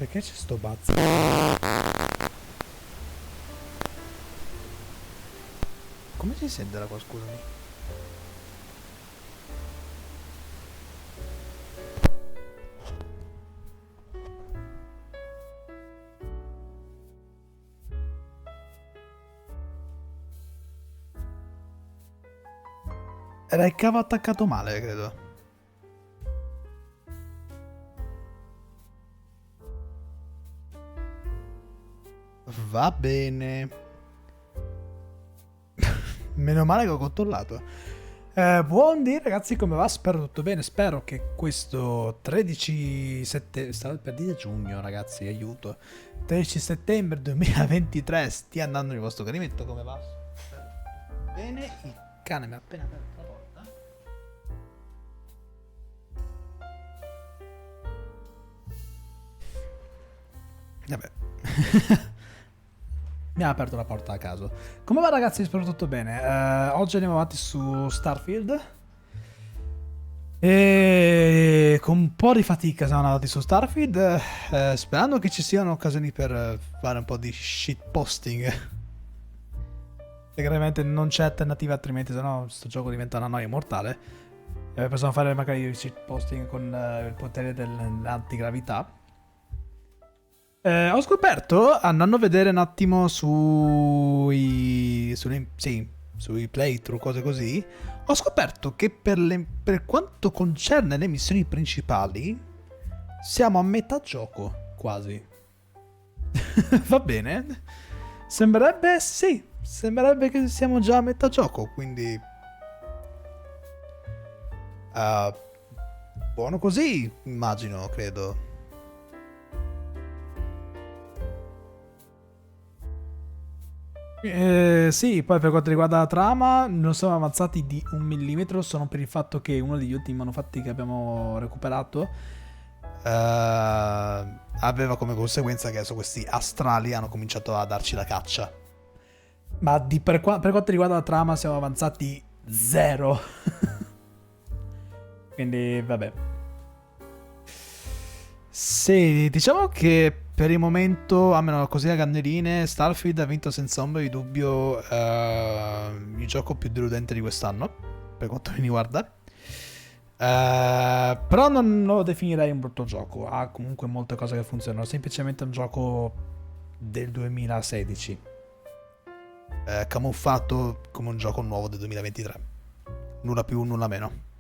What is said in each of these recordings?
Perché c'è sto bazzo? Come si sente la qua, scusami? Era il cavo attaccato male, credo. Va bene. Meno male che ho controllato. Buondì ragazzi, come va? Spero tutto bene. Spero che questo 13 settembre, stavo per dire giugno ragazzi, aiuto. 13 settembre 2023 stia andando il vostro gradimento. Come va? Spero bene. Il cane mi ha appena aperto la porta. Vabbè. Mi ha aperto la porta a caso. Come va ragazzi? Spero tutto bene. Oggi andiamo avanti su Starfield. E con un po' di fatica siamo andati su Starfield. Sperando che ci siano occasioni per fare un po' di shitposting. Chiaramente non c'è alternativa, altrimenti sennò sto gioco diventa una noia mortale. Possiamo fare magari il shitposting con il potere dell'antigravità. Ho scoperto, andando a vedere un attimo sui playthrough, cose così, ho scoperto che per quanto concerne le missioni principali, siamo a metà gioco, quasi. Va bene? Sembrerebbe che siamo già a metà gioco, quindi... buono così, immagino, credo. Sì, poi per quanto riguarda la trama, non siamo avanzati di 1 millimetro, sono per il fatto che uno degli ultimi manufatti che abbiamo recuperato aveva come conseguenza che adesso questi astrali hanno cominciato a darci la caccia. Ma per quanto riguarda la trama siamo avanzati zero. Quindi vabbè. Sì, diciamo che per il momento, almeno così a candeline, Starfield ha vinto senza ombra di dubbio il gioco più deludente di quest'anno, per quanto mi riguarda. Però non lo definirei un brutto gioco, ha comunque molte cose che funzionano, semplicemente un gioco del 2016, camuffato come un gioco nuovo del 2023. Nulla più, nulla meno.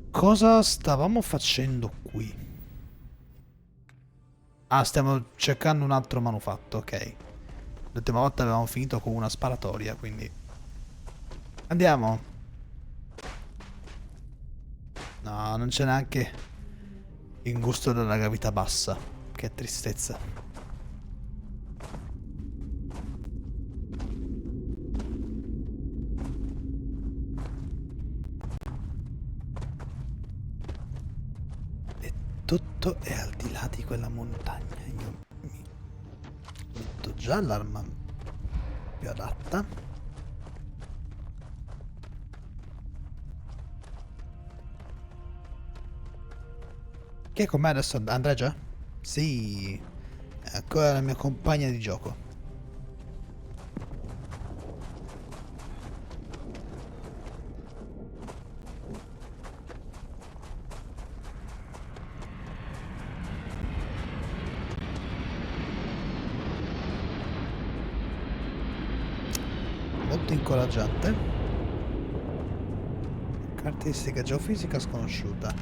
Cosa stavamo facendo qui? Ah, stiamo cercando un altro manufatto, ok. L'ultima volta avevamo finito con una sparatoria, quindi... Andiamo. No, non c'è neanche il gusto della gravità bassa. Che tristezza. E tutto è al di là di quella montagna. Io mi metto già l'arma più adatta. Chi è con me adesso? Andrea già? Sì, è ancora la mia compagna di gioco. Molto incoraggiante. Caratteristica geofisica sconosciuta.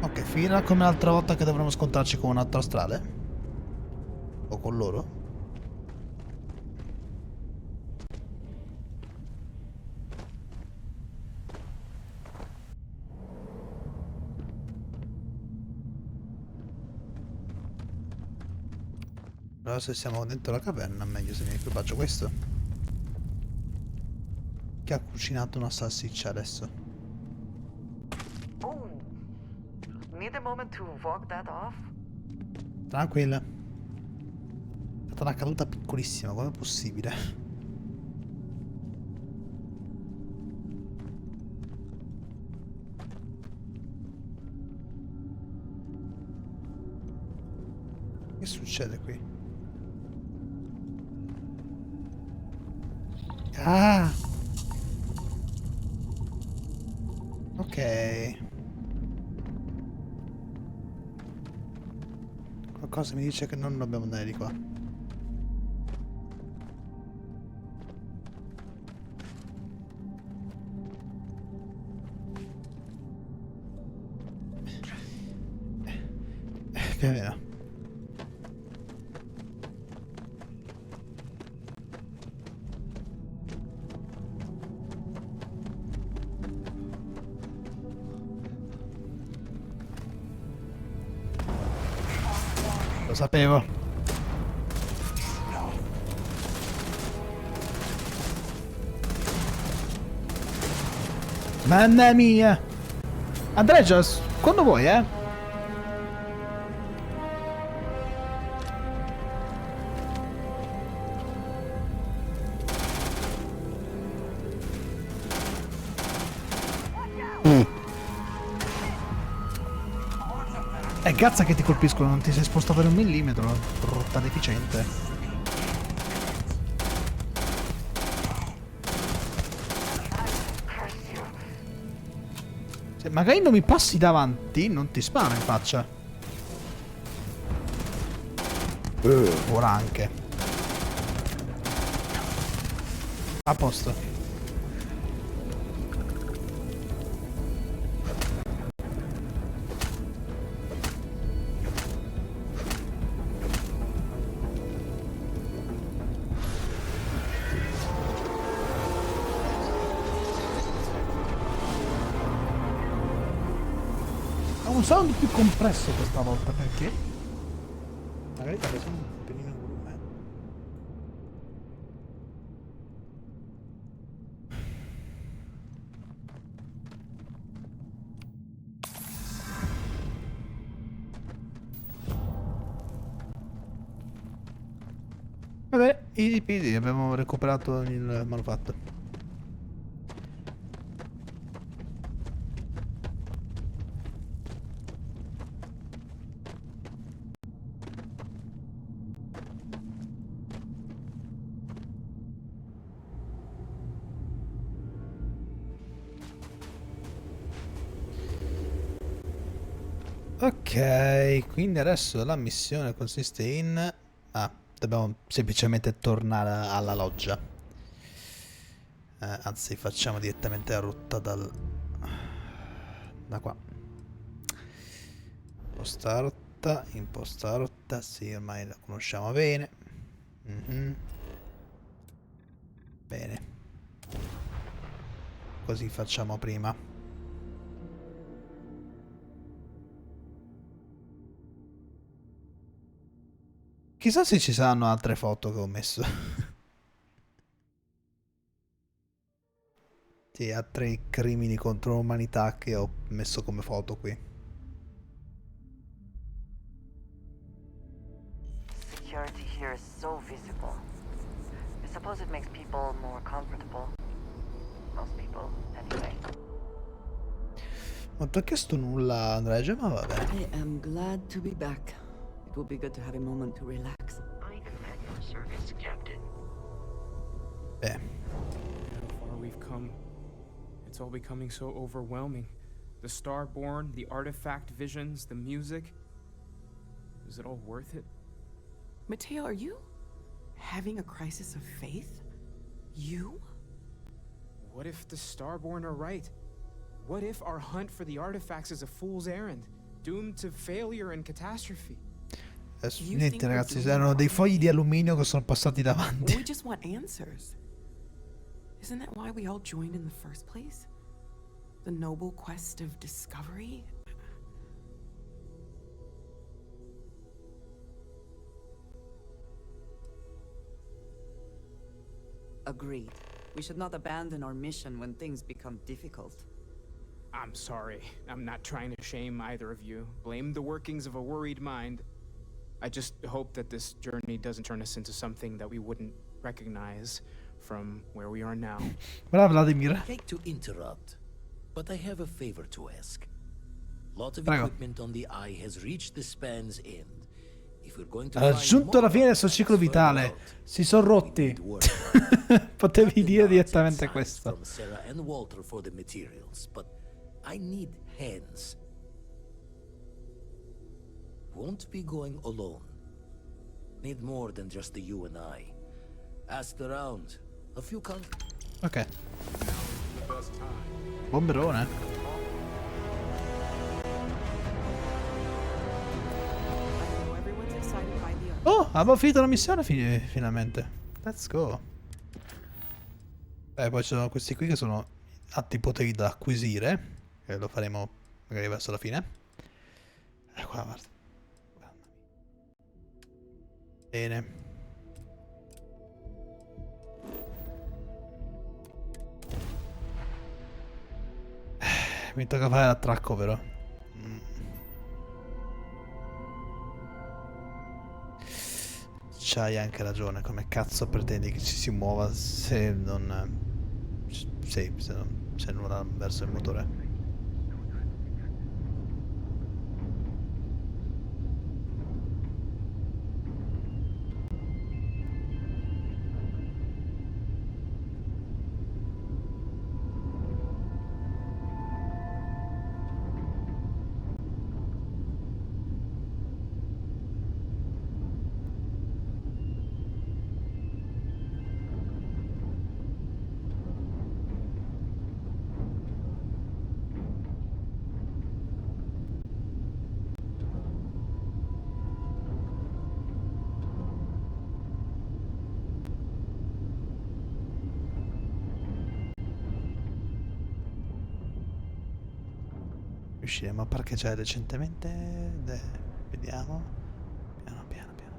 Ok, finirà come l'altra volta che dovremo scontrarci con un altro astrale? O con loro? Allora se siamo dentro la caverna, meglio se mi equipaggio questo. Chi ha cucinato una salsiccia adesso? Oh, need a moment to walk that off? Tranquilla. È stata una caduta piccolissima, com'è possibile? Che succede qui? Ah! Ok. Qualcosa mi dice che non dobbiamo andare di qua. Più o meno. Lo sapevo. Mamma mia. Andrea, quando vuoi, eh? Cazzo che ti colpiscono, non ti sei spostato di un millimetro, brutta deficiente. Se magari non mi passi davanti, non ti sparo in faccia. Ora anche. A posto. Un sound più compresso questa volta, perché? Magari ti ha preso un pelino in volume. Vabbè, easy peasy, abbiamo recuperato il manufatto. Ok, quindi adesso la missione consiste in... Ah, dobbiamo semplicemente tornare alla loggia. Anzi, facciamo direttamente la rotta dal... Da qua. Imposta rotta, sì, ormai la conosciamo bene. Bene. Così facciamo prima. Chissà se ci saranno altre foto che ho messo. Sì, altri crimini contro l'umanità che ho messo come foto qui. Security here is so visible. I suppose it makes people more comfortable. Most people, anyway. Non ti ho chiesto nulla, Andrea, ma vabbè. I am glad to be back. It will be good to have a moment to relax. I am at your service, Captain. Beh. How far we've come. It's all becoming so overwhelming. The Starborn, the artifact visions, the music. Is it all worth it? Mateo, are you having a crisis of faith? You? What if the Starborn are right? What if our hunt for the artifacts is a fool's errand, doomed to failure and catastrophe? Niente ragazzi, erano dei fogli di alluminio che sono passati davanti. We just want answers. Isn't that why we all joined in the first place? The noble quest of discovery? Agreed. We should not abandon our mission when things become difficult. I'm sorry. I'm not trying to shame either of you. Blame the workings of a worried mind. I just hope that this journey doesn't turn us into something that we wouldn't recognize from where we are now. Bravo Vladimir. Hate to interrupt, but I have a favor to ask. Lot of Prego. equipment on the Eye has reached the span's end, If we're going to Ha raggiunto la fine del suo ciclo vitale. Si sono rotti. Potevi dire direttamente questo. From Sarah and Walter for the materials, but I need hands. Won't be going alone. Need more than just the you and I. Asked around. A few Ok. Bomberone. I know everyone's excited by the Oh, abbiamo finito la missione finalmente. Let's go. Poi ci sono questi qui che sono altri poteri da acquisire. Che lo faremo magari verso la fine. Qua, guarda. Bene. Mi tocca fare l'attracco però. C'hai anche ragione, come cazzo pretendi che ci si muova se non... Sì, se non va verso il motore. Riusciremo a parcheggiare decentemente? Vediamo. Piano piano piano.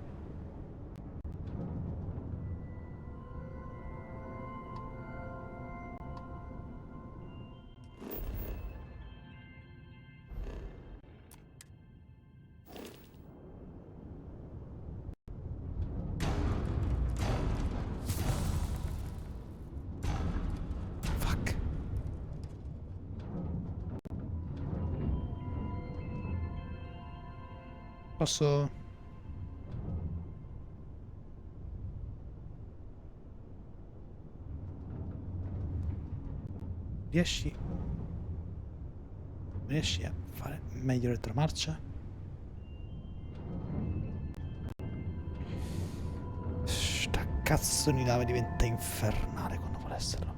Fuck. Posso... Riesci a fare meglio retromarcia? Sta cazzo di nave diventa infernale quando vuole esserlo.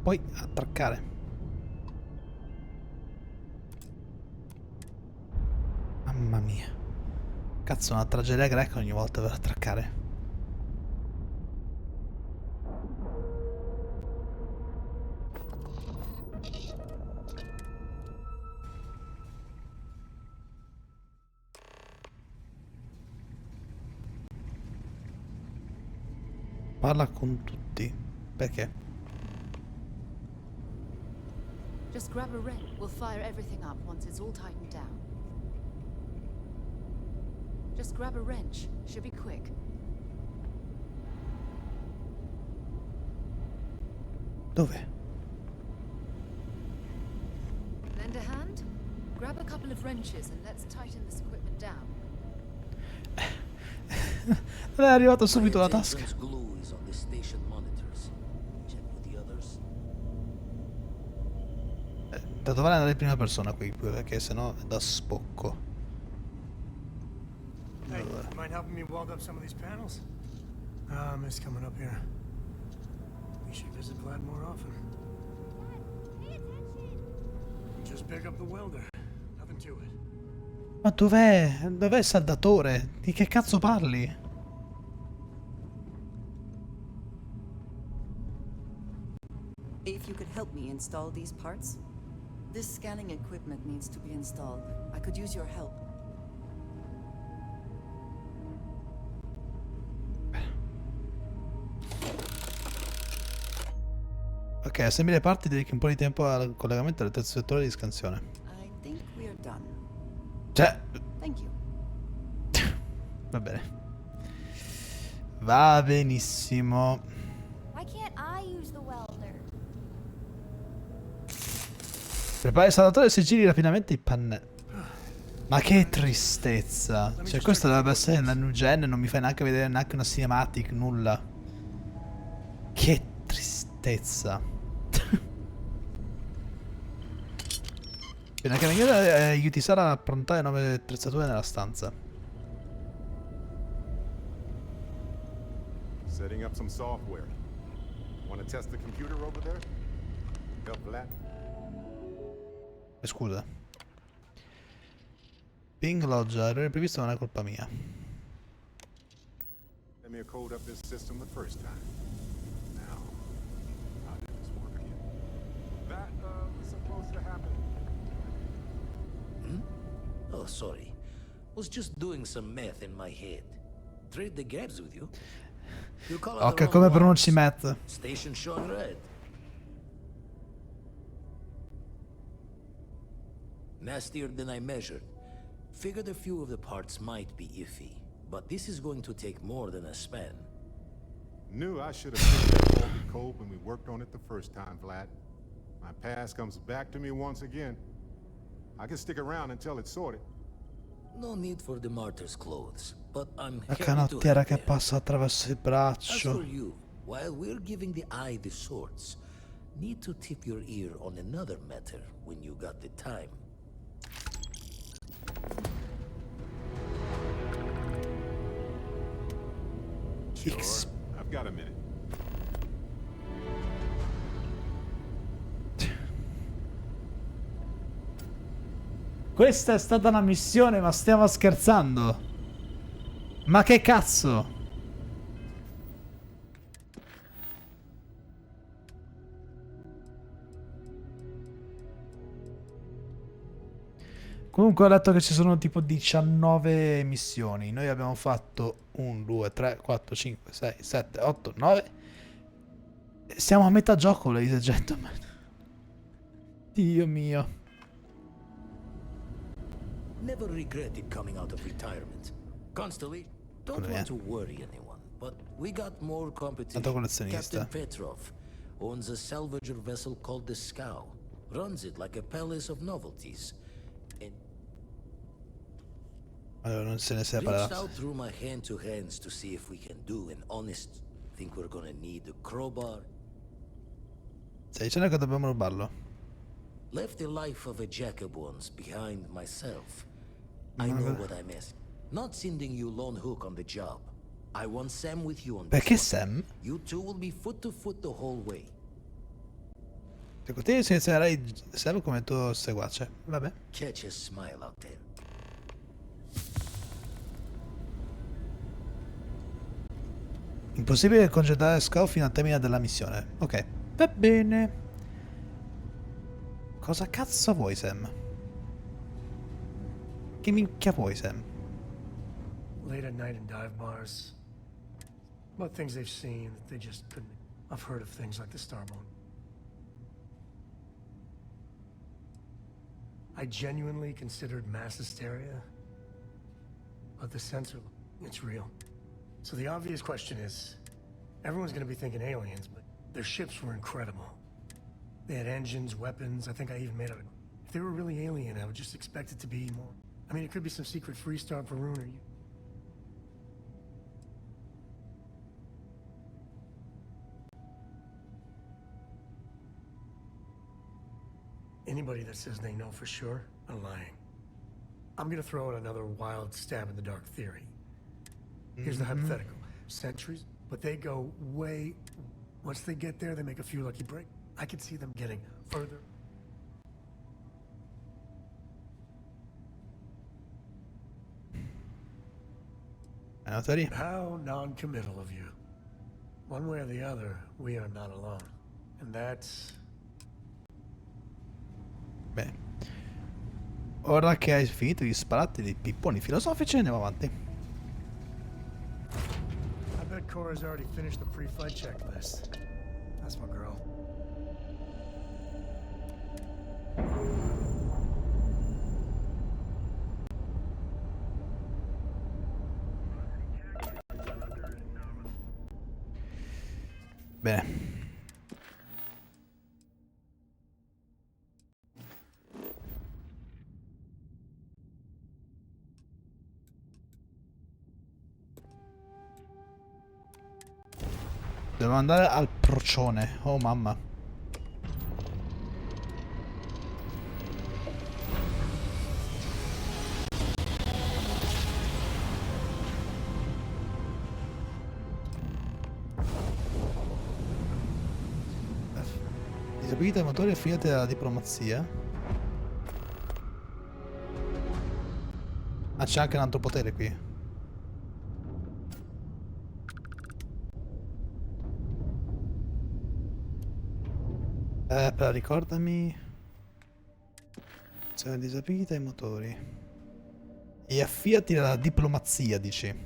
Poi attraccare. Mamma mia. Cazzo, una tragedia greca ogni volta per attraccare. Parla con tutti. Perché? Just grab a wrench. We'll fire everything up once it's all tightened down. Just grab a wrench. Should be quick. Dove? Lend a hand? Grab a couple of wrenches and let's tighten this equipment down. È arrivato subito la tasca. Glue is on the station monitors. Check with the others. Da dovrei andare in prima persona qui, perché sennò è da spocco. Hey, you mind helping me weld up some of these panels? I miss coming up here. We should visit Vlad more often. Pay attention! Just pick up the welder. Nothing to it. Ma dov'è? Dov'è il saldatore? Di che cazzo parli? If you could help me install these parts? This scanning equipment needs to be installed. I could use your help. Ok, assembli le parti, dedichi un po' di tempo al collegamento del terzo settore di scansione. I think we're done. Cioè, Thank you. va bene. Va benissimo. Why can't I use the welder? Prepara il saldatore e sigilli rapidamente i pannelli. Ma che tristezza. Cioè, questo dovrebbe essere la new gen, non mi fai neanche vedere neanche una cinematic, nulla. Che tristezza. Bene, che venga aiuti Sara a approntare nuove attrezzature nella stanza. Setting up some software. Want to test the computer over there? Help Vlad? Scusa. Ping loggia, errore previsto, non è colpa mia. Let me code up this system the first time. Now, how did this work again? That was supposed to happen. Oh, sorry. Was just doing some math in my head. Trade the gaps with you. You call it Ok, the wrong come ones. pronunci Matt? Station shown red. Nastier than I measured. Figured a few of the parts might be iffy, but this is going to take more than a span. Knew I should have fixed that faulty code when we worked on it the first time, Vlad. My past comes back to me once again. I can stick around until it's sorted. No need for the martyr's clothes, but I'm La happy to canottiera help che there. passa attraverso il As braccio. for you, while we're giving the eye the swords, need to tip your ear on another matter when you got the time. X. I've got a minute. Questa è stata una missione, ma stiamo scherzando. Ma che cazzo? Comunque ho letto che ci sono tipo 19 missioni. Noi abbiamo fatto 1, 2, 3, 4, 5, 6, 7, 8, 9. Siamo a metà gioco, ladies and gentlemen. Dio mio. Never regretted coming out of retirement. Constellation, don't want to worry anyone, but we got more competition. Tanto collezionista. Captain Petrov owns a salvager vessel called the Scow. Runs it like a palace of novelties. And Allora non se ne reached separa. out through my hand-to-hands to see if we can do an honest. Think we're gonna need a crowbar. Stai dicendo che dobbiamo rubarlo? Left the life of a jacob once behind myself. I know what I missed. Not sending you lone hook on the job. I want Sam with you on this Perché one. Sam? You two will be foot to foot the whole way. Se continui selezionerai Sam come tuo seguace. Vabbè. Catch a smile out there. Impossibile congedare Scout fino al termine della missione. Ok. Va bene. Cosa cazzo vuoi, Sam? Che minchia vuoi, Sam? Late at night in dive bars. About things they've seen that they just couldn't. I've heard of things like the Starbone. I genuinely considered mass hysteria. But the sensor, it's real. So the obvious question is, everyone's gonna be thinking aliens, but their ships were incredible. They had engines, weapons, I think I even made out. If they were really alien, I would just expect it to be more. I mean, it could be some secret freestar Varun or you. Anybody that says they know for sure are lying. I'm gonna throw out another wild stab in the dark theory. Here's the hypothetical. Centuries, but they go way... Once they get there, they make a few lucky breaks. I could see them getting further. Notori? How non-committal of you. One way or the other, we are not alone. And that's... Bene. Ora che hai finito di spararti dei pipponi filosofici, andiamo avanti. I bet Cora's already finished the pre-flight checklist. That's my girl. Bene. Devo andare al procione. Oh mamma. Disabilita i motori e finite della diplomazia. Ah, c'è anche un altro potere qui. Però ricordami. Se disabilita i motori. E affiati alla diplomazia, dici.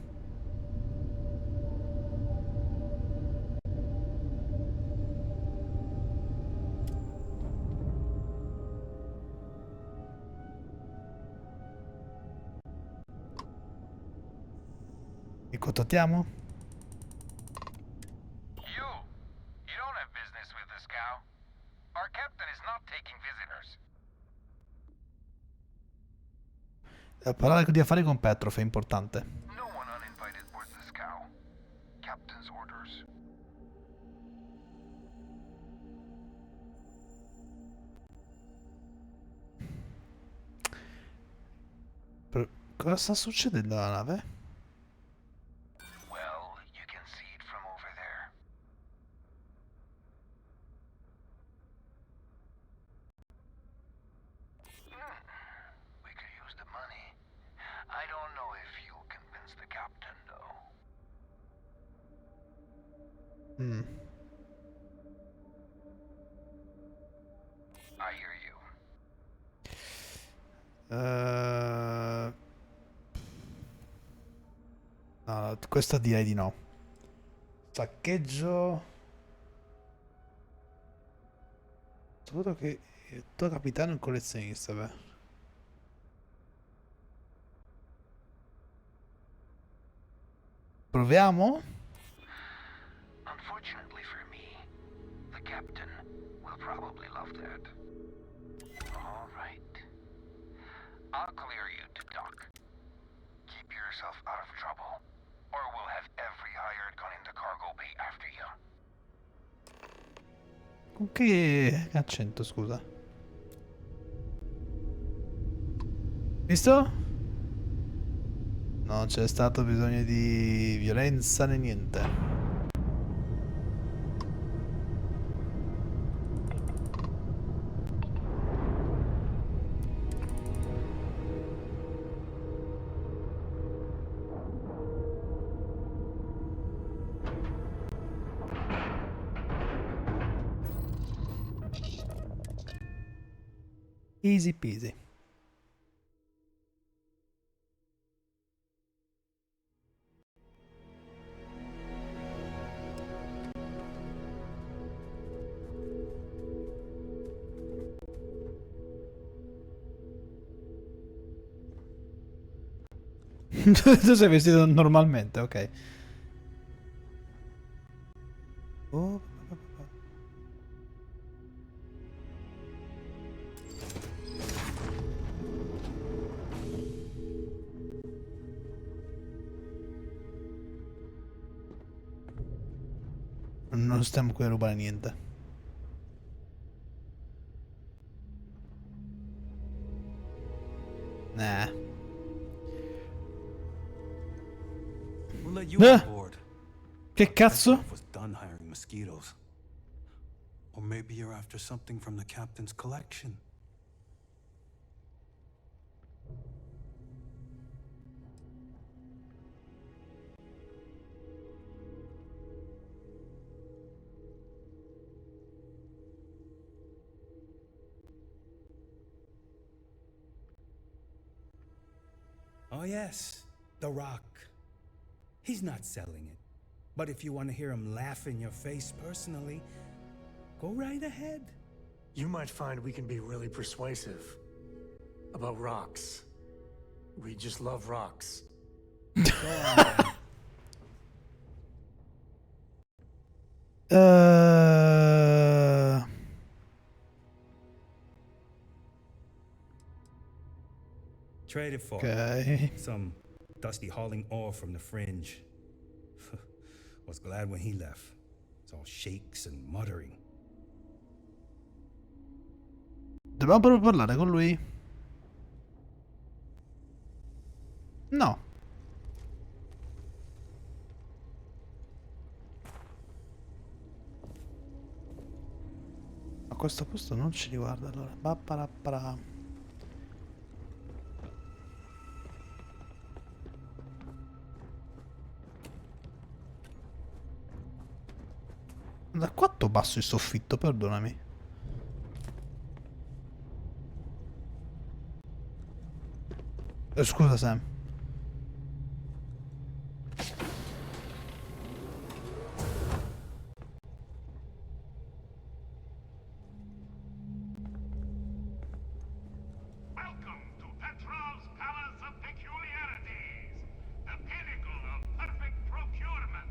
E contattiamo? You don't have business with this cow. Our captain is not taking visitors. Devo parlare di affari con Petrov, è importante. No one uninvited boards this cow. Captain's orders. Cosa sta succedendo alla nave? Well, you can see it from over there. We could use the money. I don't know if you'll convince the captain, though. I hear you. No, questo direi di no. Saccheggio. Saputo che il tuo capitano è un collezionista, beh. Proviamo? Unfortunately for me, the captain will probably love that. All right. I'll clear you to dock. Keep yourself out of trouble, or we'll have every hired gun in the cargo bay after you. Con che accento, scusa? Visto? Non c'è stato bisogno di violenza né niente. Easy peasy. Tu sei vestito normalmente, ok. Oh. Non stiamo qui a rubare niente. Nah. We'll let you on board. Che cazzo? Was done hiring mosquitoes. Or maybe you're after something from the captain's collection. Oh yes, The Rock. He's not selling it. But if you want to hear him laugh in your face personally, go right ahead. You might find we can be really persuasive about rocks. We just love rocks. Go on. Traded for Ok. some dusty hauling ore from the fringe. Was glad when he left. It's all shakes and muttering. Dobbiamo proprio parlare con lui? No. A questo posto non ci riguarda allora. Bapparappara. Da quanto basso il soffitto, perdonami. Scusa Sam. Welcome to Petrol's Palace of Peculiarities, the pinnacle of perfect procurement,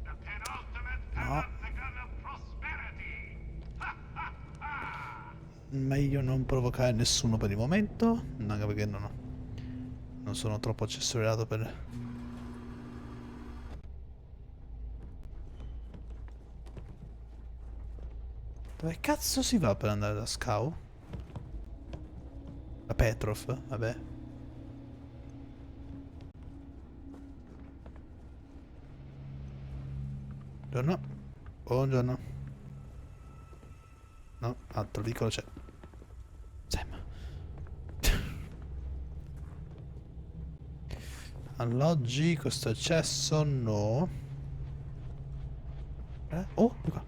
the penultimate panopticon of prosperity. Ha ha ha! Meglio non provocare nessuno per il momento. Anche perché non sono troppo accessoriato per... Dove cazzo si va per andare da Scout? A Petrov, vabbè. Buongiorno. Buongiorno. No, altro piccolo c'è. Sam. Alloggi, questo accesso, no. Oh, di qua.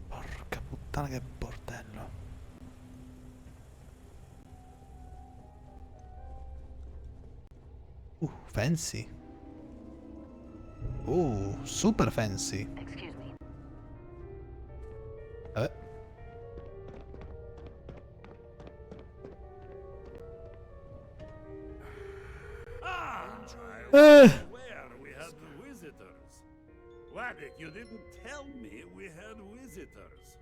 Porca puttana che bordello. Fancy. Super fancy. Excuse me. Vabbè. Where we had visitors. Wadik, you didn't tell me we had visitors.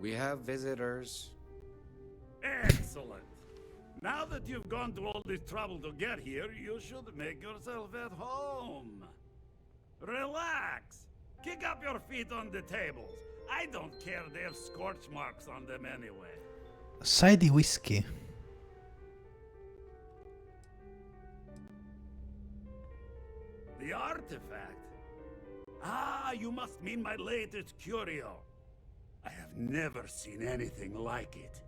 We have visitors. Excellent. Now that you've gone to all this trouble to get here, you should make yourself at home. Relax. Kick up your feet on the tables. I don't care they have scorch marks on them anyway. Assai di whisky. The artifact? Ah, you must mean my latest curio. I have never seen anything like it.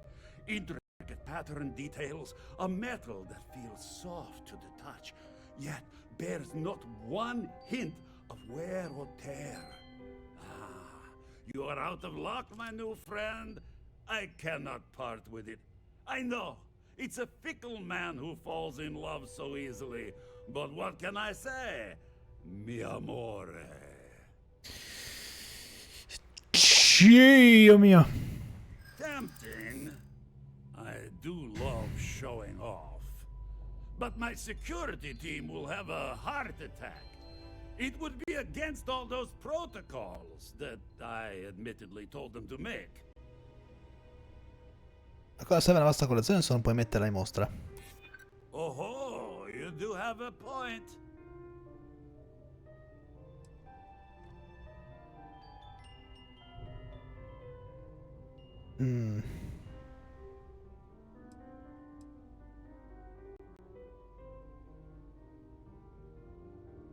Intricate pattern details, a metal that feels soft to the touch, yet bears not one hint of wear or tear. Ah, you are out of luck, my new friend. I cannot part with it. I know, it's a fickle man who falls in love so easily. But what can I say? Mi amore. Dio mio. Tempting. I do love showing off. But my security team will have a heart attack. It would be against all those protocols that I admittedly told them to make. La cosa serve una vasta collezione se non puoi metterla in mostra. Oh, you do have a point.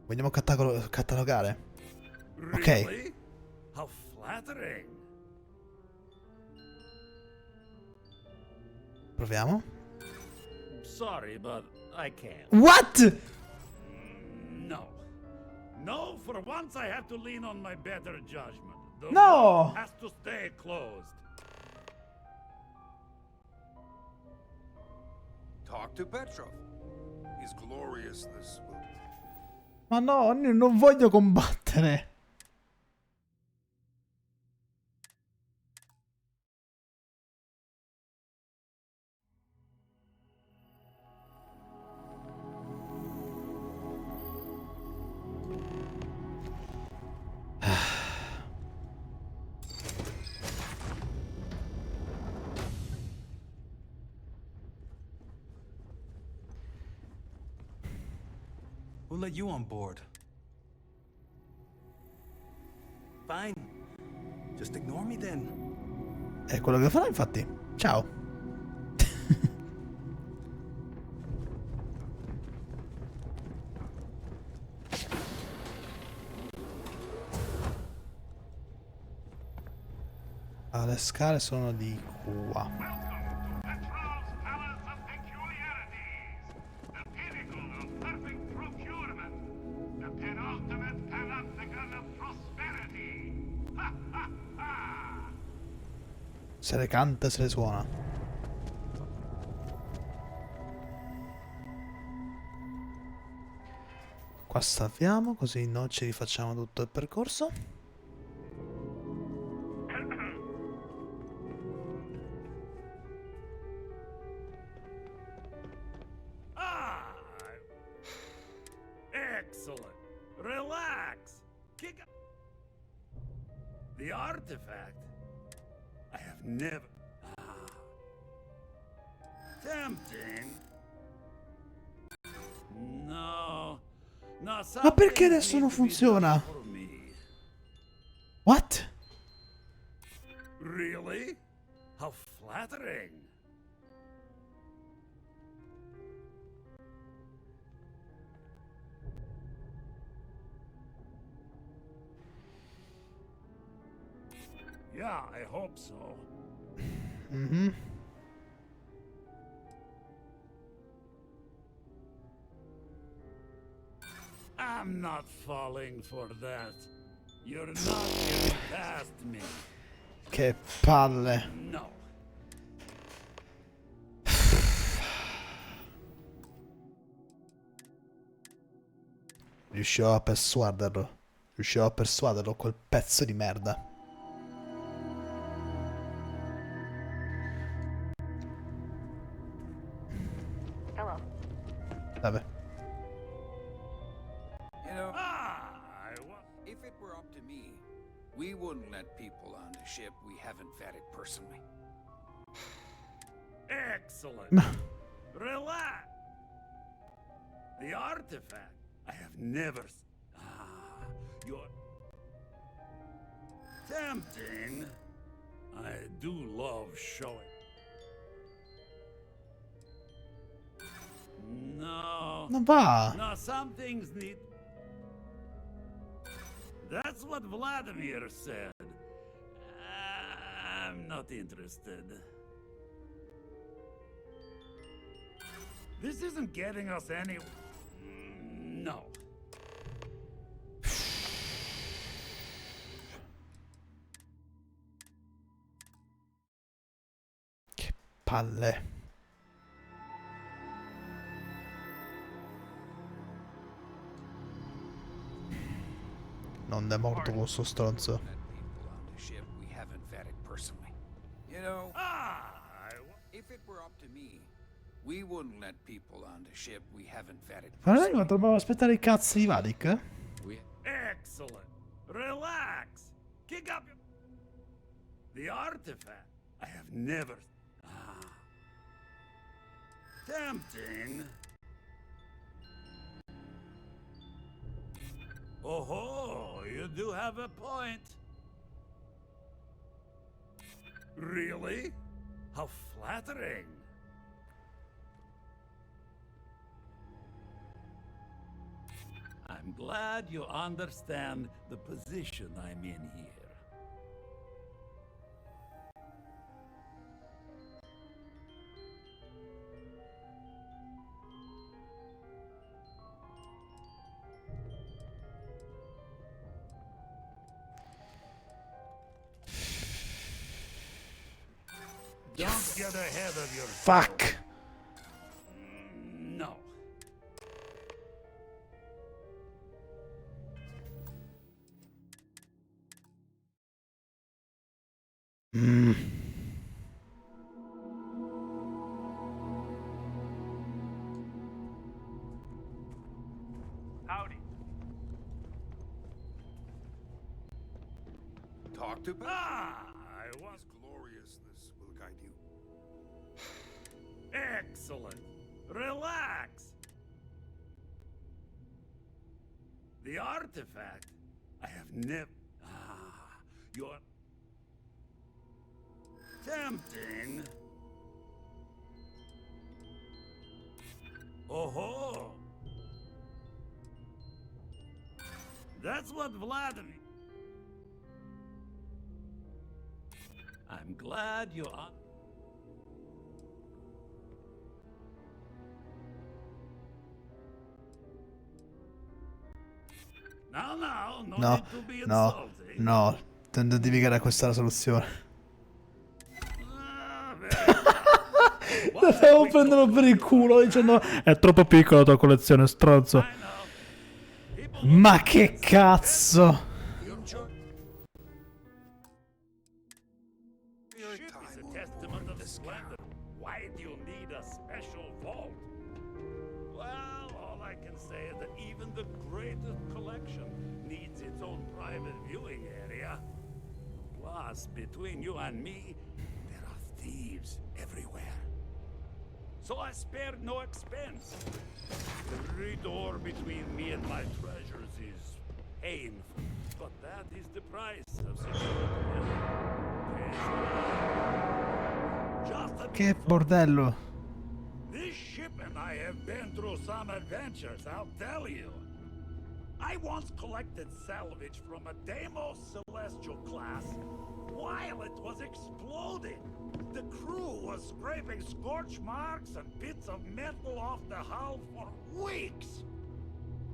Vogliamo catalogare? Ok. Really? How flattering. Proviamo. Sorry, but I can't. What? No. No, for once I have to lean on my better judgment. The No! vault has to stay closed. Talk to Petrov. His gloriousness will... Ma no, non voglio combattere. Who let you on board? Fine. Just ignore me then. È quello che farà, infatti. Ciao. Ah, le scale sono di qua. Se le canta, se le suona. Qua salviamo, così non ci rifacciamo tutto il percorso. Ah! Excellent. Relax. Kick up. The artifact. I have never. Ah. Tempting. No. No, Ma perché adesso non funziona? What? Really? How flattering. Yeah, I hope so. Mhm. I'm not falling for that. You're not getting past me. Che palle. No. Riuscirò a persuaderlo. Riuscirò a persuaderlo, quel pezzo di merda. Hello. Vabbè. You know, if it were up to me, we wouldn't let people on the ship we haven't vetted personally. Excellent. Relax. The artifact. I have never. You're tempting. I do love showing. No. Non va. No, some things need. That's what Vladimir said. I'm not interested. This isn't getting us any. No. Palle. Non è morto con sto stronzo. You know, if it were up to me, we wouldn't let people on the ship we haven't vetted Ma non è personally. che dobbiamo aspettare i cazzi di Vadik? Excellent. Relax. Kick up. The artifact. I have never. Tempting. Oh, you do have a point. Really? How flattering. I'm glad you understand the position I'm in here. Don't get ahead of your Fuck. No. Howdy. Talk to I was glorious. This will guide you. excellent. Relax. The artifact. I have never. You're tempting. Oh-ho. That's what Vladimir. I'm glad you are. No, no No, need to be no, insulting. no. Tendo a dire che era questa la soluzione. Devo prenderlo per il culo dicendo è troppo piccola la tua collezione, stronzo. Ma che cazzo? Ship is a testament of splendor. Why do you need a special vault? Well, all I can say is that even the greatest collection needs its own private viewing area. Plus, between you and me, there are thieves everywhere. So I spared no expense. Every door between me and my treasures is painful. But that is the price of security. Che bordello. This ship and I have been through some adventures, I'll tell you. I once collected salvage from a Deimos Celestial class while it was exploding. The crew was scraping scorch marks and bits of metal off the hull for weeks.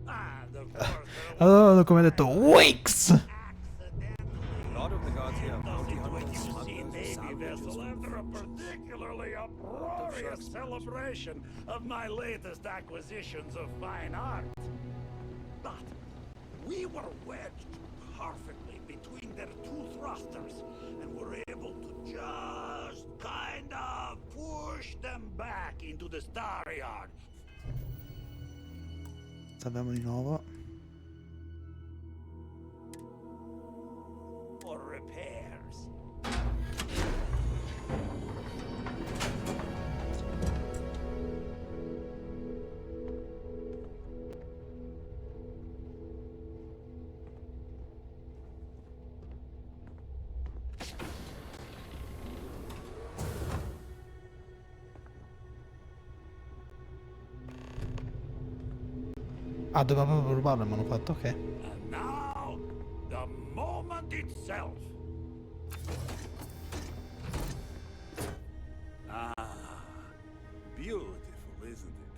And of course, Allora, come detto, Wix! A lot of the gods here are bounty hunters, Navy vessel after a particularly uproarious celebration of my latest acquisitions of fine art. But we were wedged perfectly between their two thrusters and were able to just kind of push them back into the star yard. Abbiamo di nuovo. For repairs. Ah, doveva proprio rubarlo il manufatto, ok. And now, the moment itself. Beautiful, isn't it?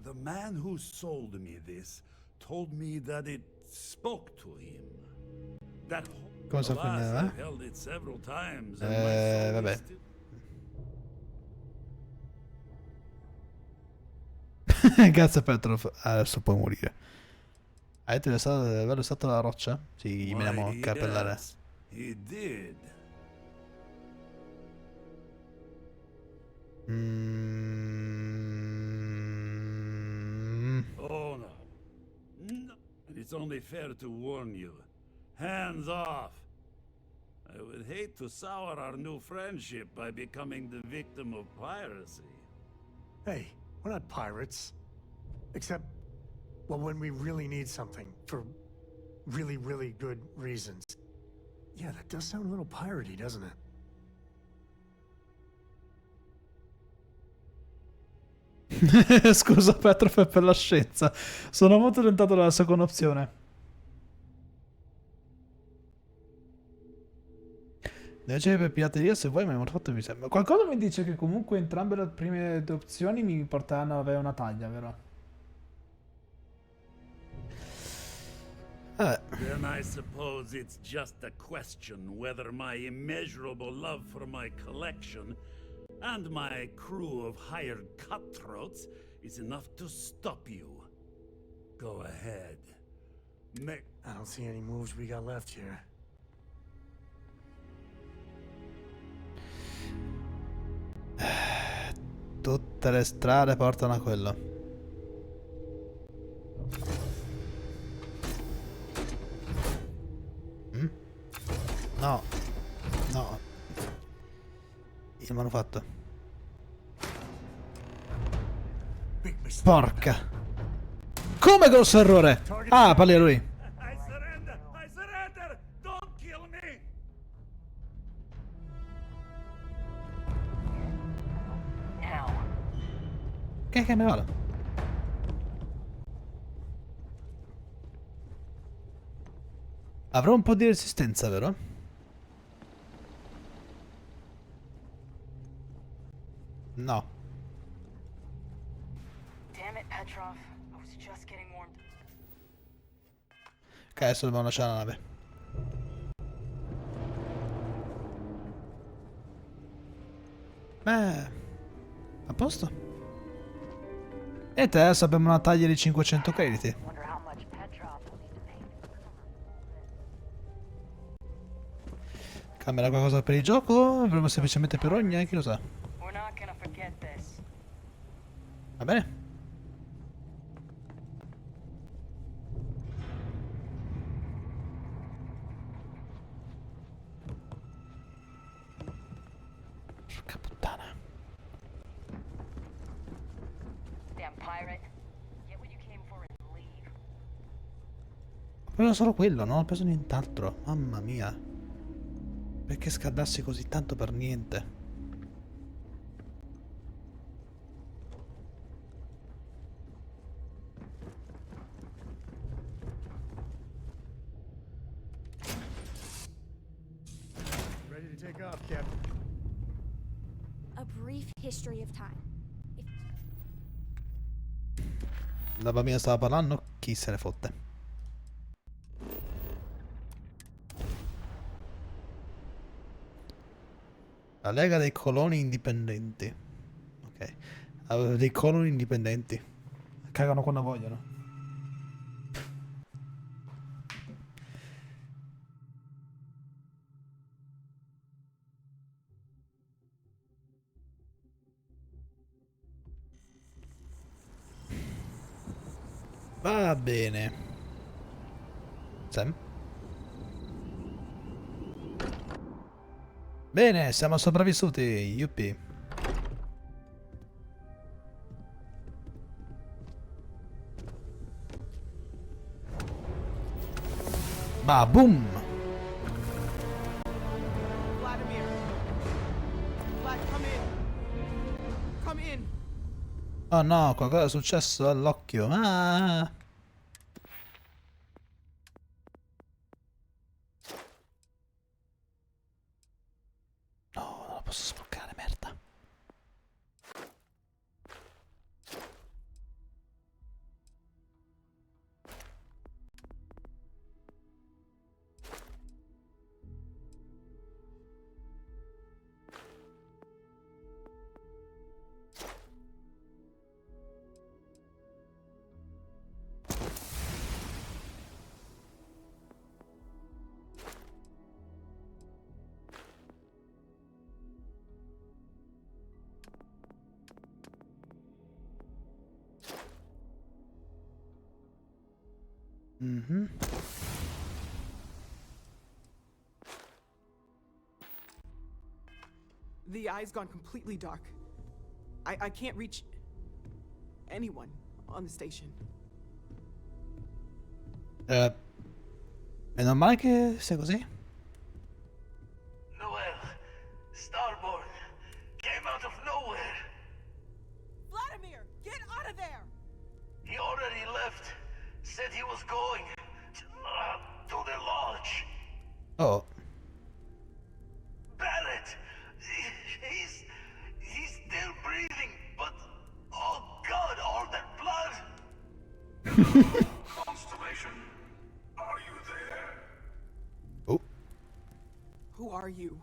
The man who sold me this told me that it spoke to him. That Cosa alas, prendeva? I've held it several times and my soul Vabbè. is still... Grazie Petrov. Adesso puoi morire. Hai detto che è stata la roccia? Sì, gli veniamo a carpellare. Yes, he did. Oh no. No. It's only fair to warn you. Hands off. I would hate to sour our new friendship by becoming the victim of piracy. Hey, we're not pirates. Except, well, when we really need something for really, really good reasons. Yeah, that does sound a little piratey, doesn't it? Scusa Petrov per la scienza. Sono molto tentato dalla seconda opzione. Deve essere per pirateria se vuoi, ma il fatto mi sembra. Qualcosa mi dice che comunque entrambe le prime due opzioni mi porteranno ad avere una taglia, vero? Then I suppose it's just a question whether my immeasurable love for my collection and my crew of hired cutthroats is enough to stop you. Go ahead. I don't see any moves we got left here. Tutte le strade portano a quello. No. No. Il manufatto. Porca. Come grosso errore? Ah, parli a lui. I surrender! I surrender! Don't kill me! Che me vado? Avrò un po' di resistenza, vero? No. Damn it, Petrov. I was just getting warmed. Ok, adesso dobbiamo lasciare la nave. Beh, a posto. E te adesso abbiamo una taglia di 500 crediti. Cambierà qualcosa per il gioco? Avremo semplicemente più rogne? Chi lo sa? Va bene. Porca puttana. Damn pirate. Get what you came for and leave. Ho preso solo quello, non ho preso nient'altro. Mamma mia. Perché scaldarsi così tanto per niente? Ready to take off, Captain. A brief history of time. La bambina stava parlando, chi se ne fotte? La Lega dei Coloni Indipendenti. Ok. Dei coloni indipendenti. Cagano quando vogliono. Va bene. Sam? Bene, siamo sopravvissuti, yuppie. Bah, boom! Vladimir. Vlad, come in. Come in. Oh no, qualcosa è successo all'occhio. Ah! No, non la posso sporcare, merda. Mhm. The eye's gone completely dark. I can't reach anyone on the station. È normale che sia così? Noel, Starborn, came out of nowhere. Vladimir, get out of there! He already left. Said he was going to the lodge. Oh. Barrett, he's still breathing, but oh God, all that blood. Constellation, are you Who are you?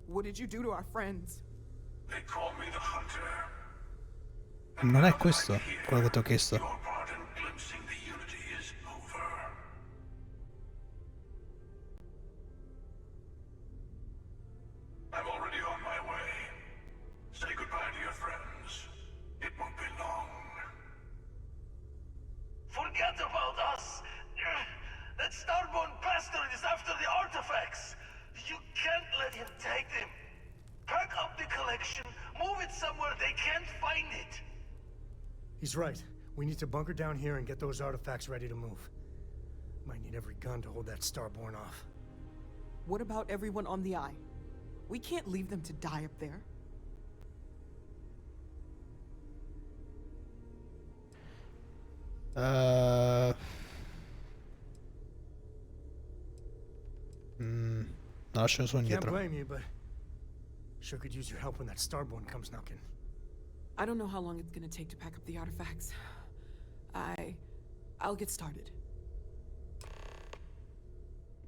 What did you do to our friends? They call me the Hunter. Non è questo quello che ti ho chiesto. Your part in glimpsing the unity is over. I'm already on my way. Say goodbye to your friends. It won't be long. Forget about us! That Starborn bastard is after the artifacts! You can't let him take them! Pack up the collection, move it somewhere they can't find it! He's right. We need to bunker down here and get those artifacts ready to move. Might need every gun to hold that Starborn off. What about everyone on the Eye? We can't leave them to die up there. Lascio su Can't indietro. blame you, but sure could use your help when that Starborn comes knocking. I don't know how long it's gonna take to pack up the artifacts. I'll get started.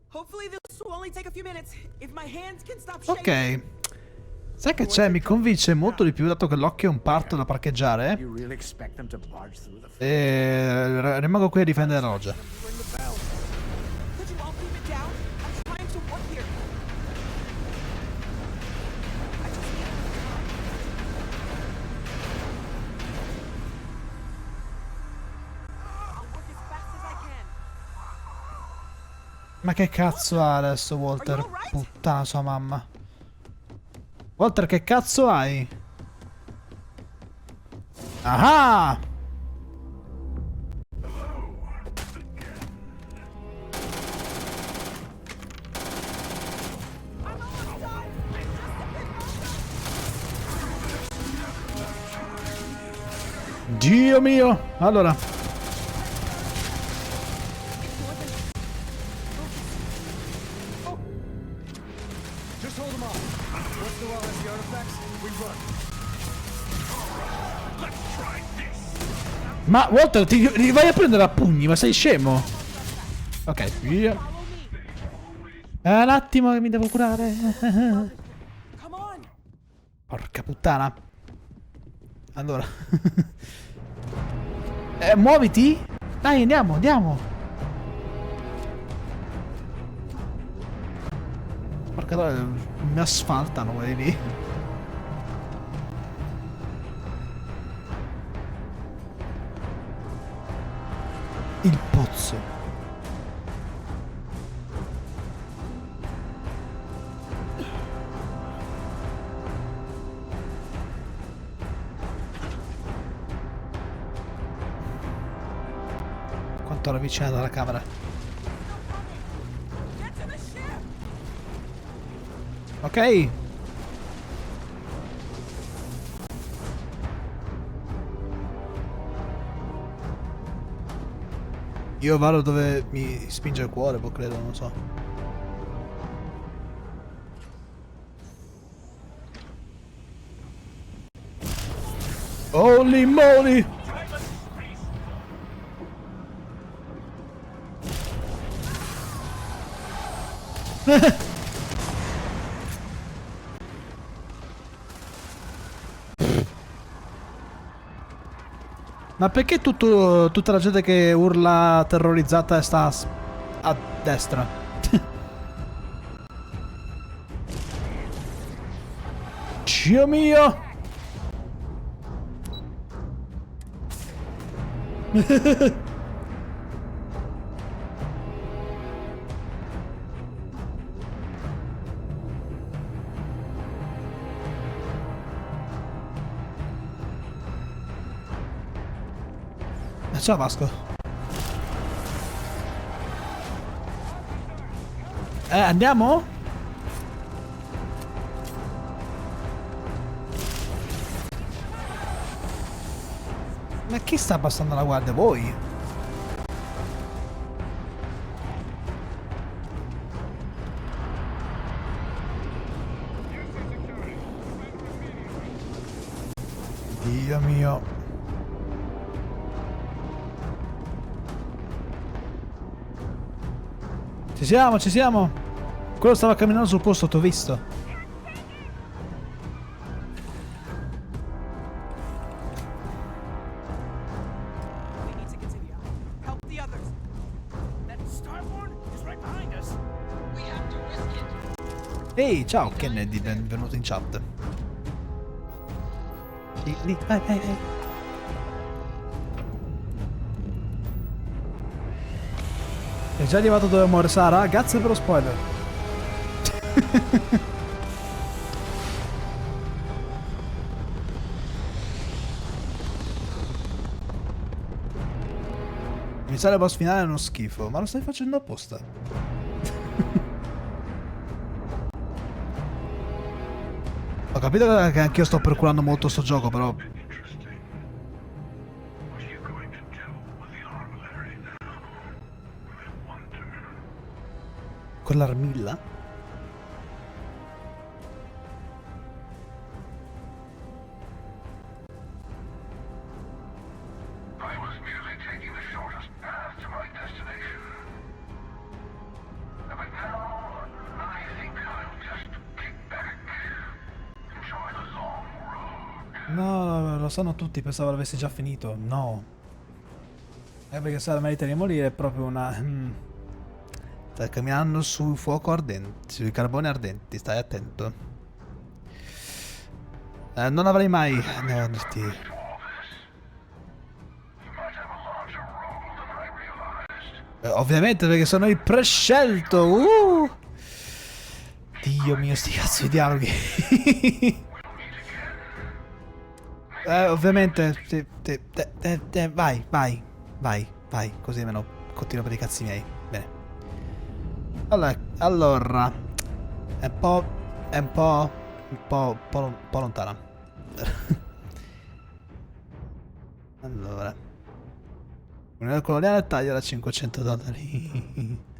Hopefully this will only take a few minutes. If my hands can stop shaking. Ok. Sai che c'è? Mi convince molto di più, dato che l'occhio è un parto da parcheggiare. E rimango qui a difendere la loggia. Ma che cazzo ha adesso Walter? Puttana sua mamma. Walter, che cazzo hai? Ah! Dio mio! Allora. Ma Walter, ti vai a prendere a pugni, ma sei scemo? Ok, via. Un attimo che mi devo curare. Porca puttana. Allora. Muoviti. Dai, andiamo, andiamo. Porca troia, mi asfaltano quelli lì. Il pozzo. Quanto era vicino dalla camera. Ok. Io vado dove mi spinge il cuore, poi credo, non lo so. Holy moly! Ma perché tutta la gente che urla terrorizzata sta a destra? Dio mio! Ciao Vasco. Andiamo? Ma chi sta abbassando la guardia? Voi? Dio mio. Ci siamo, ci siamo. Quello stava camminando sul posto, t'ho visto. Ehi, ciao Kennedy, benvenuto in chat. Lì, vai. È già arrivato dove muore Sara? Grazie per lo spoiler. Iniziare il boss finale è uno schifo, ma lo stai facendo apposta. Ho capito che anch'io sto perculando molto sto gioco, però... Con l'armilla? No, lo sanno tutti, pensavo l'avessi già finito. No. Perché se la merita di morire è proprio una... Stai camminando sul fuoco ardente, sui carboni ardenti, stai attento. Non avrei mai... No, dirti... ovviamente perché sono il prescelto. Dio mio, sti cazzo di dialoghi. Ovviamente vai, così almeno continuo per i cazzi miei. Bene. Allora è un po' lontana. Allora, un'unione coloniale taglia da $500.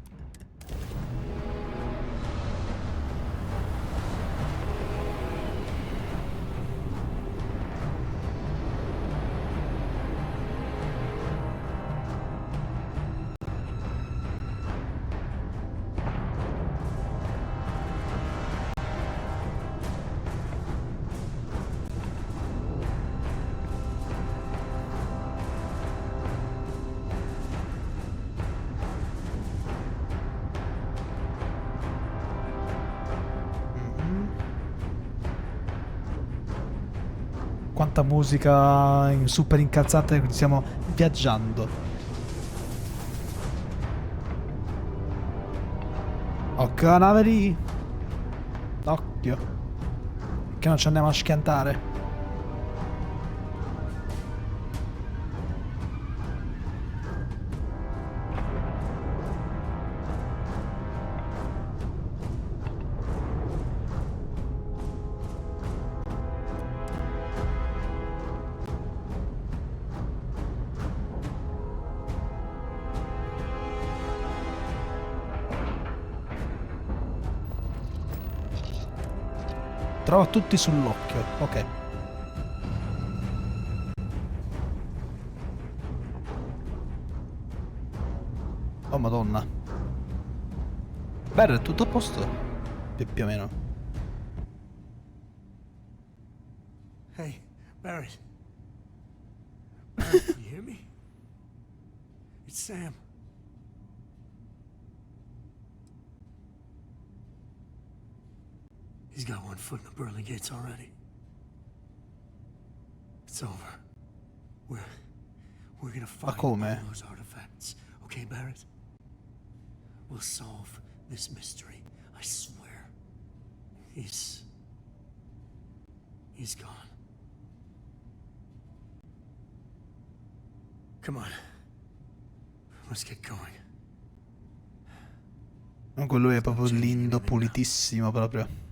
Quanta musica super incalzata, quindi stiamo viaggiando. Occhio la nave lì. Occhio. Che non ci andiamo a schiantare. Trova tutti sull'occhio, ok. Oh madonna. Beh, è tutto a posto? Più o meno. Hey, Barrett. Barrett, can you hear me? It's Sam. He's got one foot in the pearly gates already. It's over. We're gonna find all those artifacts. Okay, Barrett? We'll solve this mystery. I swear. He's gone. Come on. Let's get going. Comunque lui è proprio lindo, pulitissimo proprio.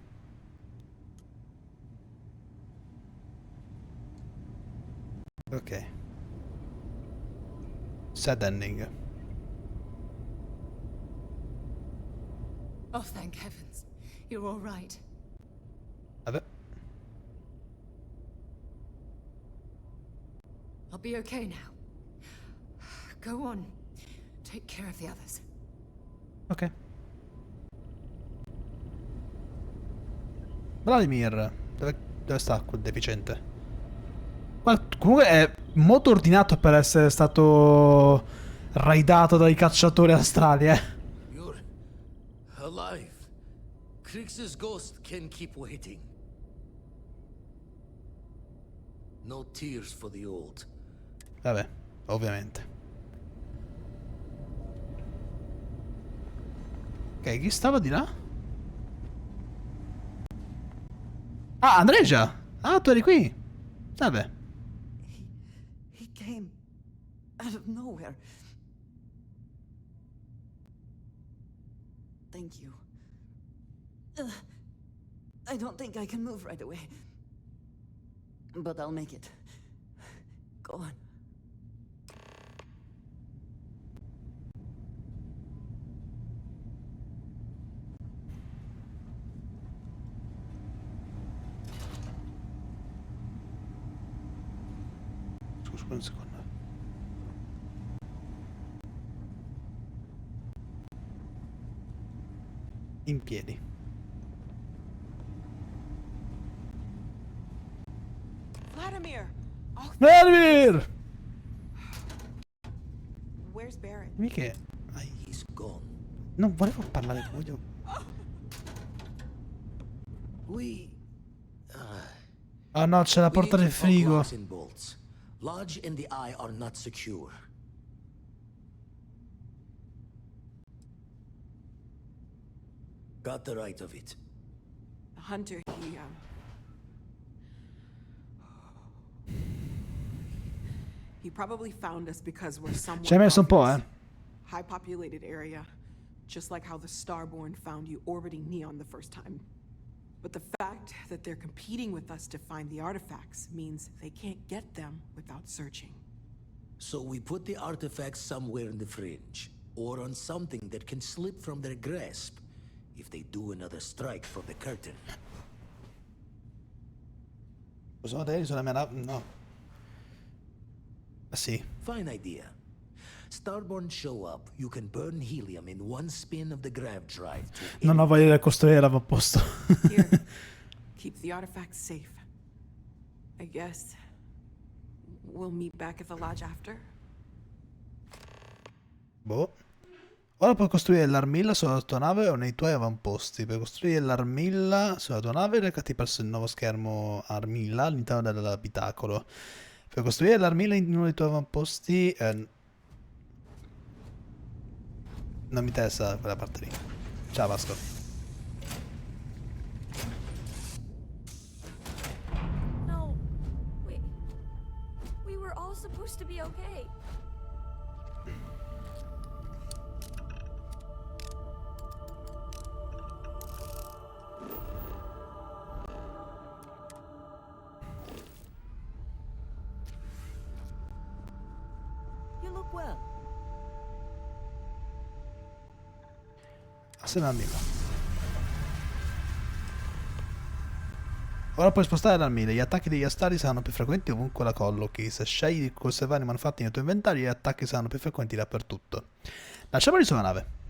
Ok. Sad ending. Oh, thank heavens. You're all right. Vabbè. I'll be okay now. Go on. Take care of the others. Ok. Vladimir, dove sta quel deficiente? Ma comunque è molto ordinato per essere stato raidato dai cacciatori astrali, eh. You're alive. Krix's ghost can keep waiting. No tears for the old. Vabbè, ovviamente. Ok, chi stava di là? Ah, Andreja! Ah, tu eri qui! Vabbè. He came out of nowhere. Thank you. I don't think I can move right away. But I'll make it. Go on. Scusa un secondo. In piedi. Vladimir! Oh, Vladimir! where's Barrett? Mica. He's gone. Non volevo parlare, voglio. We Oh no, c'è la porta del frigo. locks and bolts. Lodge and the Eye are not secure. Got the right of it. The hunter, he probably found us because we're somewhere. Ci hai messo un po', eh. High populated area, just like how the Starborn found you orbiting Neon the first time. But the fact that they're competing with us to find the artifacts means they can't get them without searching. So we put the artifacts somewhere in the fringe, or on something that can slip from their grasp if they do another strike from the curtain. Possiamo vedere sulla mia nave? No. Ah, sì. Fine idea. Starborn show up, you can burn helium in one spin of the grav drive to Non ho voglia di costruire l'avamposto. Here, keep the artifacts safe. I guess we'll meet back at the lodge after. Boh. Ora puoi costruire l'armilla sulla tua nave o nei tuoi avamposti. Per costruire l'armilla sulla tua nave recati presso il nuovo schermo armilla all'interno dell'abitacolo. Per costruire l'armilla in uno dei tuoi avamposti... non mi interessa quella parte lì. Ciao Vasco. No. We were all supposed to be okay. You look well. Se ne l'armilla. Ora puoi spostare l'armilla. Gli attacchi degli astari saranno più frequenti ovunque la collochi. Se scegli di conservare i manufatti nel tuo inventario, gli attacchi saranno più frequenti dappertutto. Lasciamoli sulla nave.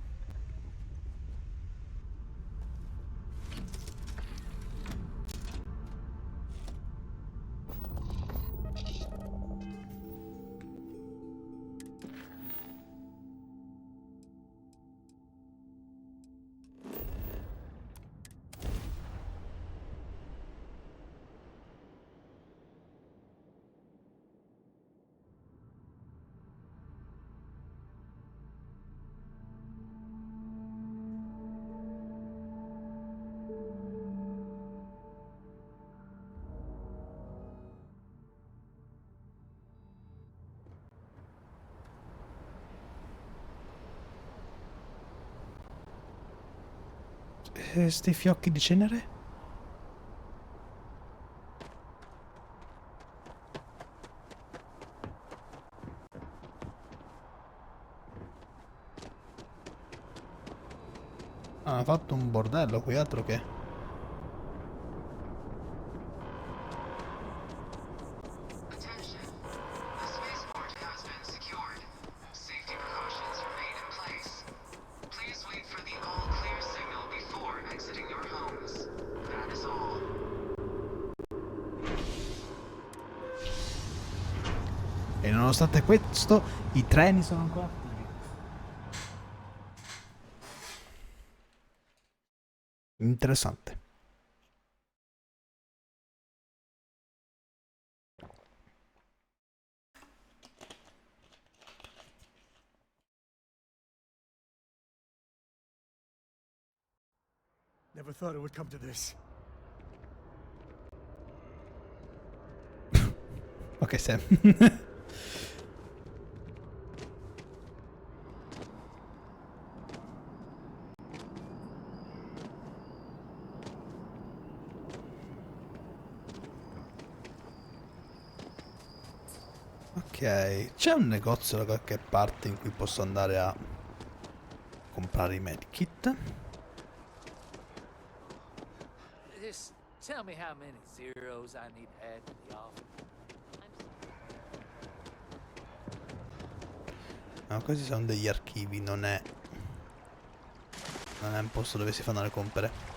Sti fiocchi di cenere? Ah, ha fatto un bordello qui, altro che... Please wait for the all clear signal before exiting your homes. That is all. E nonostante questo, i treni sono ancora attivi. Interessante. Never thought it would come to this. Ok, Sam. Ok, c'è un negozio da qualche parte in cui posso andare a comprare i medikit? Just tell me how many zeros I need to add to the offer. No, questi sono degli archivi, non è un posto dove si fanno le compere.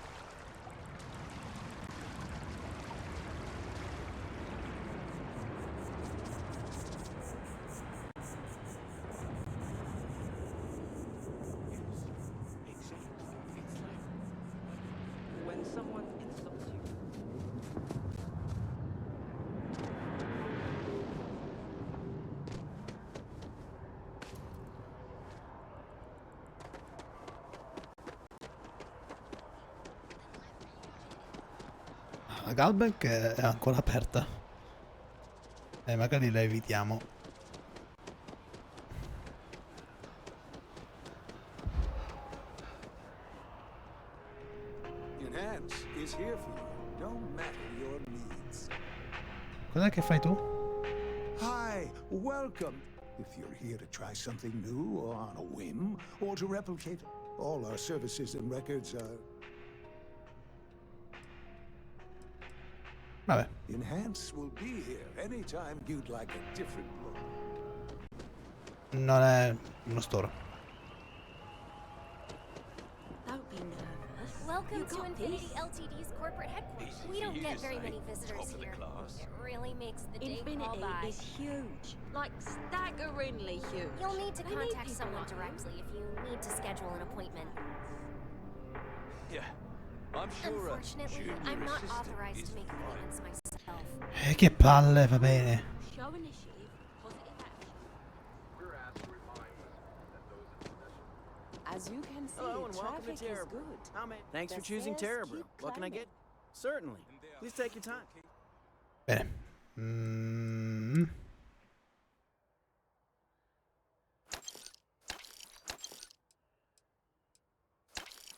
La Galbank è ancora aperta. Magari la evitiamo. Enhance is here for you, no matter your needs. Cos'è che fai tu? Hi, welcome. If you're here to try something new or on a whim, or to replicate, all our services and records are... Vabbè. Enhance will be here anytime you'd like a different look. Non è uno store. Don't be nervous. Welcome to Infinity Ltd's corporate headquarters. We don't get very many visitors here. It really makes the day crawl by. Is huge, like staggeringly huge. You'll need to They need contact people someone like you. directly if you need to schedule an appointment. Yeah, I'm sure. Unfortunately, I'm not authorized to make appointments myself. Che palle, va bene. Show initiative, positive action. As you can see, Hello and welcome traffic to is Terrabrew. good. Thanks for The choosing stairs Terrabrew. keep What can I climbing. get? Certainly. Please take your time. Bene.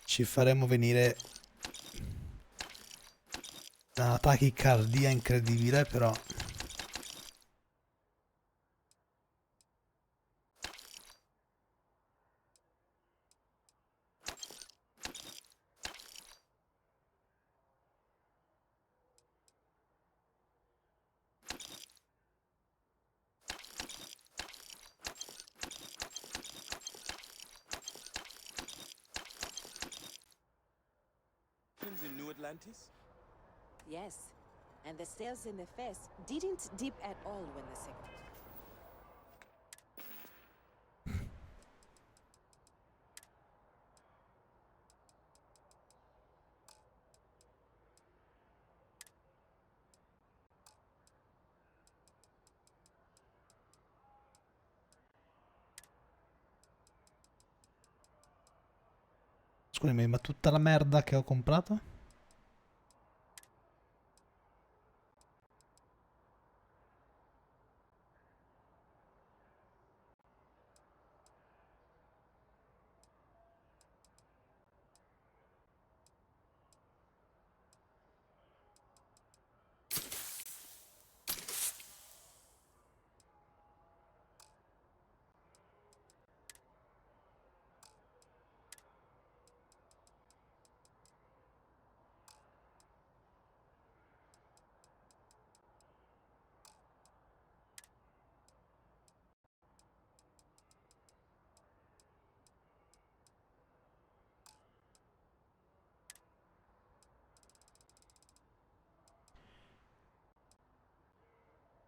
Ci faremo venire una tachicardia incredibile, però. In New Atlantis? Yes, and the stairs in the first didn't dip at all when the second. Scusami, ma tutta la merda che ho comprato?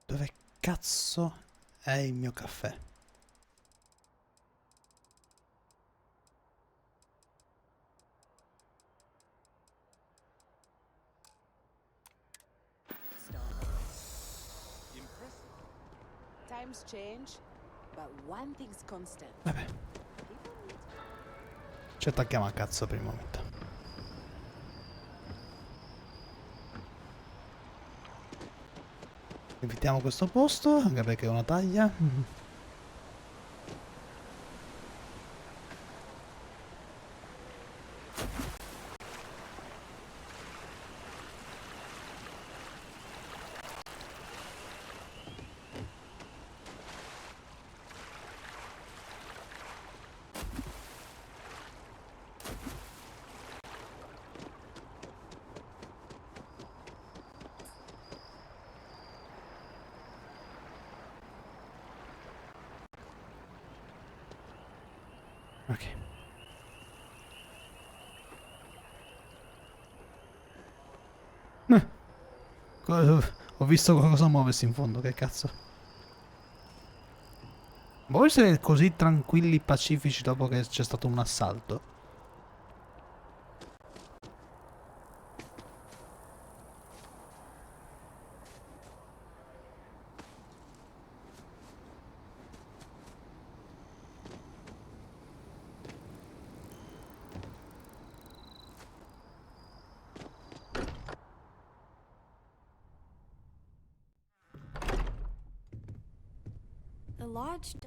Dove cazzo È il mio caffè. Times change, but one thing's constant. Vabbè. Ci attacchiamo a cazzo per il momento. Evitiamo questo posto, anche perché è una taglia. Ok. Ho visto qualcosa muoversi in fondo, che cazzo. Vuoi essere così tranquilli, pacifici dopo che c'è stato un assalto? The lodge.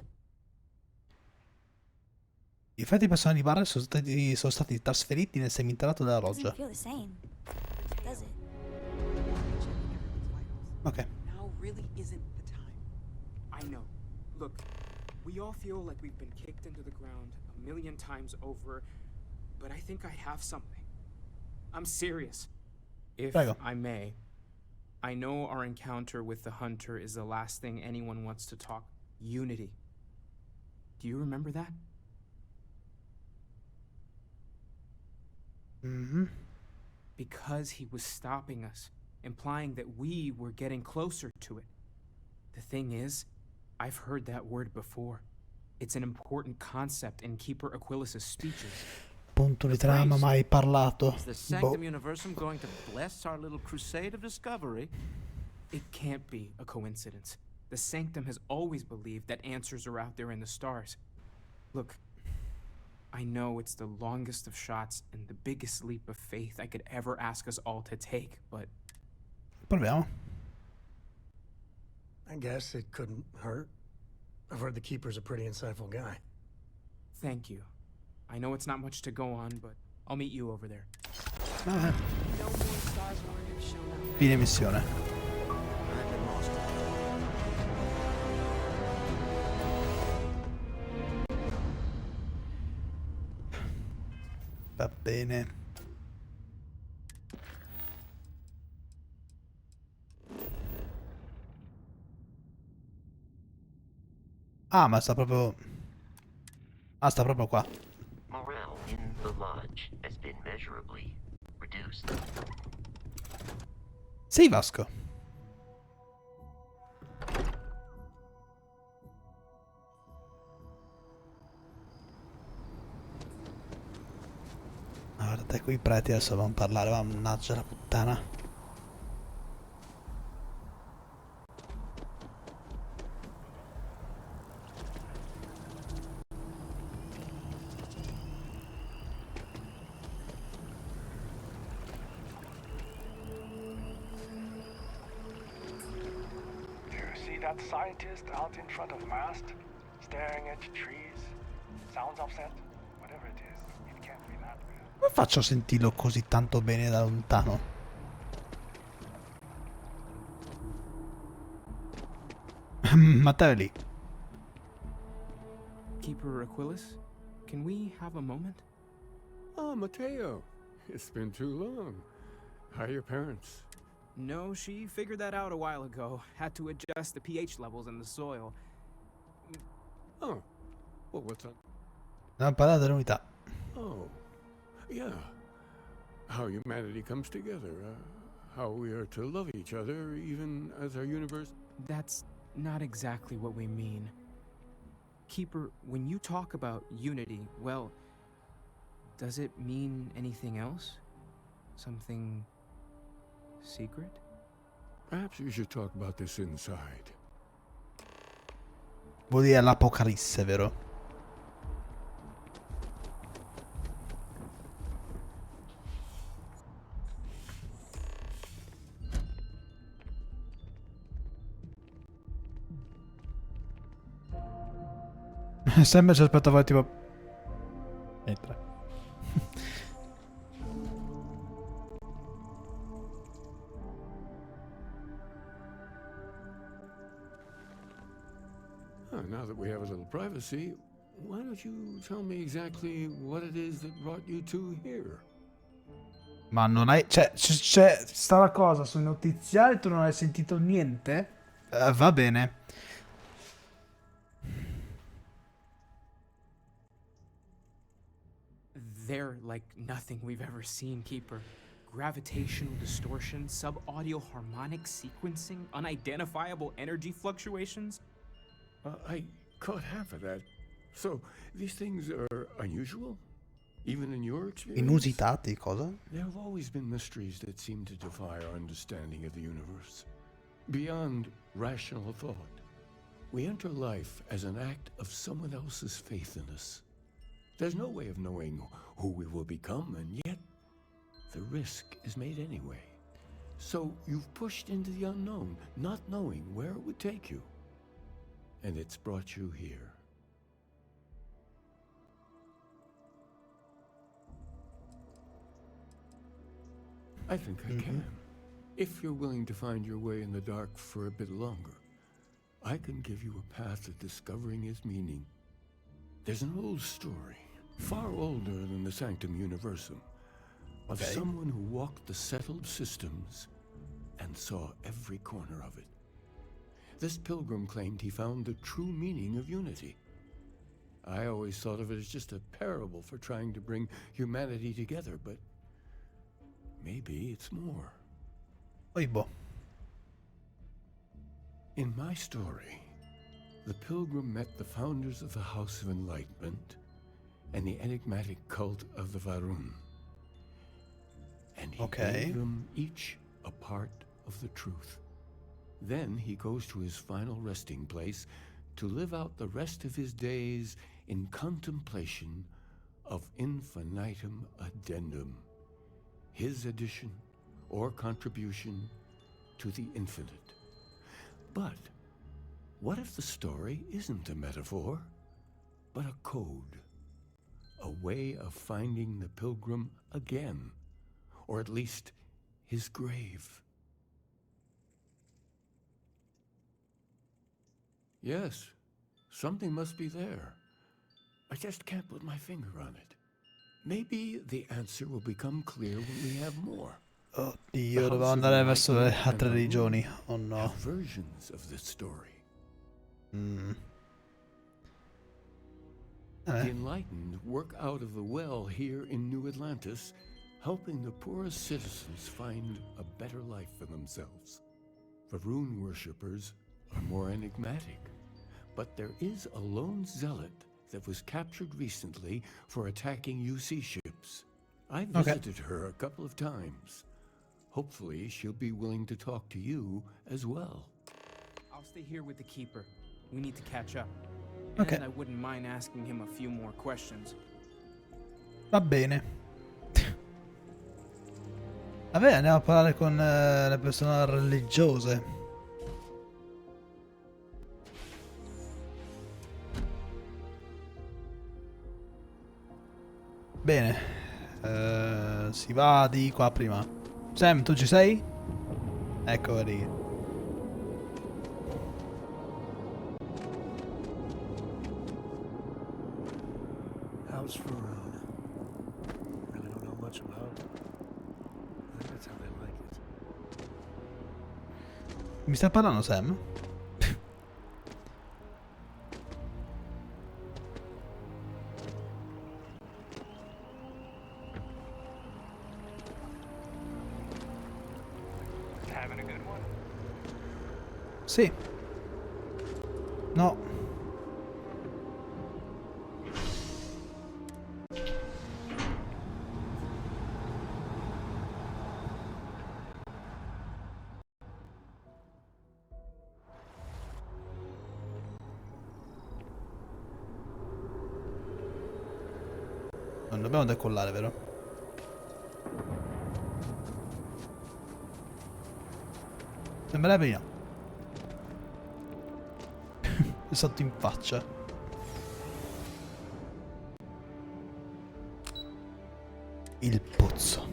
I effetti personali di Barrel sono stati trasferiti nel seminterrato della Doesn't loggia. feel the same, does it? Ok. Now really isn't the time. I know. Look, we all feel like we've been kicked into the ground a million times over, but I think I have something. I'm serious. If Prego. I may, I know our encounter with the hunter is the last thing anyone wants to talk. Unity. Do you remember that? Mhm. Because he was stopping us, implying that we were getting closer to it. The thing is, I've heard that word before. It's an important concept in Keeper Aquilas's speeches. Punto di trama mai parlato. Is the Sanctum Universum going to bless our little crusade of discovery? It can't be a coincidence. The Sanctum has always believed that answers are out there in the stars. Look, I know it's the longest of shots and the biggest leap of faith I could ever ask us all to take, but... Proviamo. I guess it couldn't hurt. I've heard the Keeper's a pretty insightful guy. Thank you. I know it's not much to go on, but I'll meet you over there. Vabbè. No more Starborn have shown up. Fine missione. I've been lost. Va bene. Ah, ma sta proprio... Ah, sta proprio qua. Morale in the lodge has been measurably reduced. Sei Vasco. Guarda, quei preti adesso vanno a parlare, mannaggia la puttana. You see that scientist out in front of the mast, staring at trees? Sounds upset? Whatever it is, it can't be that good. Come faccio a sentirlo così tanto bene da lontano? Matteo è lì. Keeper Aquilas, can we have a moment? Oh, Mateo. It's been too long. How are your parents? No, she figured that out a while ago. Had to adjust the pH levels in the soil. Oh. Well, what's up? Abbiamo parlato dell'unità. Oh. Yeah. How humanity comes together. How we are to love each other even as our universe... That's not exactly what we mean. Keeper, when you talk about unity, well, does it mean anything else? Something secret? Perhaps we should talk about this inside. Vuol dire l'Apocalisse, vero? Sempre ci aspettavo tipo... Entra. Now that we have a little privacy, why don't you tell me exactly what it is that brought you two here? Ma non hai... C'è sta la cosa sui notiziari, tu non hai sentito niente? Va bene. They're like nothing we've ever seen, Keeper. Gravitational distortion, sub-audio harmonic sequencing, unidentifiable energy fluctuations. I caught half of that. So, these things are unusual? Even in your experience? Inusitati, cosa? There have always been mysteries that seem to defy our understanding of the universe. Beyond rational thought. We enter life as an act of someone else's faith in us. There's no way of knowing who we will become, and yet the risk is made anyway. So you've pushed into the unknown, not knowing where it would take you. And it's brought you here. I think I can. If you're willing to find your way in the dark for a bit longer, I can give you a path to discovering its meaning. There's an old story, far older than the Sanctum Universum, of someone who walked the settled systems and saw every corner of it. This pilgrim claimed he found the true meaning of unity. I always thought of it as just a parable for trying to bring humanity together, but maybe it's more. Oibo. In my story, the pilgrim met the founders of the House of Enlightenment and the enigmatic cult of the Varun. And he gave them each a part of the truth. Then he goes to his final resting place to live out the rest of his days in contemplation of infinitum addendum, his addition or contribution to the infinite. But what if the story isn't a metaphor, but a code? A way of finding the pilgrim again, or at least his grave. Yes, something must be there. I just can't put my finger on it. Maybe the answer will become clear when we have more. Oddio, dovevo andare verso le altre regioni. Oh no. Versions of this story. The enlightened work out of the well here in New Atlantis, helping the poorest citizens find a better life for themselves. Varun worshippers are more enigmatic, but there is a lone zealot that was captured recently for attacking UC ships. I visited her a couple of times. Hopefully she'll be willing to talk to you as well. I'll stay here with the Keeper. We need to catch up. Okay. And I wouldn't mind asking him a few more questions. Va bene. Vabbè, andiamo a parlare con le persone religiose. Bene. Si va di qua prima. Sam, tu ci sei? Ecco lì. House Varun. Really don't know much about it. I think that's how they like it. Mi sta parlando Sam? Having a good one? Sì. Non dobbiamo decollare, vero? Sembrerebbe no. È sotto in faccia. Il pozzo.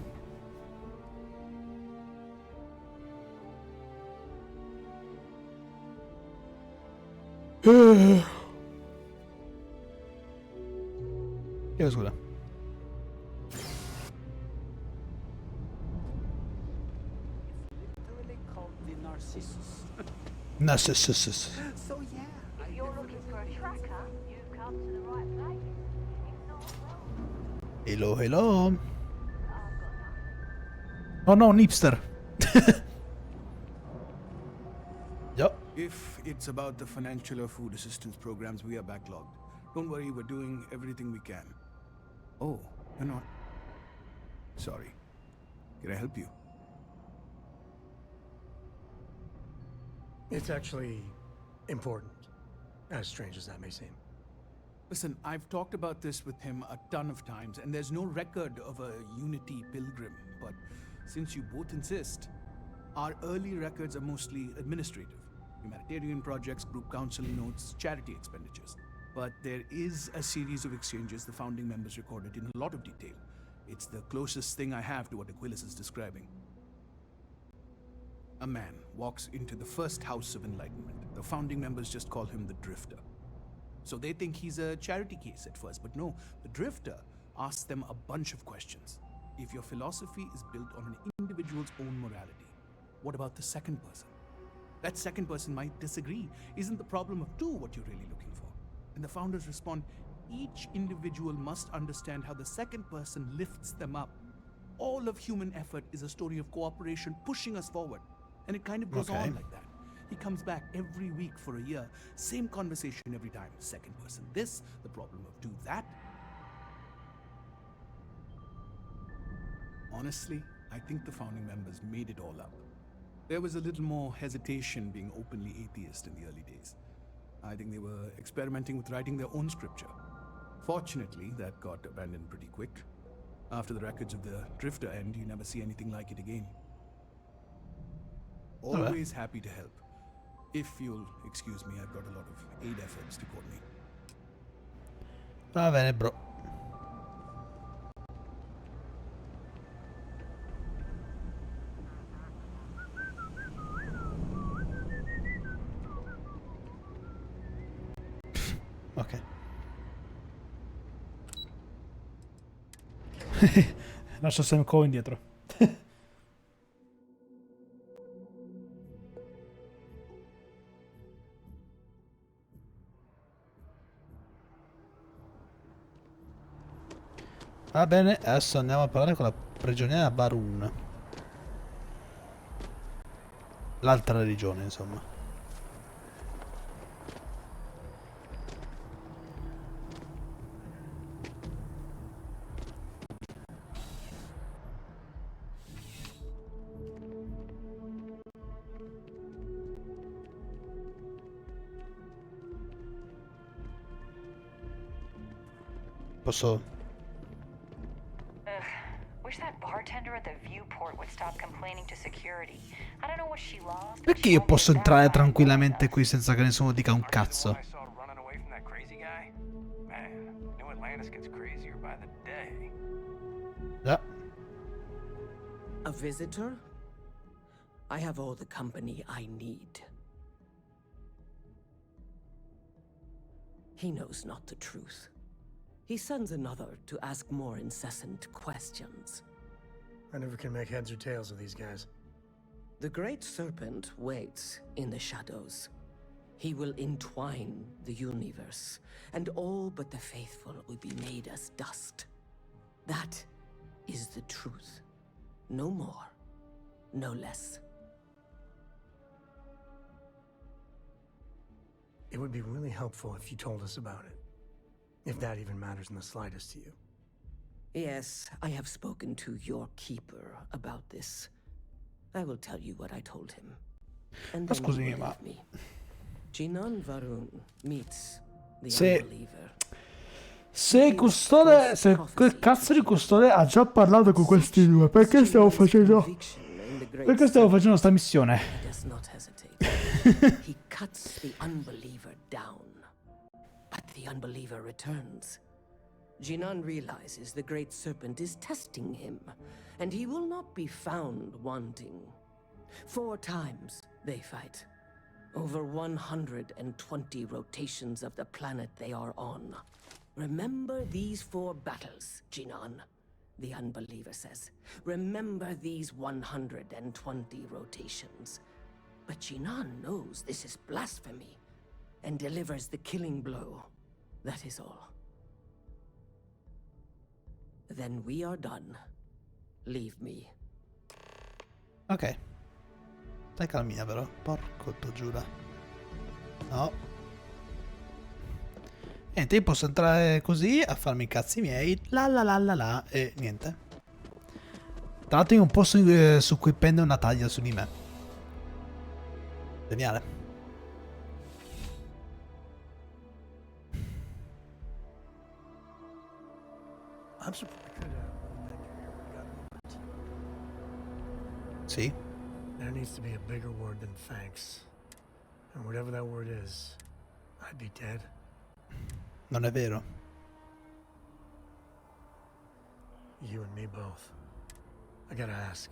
Chiedo scusa. Literally called the Narcissus. Narcissus. So yeah, If you're looking for a tracker, you've come to the right place. Hello, hello. Oh no, un hipster. Yep. If it's about the financial or food assistance programs, we are backlogged. Don't worry, we're doing everything we can. Oh, you're not. Sorry. Can I help you? It's actually important, as strange as that may seem. Listen, I've talked about this with him a ton of times, and there's no record of a Unity pilgrim. But since you both insist, our early records are mostly administrative. Humanitarian projects, group counseling notes, charity expenditures. But there is a series of exchanges the founding members recorded in a lot of detail. It's the closest thing I have to what Aquilas is describing. A man walks into the first house of enlightenment. The founding members just call him the Drifter. So they think he's a charity case at first, but no, the Drifter asks them a bunch of questions. If your philosophy is built on an individual's own morality, what about the second person? That second person might disagree. Isn't the problem of two what you're really looking for? And the founders respond, each individual must understand how the second person lifts them up. All of human effort is a story of cooperation pushing us forward. And it kind of goes on like that. He comes back every week for a year. Same conversation every time. Second person this, the problem of do that. Honestly, I think the founding members made it all up. There was a little more hesitation being openly atheist in the early days. I think they were experimenting with writing their own scripture. Fortunately, that got abandoned pretty quick. After the records of the Drifter end, you never see anything like it again. Always happy to help. If you'll excuse me, I've got a lot of aid efforts to coordinate. Va bene, bro. Ok. Lascio Sam Coe indietro. Va bene, adesso andiamo a parlare con la prigioniera Barun. L'altra religione, insomma. Posso... Wish that bartender at the viewport would stop complaining to security. I don't know what she lost. Perché io posso entrare tranquillamente qui senza che nessuno dica un cazzo? Yeah. A visitor? I have all the company I need. He knows not the truth. He sends another to ask more incessant questions. I never can make heads or tails of these guys. The Great Serpent waits in the shadows. He will entwine the universe, and all but the faithful will be made as dust. That is the truth. No more, no less. It would be really helpful if you told us about it. If that even matters in the slightest to you. Yes, I have spoken to your keeper about this. I will tell you what I told him. And then you will believe me. Jinan Varun meets the unbeliever. Se il custode, se quel cazzo di custode ha già parlato con questi due, perché stiamo facendo sta missione? He does not hesitate. He cuts the unbeliever down, but the unbeliever returns. Jinan realizes the Great Serpent is testing him, and he will not be found wanting. 4 times they fight. Over 120 rotations of the planet they are on. Remember these 4 battles, Jinan, the unbeliever says. Remember these 120 rotations. But Jinan knows this is blasphemy and delivers the killing blow. That is all. Then we are done. Leave me. Ok. Stai calmina però. Porco tu giura. No. Niente, io posso entrare così a farmi i cazzi miei. La e niente. Tra l'altro in un posto su cui pende una taglia su di me. Geniale. I'm surprised. Sì. There needs to be a bigger word than thanks. And whatever that word is, I'd be dead. Non è vero. You and me both. I gotta ask.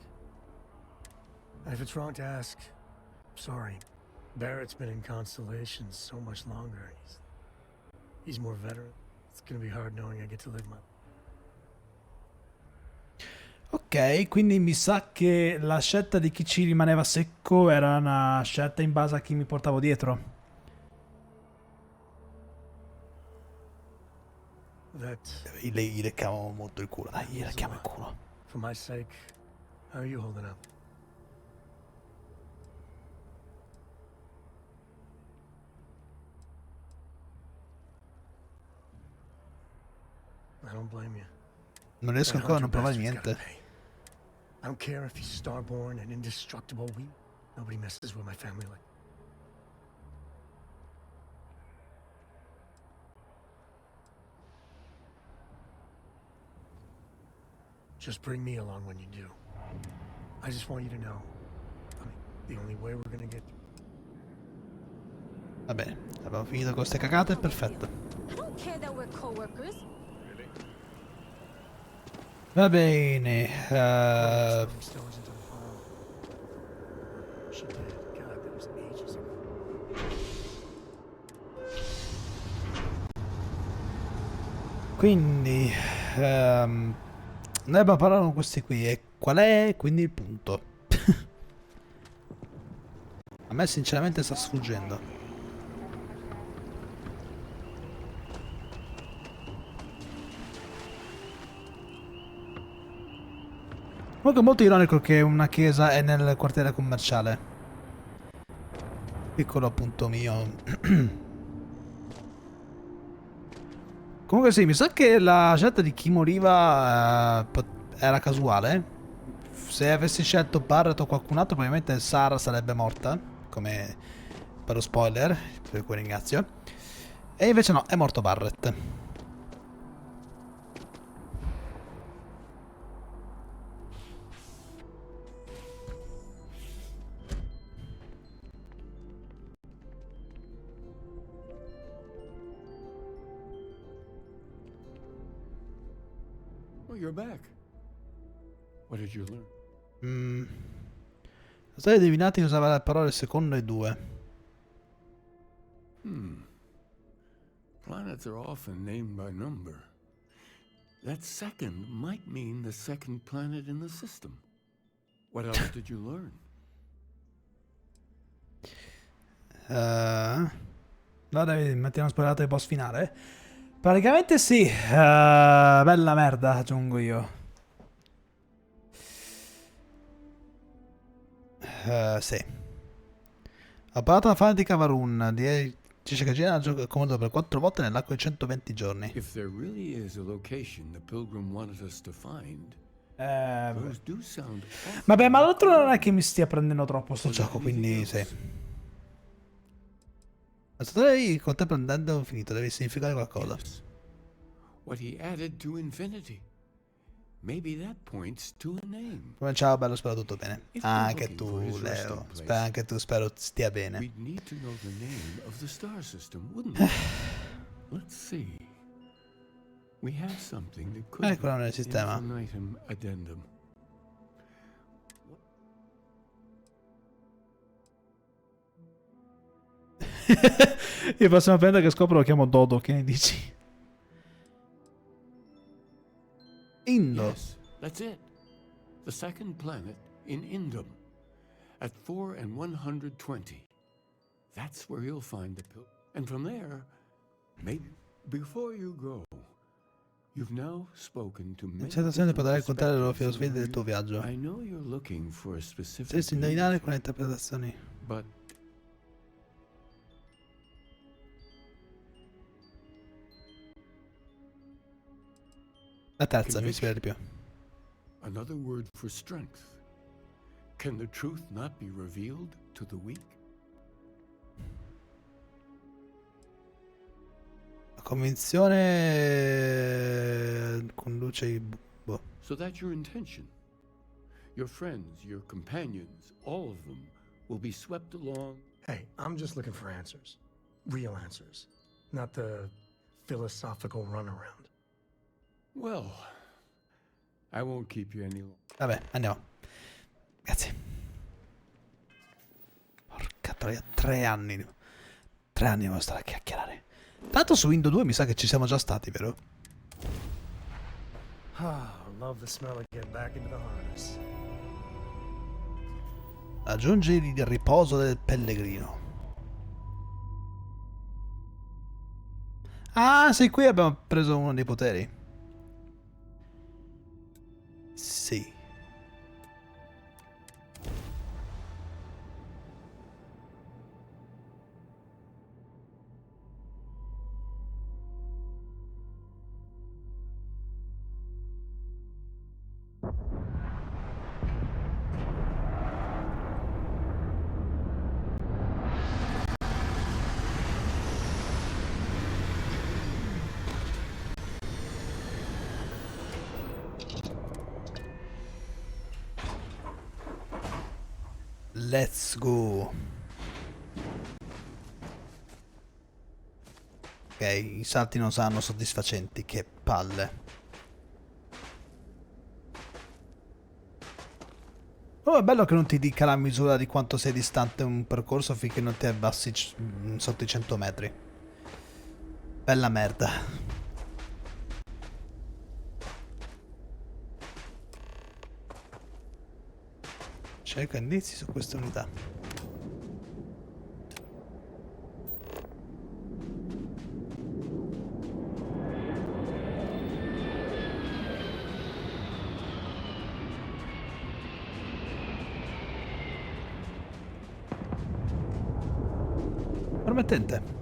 And if it's wrong to ask, I'm sorry. Barrett's been in Constellations so much longer. He's more veteran. It's gonna be hard knowing I get to live my... Ok, quindi mi sa che la scelta di chi ci rimaneva secco era una scelta in base a chi mi portavo dietro. Gli leccavo molto il culo, dai, gli lecchiamo il culo. For my sake, how are you holding up? I don't blame you. Non riesco ancora a non provare niente. I don't care if he's starborn and indestructible. Nobody messes with my family like. Just bring me along when you do. I just want you to know. I mean, the only way we're gonna get. Va bene, abbiamo finito con queste cagate, perfetto. I don't care that we're coworkers. Va bene. Quindi noi abbiamo parlato con questi qui e qual è quindi il punto? A me sinceramente sta sfuggendo. Comunque è molto ironico che una chiesa è nel quartiere commerciale. Piccolo appunto mio. Comunque sì, mi sa che la scelta di chi moriva era casuale. Se avessi scelto Barrett o qualcun altro probabilmente Sara sarebbe morta. Come per lo spoiler, per cui ringrazio. E invece no, è morto Barrett. You're back. What did you learn? La storia dei divinati usava le parole secondo e 2. Planets are often named by number. That second might mean the second planet in the system. What else did you learn? No, Davide, mettiamo spoilerato il boss finale. Praticamente sì, bella merda, aggiungo io. Sì. Ho parlato alla fase di Cavarun, dice che Gina ha comandato per 4 volte nell'arco di 120 giorni. If there really is a location the pilgrim wanted us to find, those do sound awful. Vabbè, ma l'altro non è che mi stia prendendo troppo sto gioco, quindi sì. La storia con te prendendo finito, deve significare qualcosa. what he added to infinity. Maybe that points to a name. Ciao bello, spero tutto bene. Anche tu, Leo. Anche tu, spero stia bene. We'd need to know the name of the star system, wouldn't we? Let's see. We have something that could Eccola nel sistema. infinitum addendum. Il prossimo pianeta che scopro lo chiamo Dodo, che ne dici? Indo. Yes, that's it. The second planet in Indum. At 4 and 120. That's where you'll find the pill. And from there, maybe before you go, you've now spoken to me. In sensazione potrai raccontare le loro filosofie del tuo viaggio. I know you're looking for a specific. Dovresti indovinare con le interpretazioni. But la terza mi ispira di più. Another word for strength. Can the truth not be revealed to the weak? La convinzione conduce i boh. So that's your intention. Your friends, your companions, all of them will be swept along. Hey, I'm just looking for answers. Real answers. Not the philosophical runaround. Well, I won't keep you any longer. Vabbè, andiamo. Grazie. Porca troia, 3 anni. 3 anni devo stare a chiacchierare. Tanto su Windows 2 mi sa che ci siamo già stati, vero? Ah, love the smell of getting back into the harness. Aggiungi il riposo del pellegrino. Ah, sì, qui abbiamo preso uno dei poteri. Sì. Let's go. Ok, i salti non saranno soddisfacenti, che palle. Oh, è bello che non ti dica la misura di quanto sei distante un percorso finché non ti abbassi sotto i 100 metri. Bella merda. Cerca indizi su questa unità. Promettente.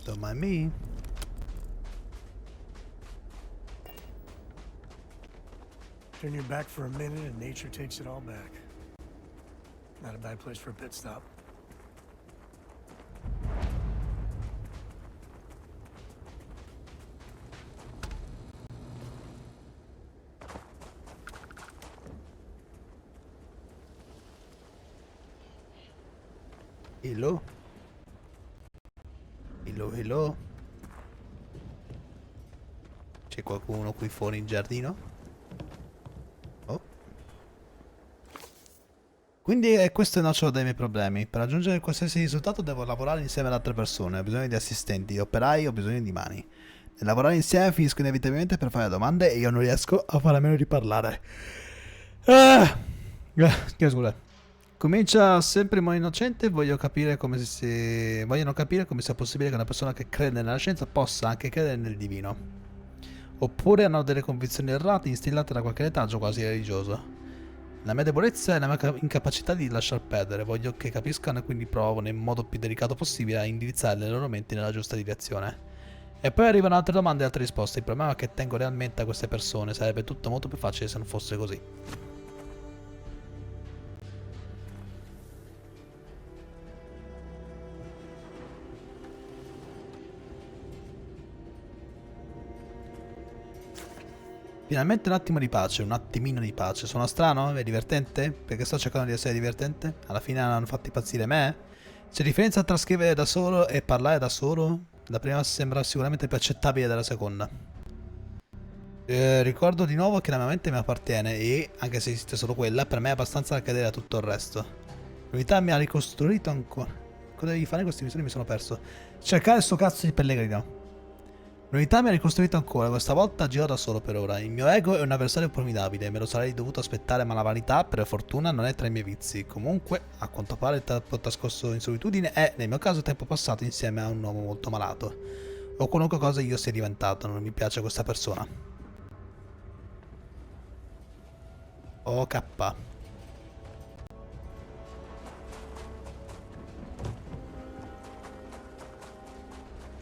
Don't mind me. Turn your back for a minute and nature takes it all back. Not a bad place for a pit stop. Hello? Hello, hello? C'è qualcuno qui fuori in giardino? Oh. Quindi questo è il nocciolo dei miei problemi. Per raggiungere qualsiasi risultato devo lavorare insieme ad altre persone. Ho bisogno di assistenti, operai, ho bisogno di mani. Nel lavorare insieme finisco inevitabilmente per fare domande e io non riesco a fare a meno di parlare. Scusa. Comincia sempre in modo innocente, vogliono capire come sia possibile che una persona che crede nella scienza possa anche credere nel divino. Oppure hanno delle convinzioni errate instillate da qualche retaggio quasi religioso. La mia debolezza è la mia incapacità di lasciar perdere. Voglio che capiscano e quindi provo nel modo più delicato possibile a indirizzare le loro menti nella giusta direzione. E poi arrivano altre domande e altre risposte. Il problema è che tengo realmente a queste persone. Sarebbe tutto molto più facile se non fosse così. Finalmente un attimo di pace, un attimino di pace. Sono strano? È divertente? Perché sto cercando di essere divertente? Alla fine hanno fatto impazzire me? C'è differenza tra scrivere da solo e parlare da solo? La prima sembra sicuramente più accettabile della seconda. Ricordo di nuovo che la mia mente mi appartiene e, anche se esiste solo quella, per me è abbastanza da cadere a tutto il resto. L'unità mi ha ricostruito ancora. Cosa devi fare in queste missioni? Mi sono perso. Cercare sto cazzo di pellegrino. L'unità mi ha ricostruito ancora, questa volta agirò da solo per ora. Il mio ego è un avversario formidabile, me lo sarei dovuto aspettare, ma la vanità, per fortuna, non è tra i miei vizi. Comunque, a quanto pare il tempo trascorso in solitudine è, nel mio caso, tempo passato insieme a un uomo molto malato. O qualunque cosa io sia diventato, non mi piace questa persona. OK.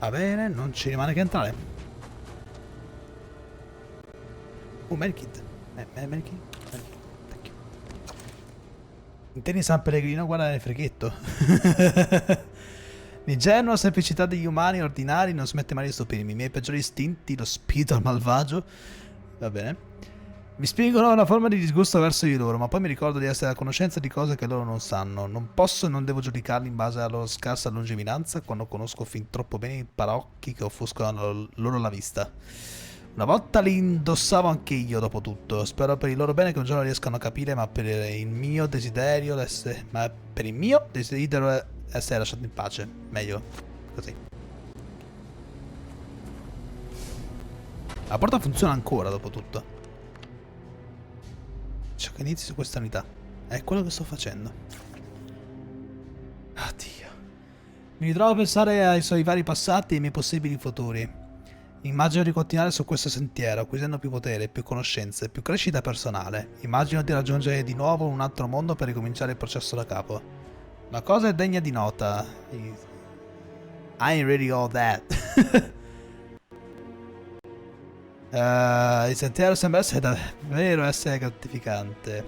Va bene, non ci rimane che entrare. Medkit. Medkit. Thank you. Intendi San Pellegrino, guarda nel freghetto. L'ingenua semplicità degli umani ordinari non smette mai di stupirmi. I miei peggiori istinti, lo spirito malvagio. Va bene. Mi spingono a una forma di disgusto verso di loro, ma poi mi ricordo di essere a conoscenza di cose che loro non sanno. Non posso e non devo giudicarli in base alla loro scarsa lungimiranza quando conosco fin troppo bene i paraocchi che offuscano loro la vista. Una volta li indossavo anche io, dopo tutto. Spero per il loro bene che un giorno riescano a capire, ma per il mio desiderio essere lasciato in pace. Meglio così. La porta funziona ancora, dopo tutto. Ciò che inizi su questa unità è quello che sto facendo. Addio. Mi ritrovo a pensare ai suoi vari passati e ai miei possibili futuri. Immagino di continuare su questo sentiero, acquisendo più potere, più conoscenze, più crescita personale. Immagino di raggiungere di nuovo un altro mondo per ricominciare il processo da capo. Una cosa è degna di nota. I ain't really all that. Il sentiero sembra essere davvero gratificante.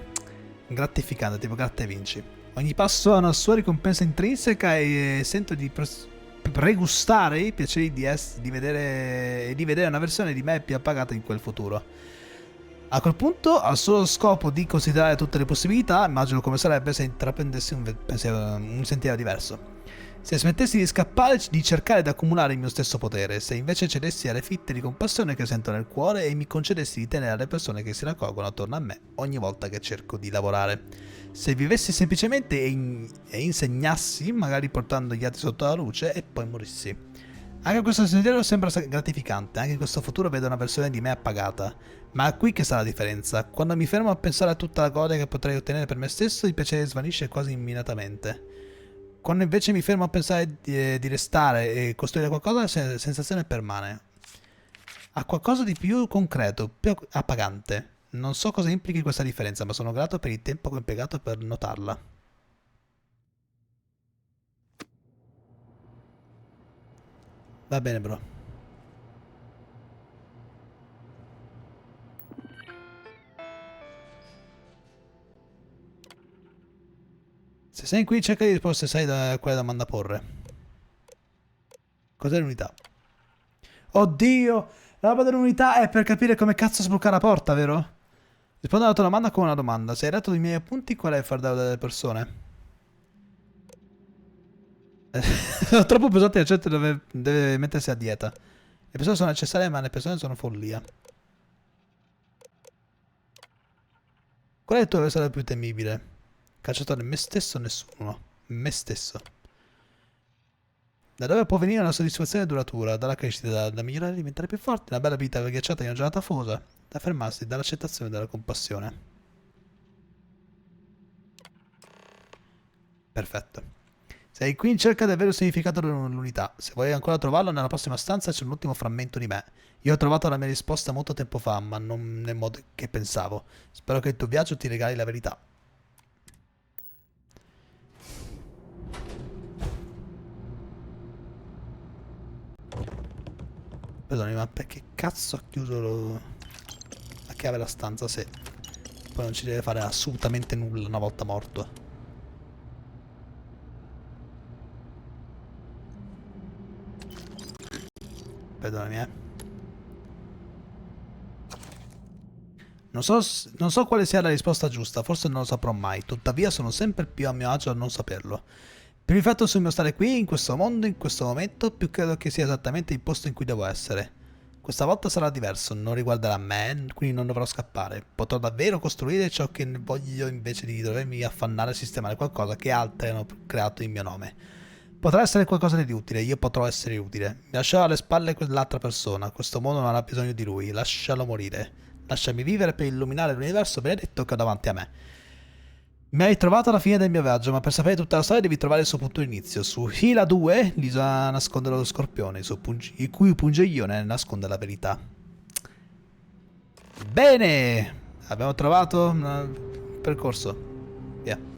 Gratificante, tipo gratta e vinci. Ogni passo ha una sua ricompensa intrinseca e sento di pregustare i piaceri di vedere una versione di me più appagata in quel futuro. A quel punto, al solo scopo di considerare tutte le possibilità, immagino come sarebbe se intraprendessi un sentiero diverso. Se smettessi di scappare, di cercare di accumulare il mio stesso potere, se invece cedessi alle fitte di compassione che sento nel cuore e mi concedessi di tenere le persone che si raccolgono attorno a me ogni volta che cerco di lavorare. Se vivessi semplicemente e insegnassi, magari portando gli altri sotto la luce, e poi morissi. Anche questo sentiero sembra gratificante, anche in questo futuro vedo una versione di me appagata. Ma è qui che sta la differenza. Quando mi fermo a pensare a tutta la gloria che potrei ottenere per me stesso, il piacere svanisce quasi immediatamente. Quando invece mi fermo a pensare di restare e costruire qualcosa, la sensazione permane. Ha qualcosa di più concreto, più appagante. Non so cosa implichi questa differenza, ma sono grato per il tempo che ho impiegato per notarla. Va bene, bro. Se sei qui, cerca di risposte, sai quale domanda porre. Cos'è l'unità? Oddio! La roba dell'unità è per capire come cazzo sbloccare la porta, vero? Rispondo alla tua domanda con una domanda. Se hai letto i miei appunti, qual è il fardello delle persone? Sono troppo pesanti, la gente deve mettersi a dieta. Le persone sono necessarie, ma le persone sono follia. Qual è il tuo avversario più temibile? Cacciatore, me stesso o nessuno? Me stesso. Da dove può venire una soddisfazione duratura? Dalla crescita, da migliorare e diventare più forti, una bella vita ghiacciata in una giornata afosa, da fermarsi dall'accettazione e dalla compassione. Perfetto. Sei qui in cerca del vero significato dell'unità. Se vuoi ancora trovarlo, nella prossima stanza c'è un ultimo frammento di me. Io ho trovato la mia risposta molto tempo fa, ma non nel modo che pensavo. Spero che il tuo viaggio ti regali la verità. Perdoni, ma perché cazzo ha chiuso la chiave della stanza se poi non ci deve fare assolutamente nulla una volta morto? Perdonami, Non so quale sia la risposta giusta, forse non lo saprò mai, tuttavia sono sempre più a mio agio a non saperlo. Più rifletto sul mio stare qui, in questo mondo, in questo momento, più credo che sia esattamente il posto in cui devo essere. Questa volta sarà diverso, non riguarderà me, quindi non dovrò scappare. Potrò davvero costruire ciò che voglio invece di dovermi affannare a sistemare qualcosa che altri hanno creato in mio nome. Potrà essere qualcosa di utile, io potrò essere utile. Mi lascerò alle spalle quell'altra persona, questo mondo non ha bisogno di lui, lascialo morire. Lasciami vivere per illuminare l'universo benedetto che ho davanti a me. Mi hai trovato alla fine del mio viaggio, ma per sapere tutta la storia devi trovare il suo punto di inizio. Su Hila 2, l'isola nasconde lo scorpione, il cui pungiglione nasconde la verità. Bene! Abbiamo trovato un percorso. Via.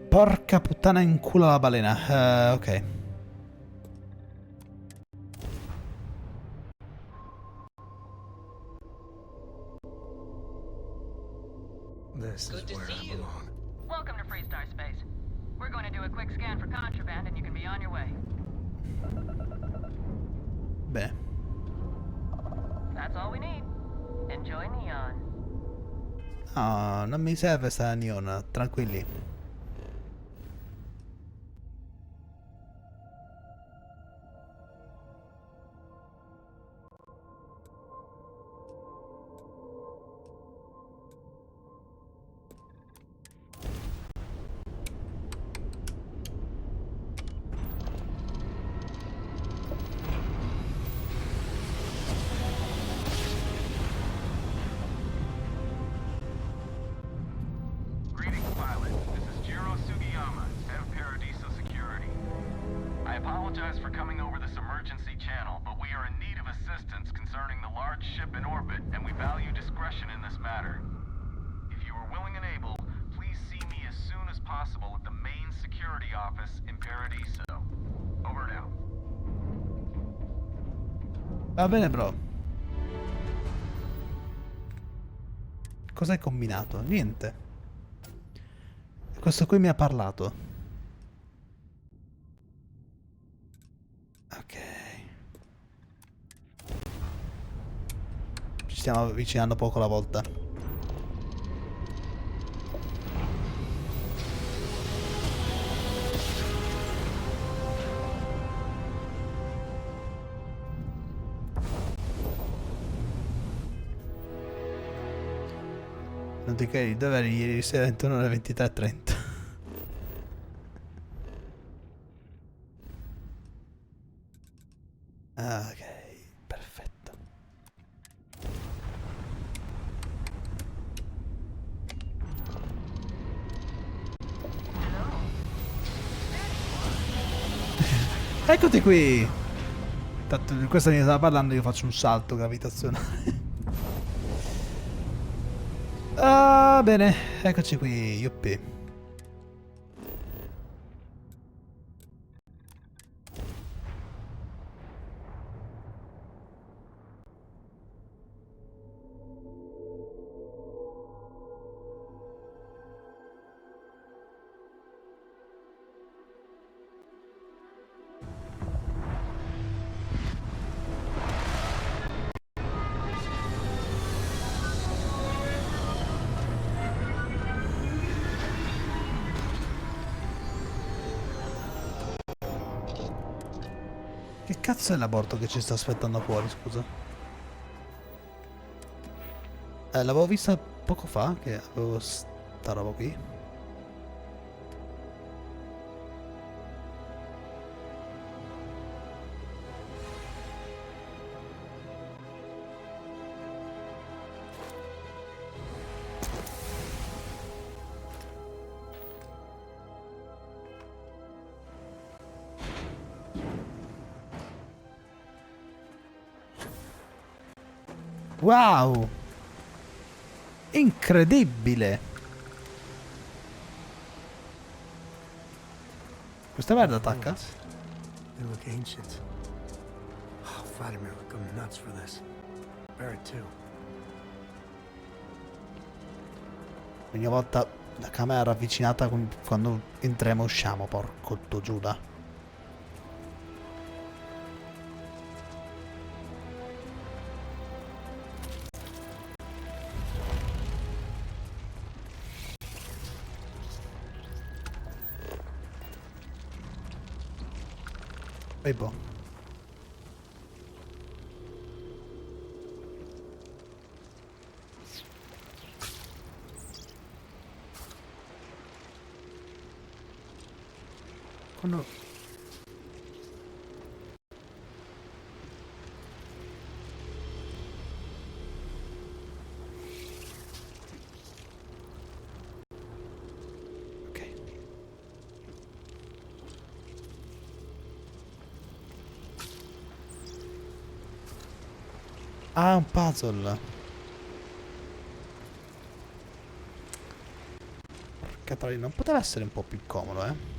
Porca puttana in culo la balena. Ok. This is where I belong. Welcome to Freestar Space. We're going to do a quick scan for contraband and you can be on your way. Beh. That's all we need. Enjoy Neon. No, non mi serve sta neon, tranquilli. apologize for coming over this emergency channel, but we are in need of assistance concerning the large ship in orbit, and we value discretion in this matter. If you are willing and able, please see me as soon as possible at the main security office in Paradiso. Over now. Va bene, bro. Cosa hai combinato? Niente. Questo qui mi ha parlato. Ok. Ci stiamo avvicinando poco alla volta. Non ti credi, dove eri ieri sera intorno alle 23:30? Ah, ok, perfetto. Eccoti qui! Tanto di questa mi stava parlando, io faccio un salto gravitazionale. Ah, bene, eccoci qui, yuppi. Che cazzo è l'aborto che ci sta aspettando fuori, scusa? L'avevo vista poco fa, che avevo sta roba qui. Wow! Incredibile! Questa merda attacca? They look ancient. Oh, Vladimir would go nuts for this. Barrett too. Ogni volta la camera ravvicinata quando entriamo e usciamo, porco tuo Giuda. E boh. Quando... Ok. Ah, un puzzle. Porca troia, non poteva essere un po' più comodo, eh?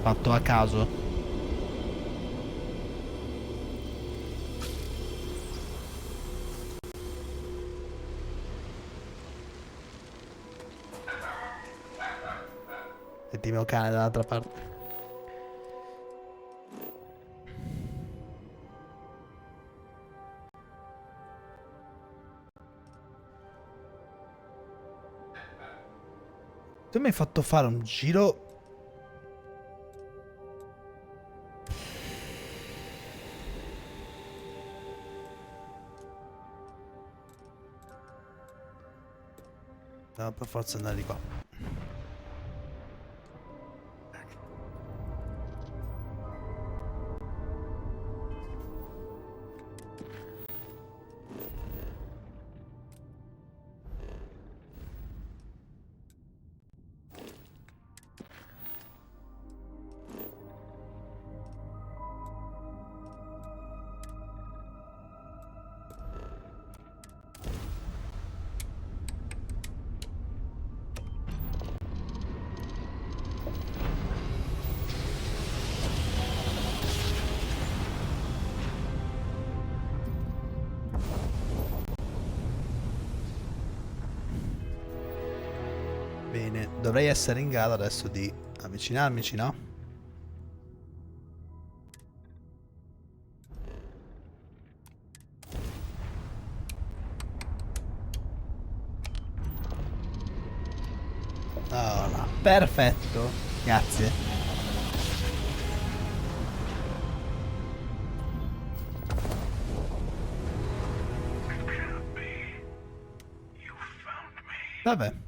Fatto a caso. Senti il mio cane dall'altra parte. Tu mi hai fatto fare un giro. No, per forza andare di qua. Bene, dovrei essere in grado adesso di avvicinarmici, no? Allora, perfetto, grazie. Vabbè.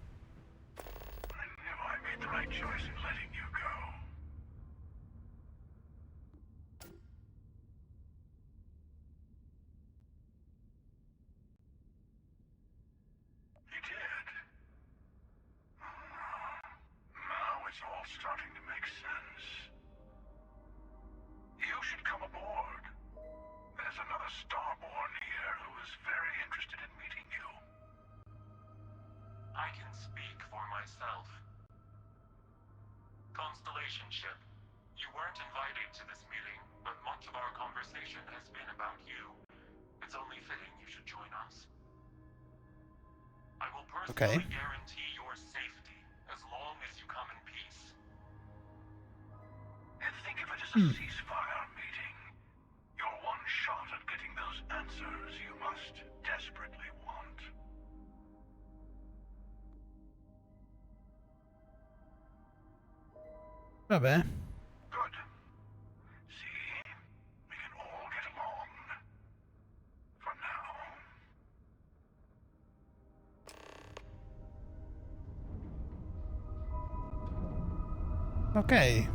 Now it's all starting to make sense. You should come aboard. There's another Starborn here who is very interested in meeting you. I can speak for myself. Constellation ship, you weren't invited to this meeting, but much of our conversation has been about you. It's only fitting you should join us. I will personally guarantee your safety as long as you come in peace. And think of it as a ceasefire meeting. You're one shot at getting those answers you must desperately Vabbè. Good. See, we can all get along. For now. Ok.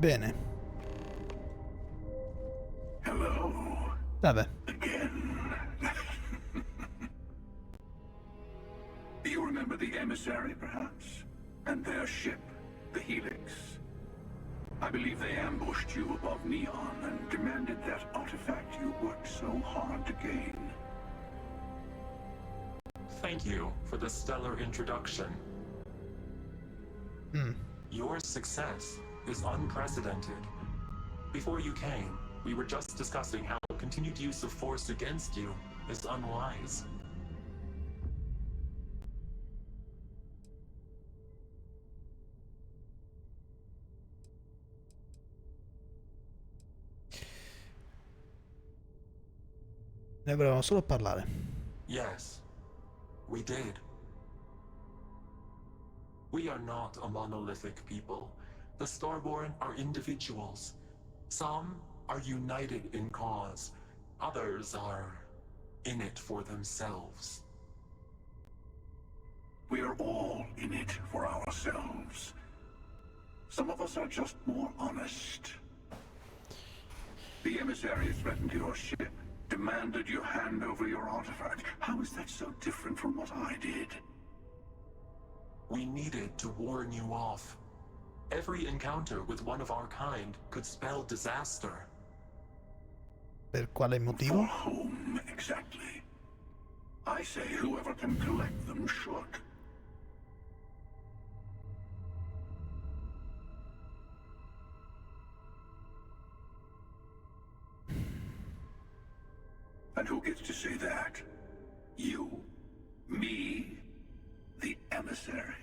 Bene. Hello. Vabbè. Do you remember the emissary, perhaps? And their ship, the Helix? I believe they ambushed you above Neon and demanded that artifact you worked so hard to gain. Thank you for the stellar introduction. Your success is unprecedented. Before you came, we were just discussing how continued use of force against you is unwise. Ne volevamo solo parlare. Yes, we did. We are not a monolithic people. The Starborn are individuals. Some are united in cause. Others are in it for themselves. We are all in it for ourselves. Some of us are just more honest. The emissary threatened your ship, demanded you hand over your artifact. How is that so different from what I did? We needed to warn you off. Every encounter with one of our kind could spell disaster. Per quale motivo? For whom, exactly? I say whoever can collect them should. And who gets to say that? You? Me? The emissary?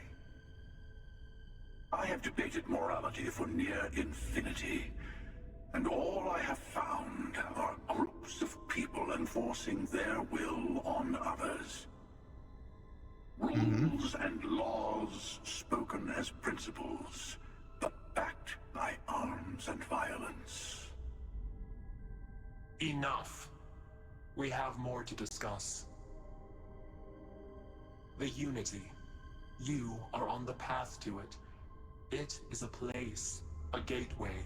I have debated morality for near infinity, and all I have found are groups of people enforcing their will on others. Rules and laws spoken as principles, but backed by arms and violence. Enough. We have more to discuss. The Unity. You are on the path to it. It is a place, a gateway.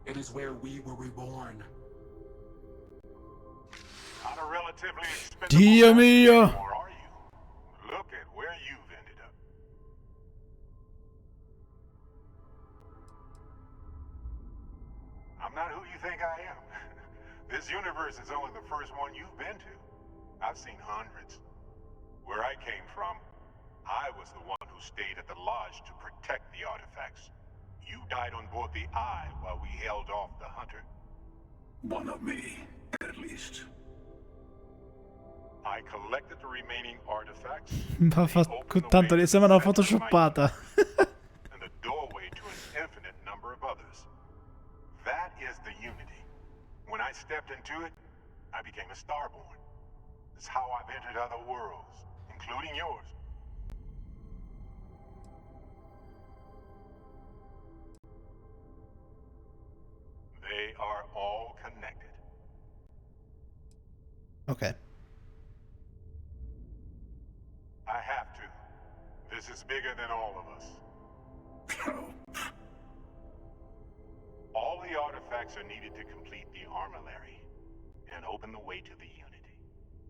It is where we were reborn. Not a relatively expensive Dio mio! are you? Look at where you've ended up. I'm not who you think I am. This universe is only the first one you've been to. I've seen hundreds. Where I came from, I was the one who stayed at the lodge to protect the artifacts. You died on board the Eye while we held off the Hunter. One of me, at least. I collected the remaining artifacts. Tanto gli sembra una photoshoppata. And the doorway to an infinite number of others. That is the Unity. When I stepped into it, I became a Starborn. It's how I've entered other worlds, including yours. They are all connected. Ok. I have to. This is bigger than all of us. All the artifacts are needed to complete the armillary and open the way to the Unity.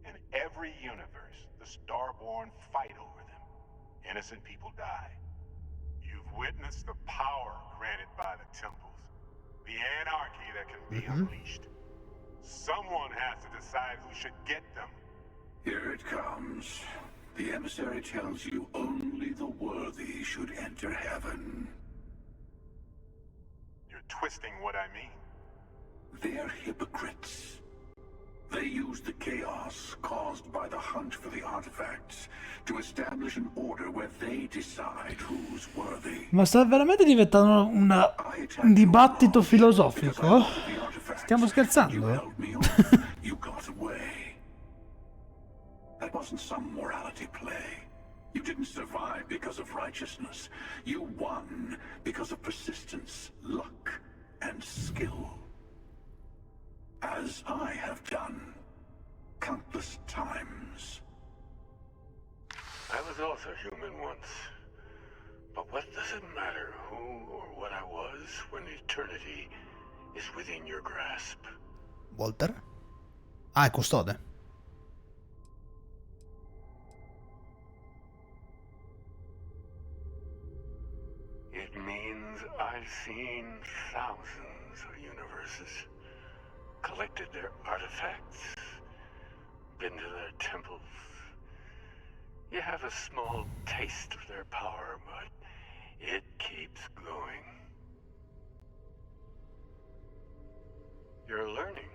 In every universe, the Starborn fight over them. Innocent people die. You've witnessed the power granted by the temples, the anarchy that can be unleashed. Someone has to decide who should get them. Here it comes. The emissary tells you only the worthy should enter heaven. twisting what I mean. They're hypocrites. They use the chaos caused by the hunt for the artifacts to establish an order where they decide who's worthy. Ma sta veramente diventando un dibattito filosofico? Stiamo scherzando? You got away. That wasn't some morality play. You didn't survive because of righteousness. You won because of persistence, luck, and skill. As I have done countless times. I was also human once. But what does it matter who or what I was when eternity is within your grasp? Walter? Ah, è custode. It means I've seen thousands of universes, collected their artifacts, been to their temples. You have a small taste of their power, but it keeps going. You're learning.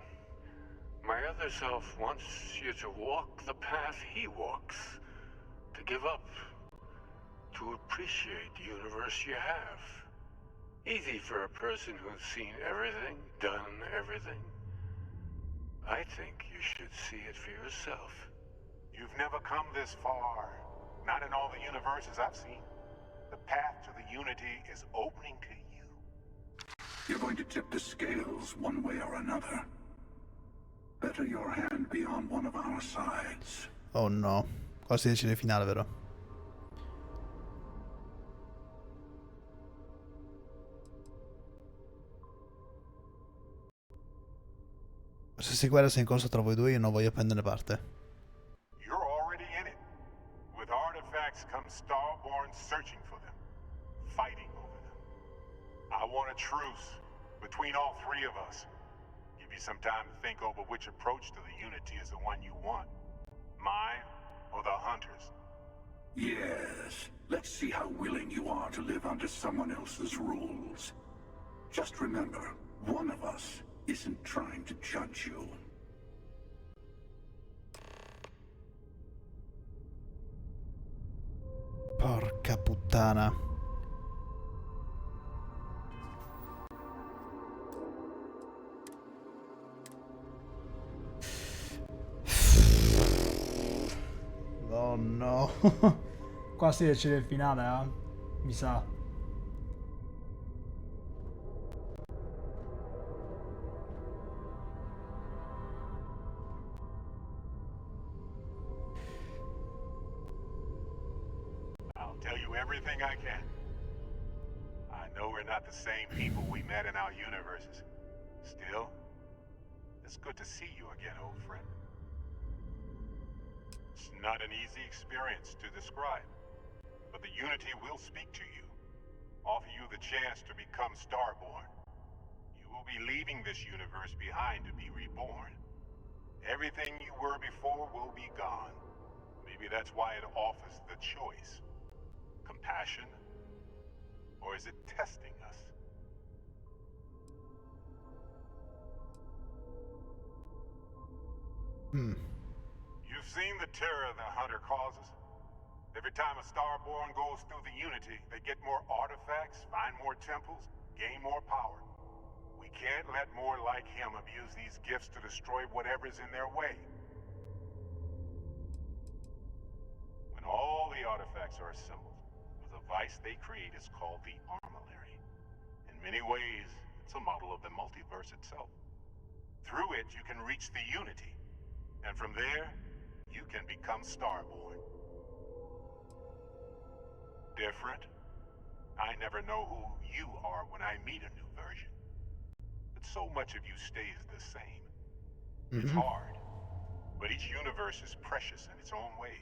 My other self wants you to walk the path he walks, to give up, to appreciate the universe you have. Easy for a person who's seen everything, done everything. I think you should see it for yourself. You've never come this far. Not in all the universes I've seen. The path to the Unity is opening to you. You're going to tip the scales one way or another. Better your hand be on one of our sides. Oh no. Qua si decide il finale, vero? Se guerra sia in corso tra voi due, io non voglio prendere parte. You're already in it. With artifacts come Starborn searching for them, fighting over them. I want a truce between all three of us. Give you some time to think over which approach to the Unity is the one you want. Mine or the Hunters? Yes. Let's see how willing you are to live under someone else's rules. Just remember, one of us isn't trying to judge you. Porca puttana. Oh no. Qua si decide il finale, mi sa. I'll tell you everything I can. I know we're not the same people we met in our universes. Still, it's good to see you again, old friend. It's not an easy experience to describe, but the Unity will speak to you, offer you the chance to become Starborn. You will be leaving this universe behind to be reborn. Everything you were before will be gone. Maybe that's why it offers the choice. Compassion? Or is it testing us? You've seen the terror the Hunter causes. Every time a Starborn goes through the Unity, they get more artifacts, find more temples, gain more power. We can't let more like him abuse these gifts to destroy whatever's in their way. When all the artifacts are assembled, the device they create is called the Armillary. In many ways, it's a model of the multiverse itself. Through it, you can reach the Unity. And from there, you can become Starborn. Different? I never know who you are when I meet a new version. But so much of you stays the same. It's hard. But each universe is precious in its own way.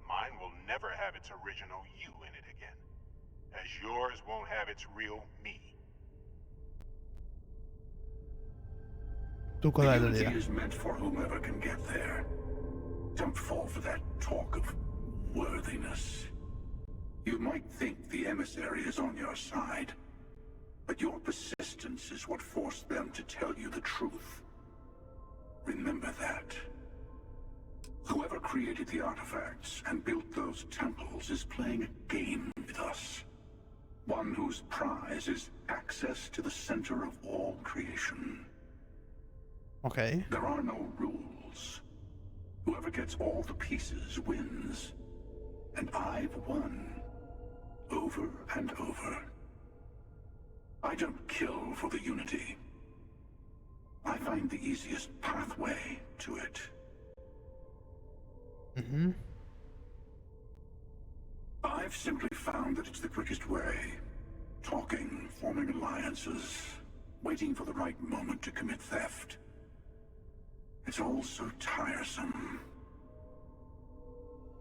Mine will never have its original you in it again. As yours won't have its real me. Tu cosa hai da Unity dire? is meant for whomever can get there. Don't fall for that talk of worthiness. You might think the emissary is on your side, But your persistence is what forced them to tell you the truth. Remember that. Whoever created the artifacts and built those temples is playing a game with us. One whose prize is access to the center of all creation. Ok. There are no rules. Whoever gets all the pieces wins. And I've won. Over and over. I don't kill for the Unity. I find the easiest pathway to it. Mm-hmm. I've simply found that it's the quickest way. Talking, forming alliances, waiting for the right moment to commit theft. It's all so tiresome.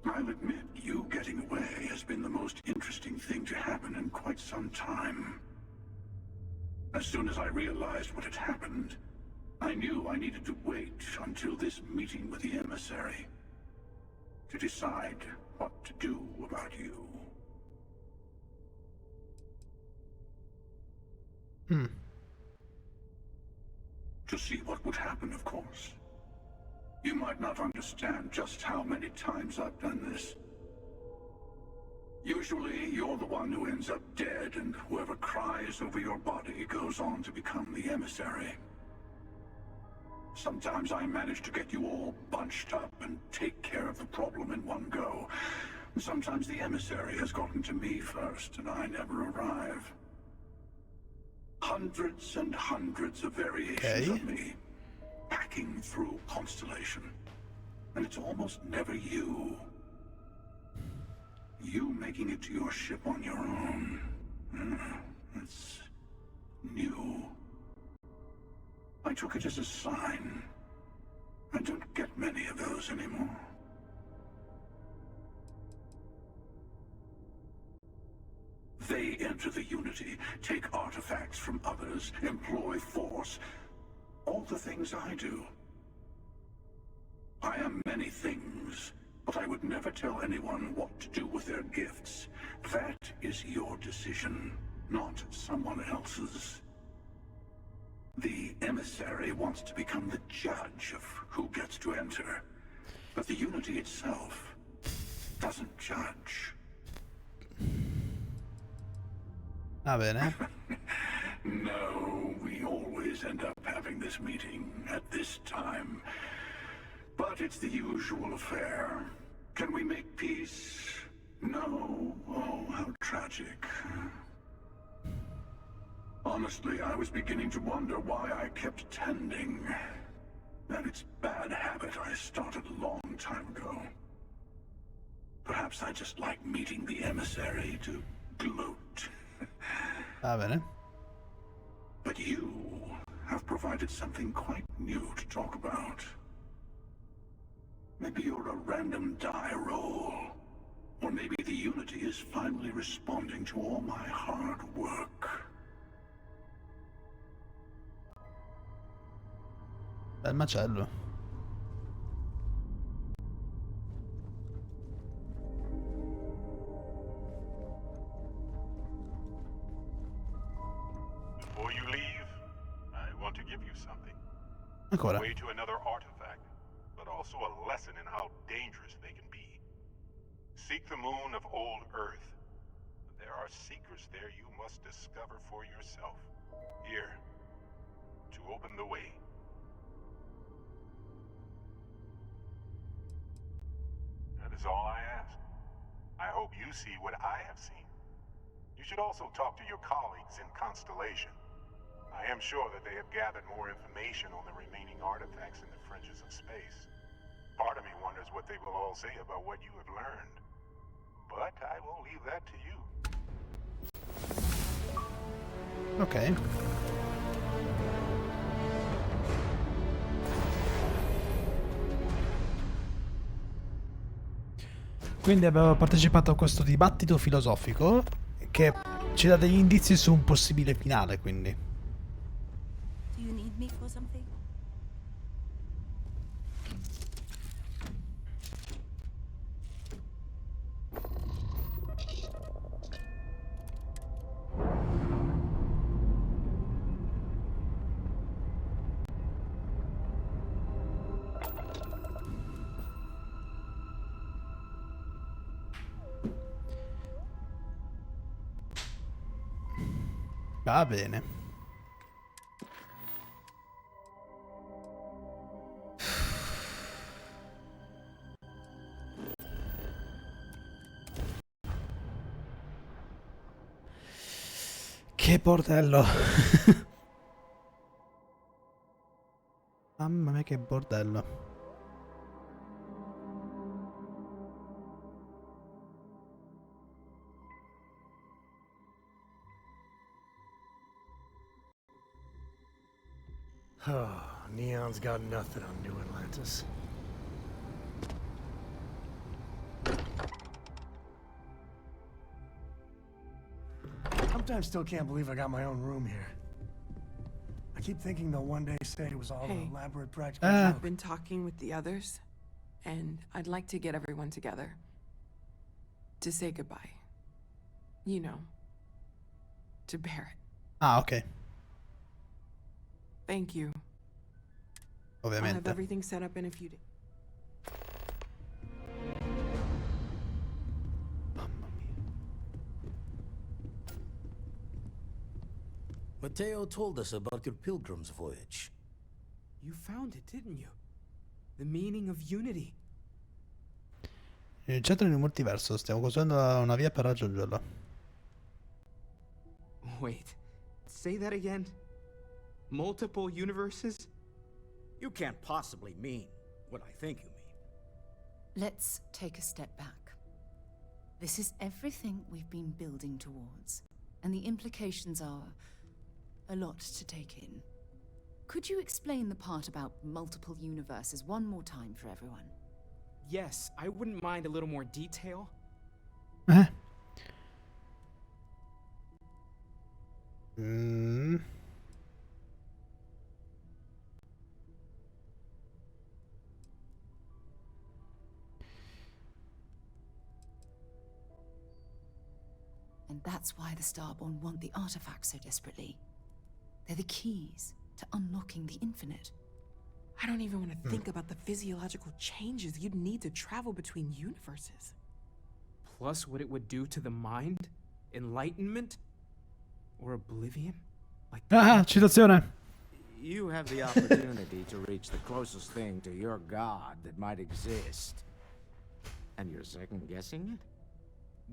I'll admit, you getting away has been the most interesting thing to happen in quite some time. As soon as I realized what had happened, I knew I needed to wait until this meeting with the emissary to decide what to do about you. To see what would happen, of course. You might not understand just how many times I've done this. Usually, you're the one who ends up dead, and whoever cries over your body goes on to become the emissary. Sometimes I manage to get you all bunched up and take care of the problem in one go. Sometimes the emissary has gotten to me first, and I never arrive. Hundreds and hundreds of variations of me, hacking through Constellation. And it's almost never you. You making it to your ship on your own. It's new. I took it as a sign. I don't get many of those anymore. They enter the Unity, take artifacts from others, employ force. All the things I do. I am many things, but I would never tell anyone what to do with their gifts. That is your decision, not someone else's. The emissary wants to become the judge of who gets to enter, but the Unity itself doesn't judge. Va bene. No, we always end up having this meeting at this time. But it's the usual affair. Can we make peace? No. Oh, how tragic. Honestly, I was beginning to wonder why I kept attending. And it's a bad habit I started a long time ago. Perhaps I just like meeting the emissary to gloat. Va bene. But you have provided something quite new to talk about. Maybe you're a random die roll. Or maybe the Unity is finally responding to all my hard work. Bel macello. Before you leave, I want to give you something. Ancora. A way to another artifact, but also a lesson in how dangerous they can be. Seek the moon of old Earth. There are secrets there you must discover for yourself. Here, to open the way. That is all I ask. I hope you see what I have seen. You should also talk to your colleagues in Constellation. I am sure that they have gathered more information on the remaining artifacts in the fringes of space. Part of me wonders what they will all say about what you have learned. But I will leave that to you. Ok. Quindi abbiamo partecipato a questo dibattito filosofico che ci dà degli indizi su un possibile finale, quindi. Do you need me for something? Va bene. Che bordello. Mamma mia che bordello. Oh, Neon's got nothing on New Atlantis. Sometimes still can't believe I got my own room here. I keep thinking they'll one day say it was all an elaborate practical joke. I've been talking with the others, and I'd like to get everyone together. To say goodbye. You know. To Barrett. Ah, ok. Thank you. I'll have Ovviamente. everything set up in a few days. Matteo told us about your pilgrim's voyage. You found it, didn't you? The meaning of unity. Nel centro del multiverso stiamo costruendo una via per raggiungerlo. Wait, say that again? Multiple universes? You can't possibly mean what I think you mean. Let's take a step back. This is everything we've been building towards, and the implications are a lot to take in. Could you explain the part about multiple universes one more time for everyone? Yes, I wouldn't mind a little more detail. And that's why the Starborn want the artifacts so desperately. They're the keys to unlocking the infinite. I don't even want to think about the physiological changes you'd need to travel between universes. Plus what it would do to the mind? Enlightenment? Or oblivion? Like Citazione. You have the opportunity to reach the closest thing to your god that might exist. And you're second guessing it?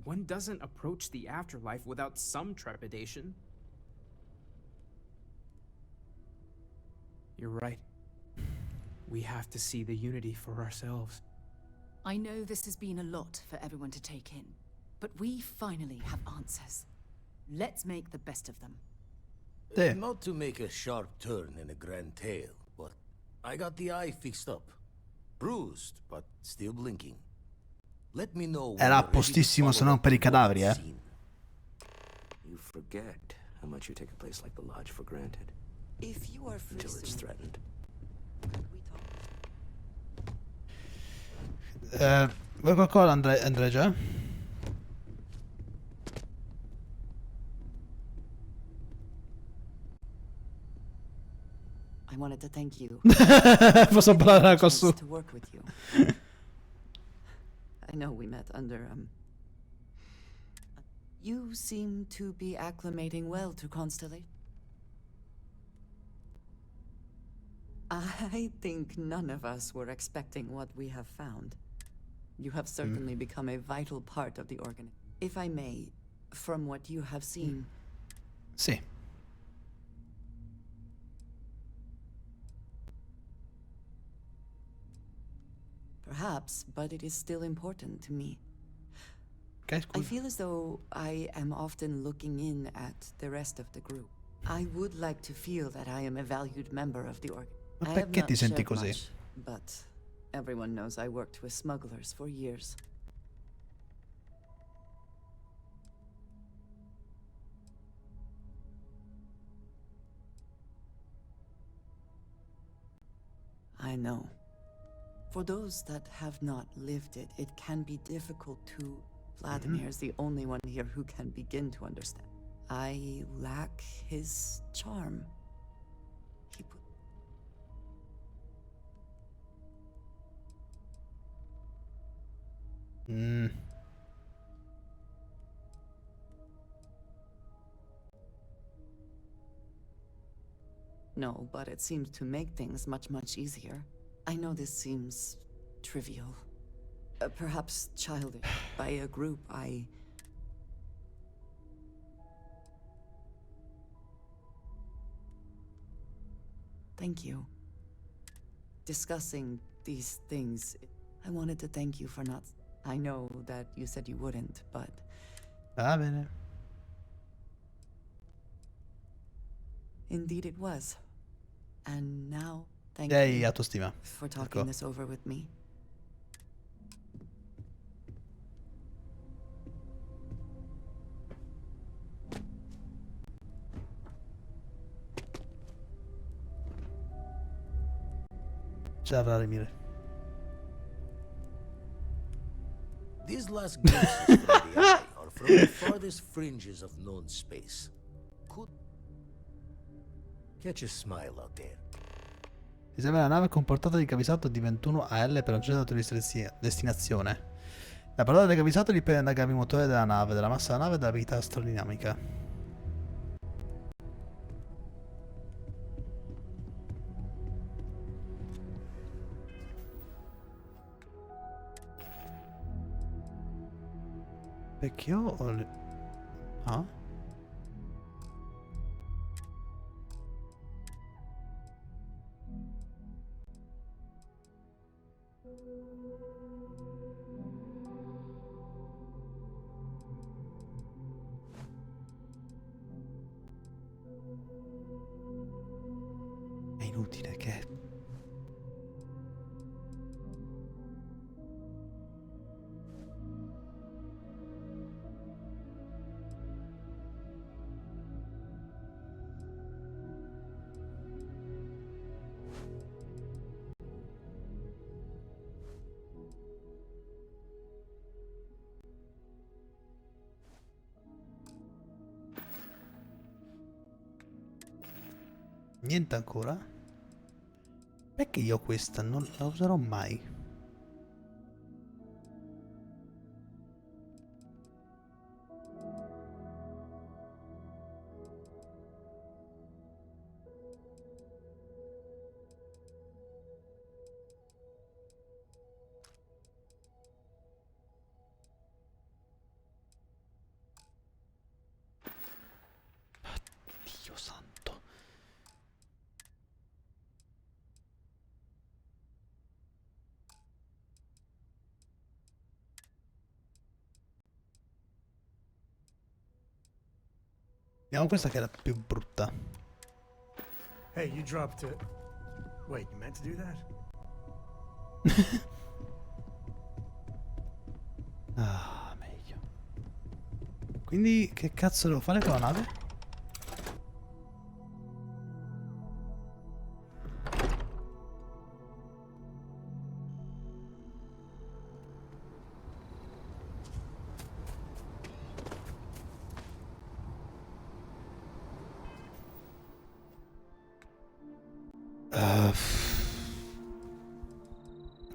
One doesn't approach the afterlife without some trepidation. You're right. We have to see the unity for ourselves. I know this has been a lot for everyone to take in, but we finally have answers. Let's make the best of them. Not to make a sharp turn in a grand tale, but I got the eye fixed up. Bruised, but still blinking. Let me know when Era a you're ready to postissimo se follow non up per i the cadaveri, road eh. scene. You forget how much you take a place like the Lodge for granted. If you are free Until it's soon, threatened. Vuoi qualcosa Andrea già? I wanted to thank you. Posso parlare così. To work with you. I know we met under You seem to be acclimating well to Constellation. I think none of us were expecting what we have found. You have certainly become a vital part of the organ. If I may, from what you have seen. Sì. Perhaps, but it is still important to me. Okay, I feel as though I am often looking in at the rest of the group. I would like to feel that I am a valued member of the org. Ma I have perché not ti senti shared così? much, but everyone knows I worked with smugglers for years. I know. For those that have not lived it, it can be difficult to... Vladimir's the only one here who can begin to understand. I lack his charm. He put... know, but it seems to make things much easier. I know this seems trivial. Perhaps childish. By a group Thank you. Discussing these things, I wanted to thank you for not... I know that you said you wouldn't, but... Va bene. Indeed it was. And now, thank Yay, you autostima. for talking Ecco. this over with me. Ciao Vladimir. These last glimpses from the eye are from the farthest fringes of known space. Could catch a smile out there. Riserva la nave con portata di cavisato di 21 AL per un centro di destinazione. La portata del cavisato dipende dal gravimotore della nave, dalla massa della nave e dalla verità astrodinamica. Perché ho le... Ah? È inutile che... Niente ancora? Perché io questa non la userò mai? Dio santo. Vediamo questa che è la più brutta. Hey, you dropped it. Wait, you meant to do that? Ah, meglio. Quindi che cazzo devo fare con la nave?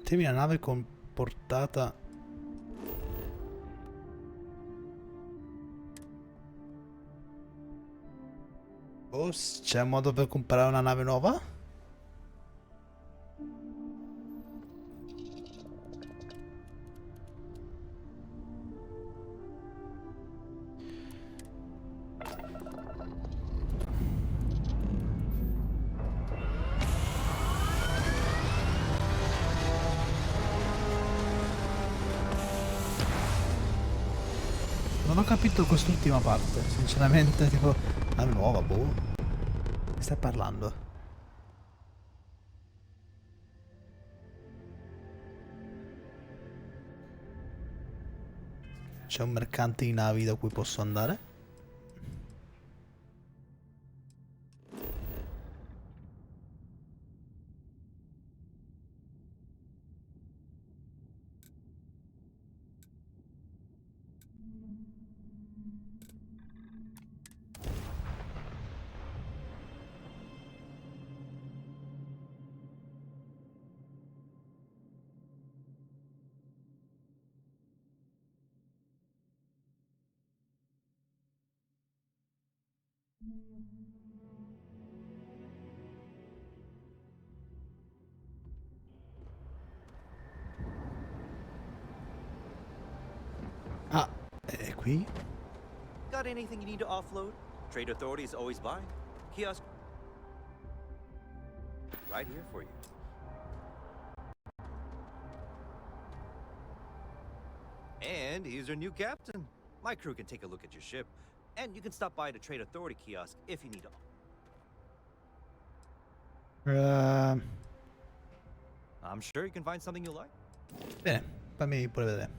Temi la nave con portata... Oh, c'è un modo per comprare una nave nuova? Non ho capito quest'ultima parte, sinceramente, tipo... Nave nuova, boh. Che stai parlando? C'è un mercante di navi da cui posso andare? Ah, è qui? Got anything you need to offload? Trade Authority is always buying. Kiosk right here for you. And he's your new captain. My crew can take a look at your ship. And you can stop by the Trade Authority kiosk if you need to. I'm sure you can find something you like. Bene, fammi pure vedere.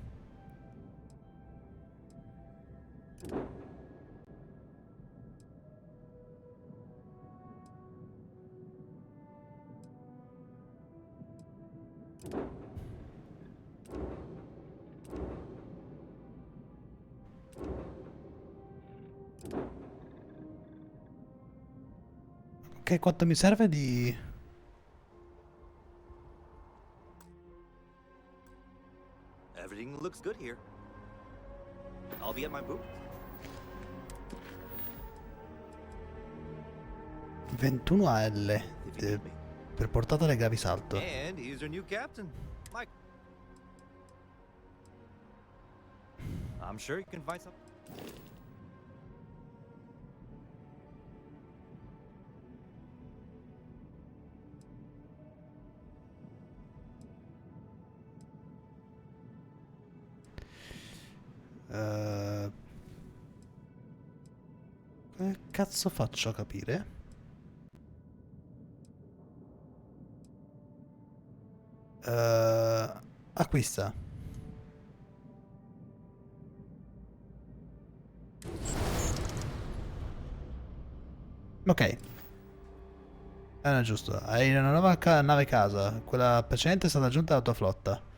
Ok, quanto mi serve di... Everything looks good here. I'll be at my booth. 21 AL per portata alle gravi salto. And he's your new captain. Mike. I'm sure you can find something. Come cazzo faccio a capire? Acquista. Ok. Giusto. Hai una nuova nave casa. Quella precedente è stata aggiunta alla tua flotta.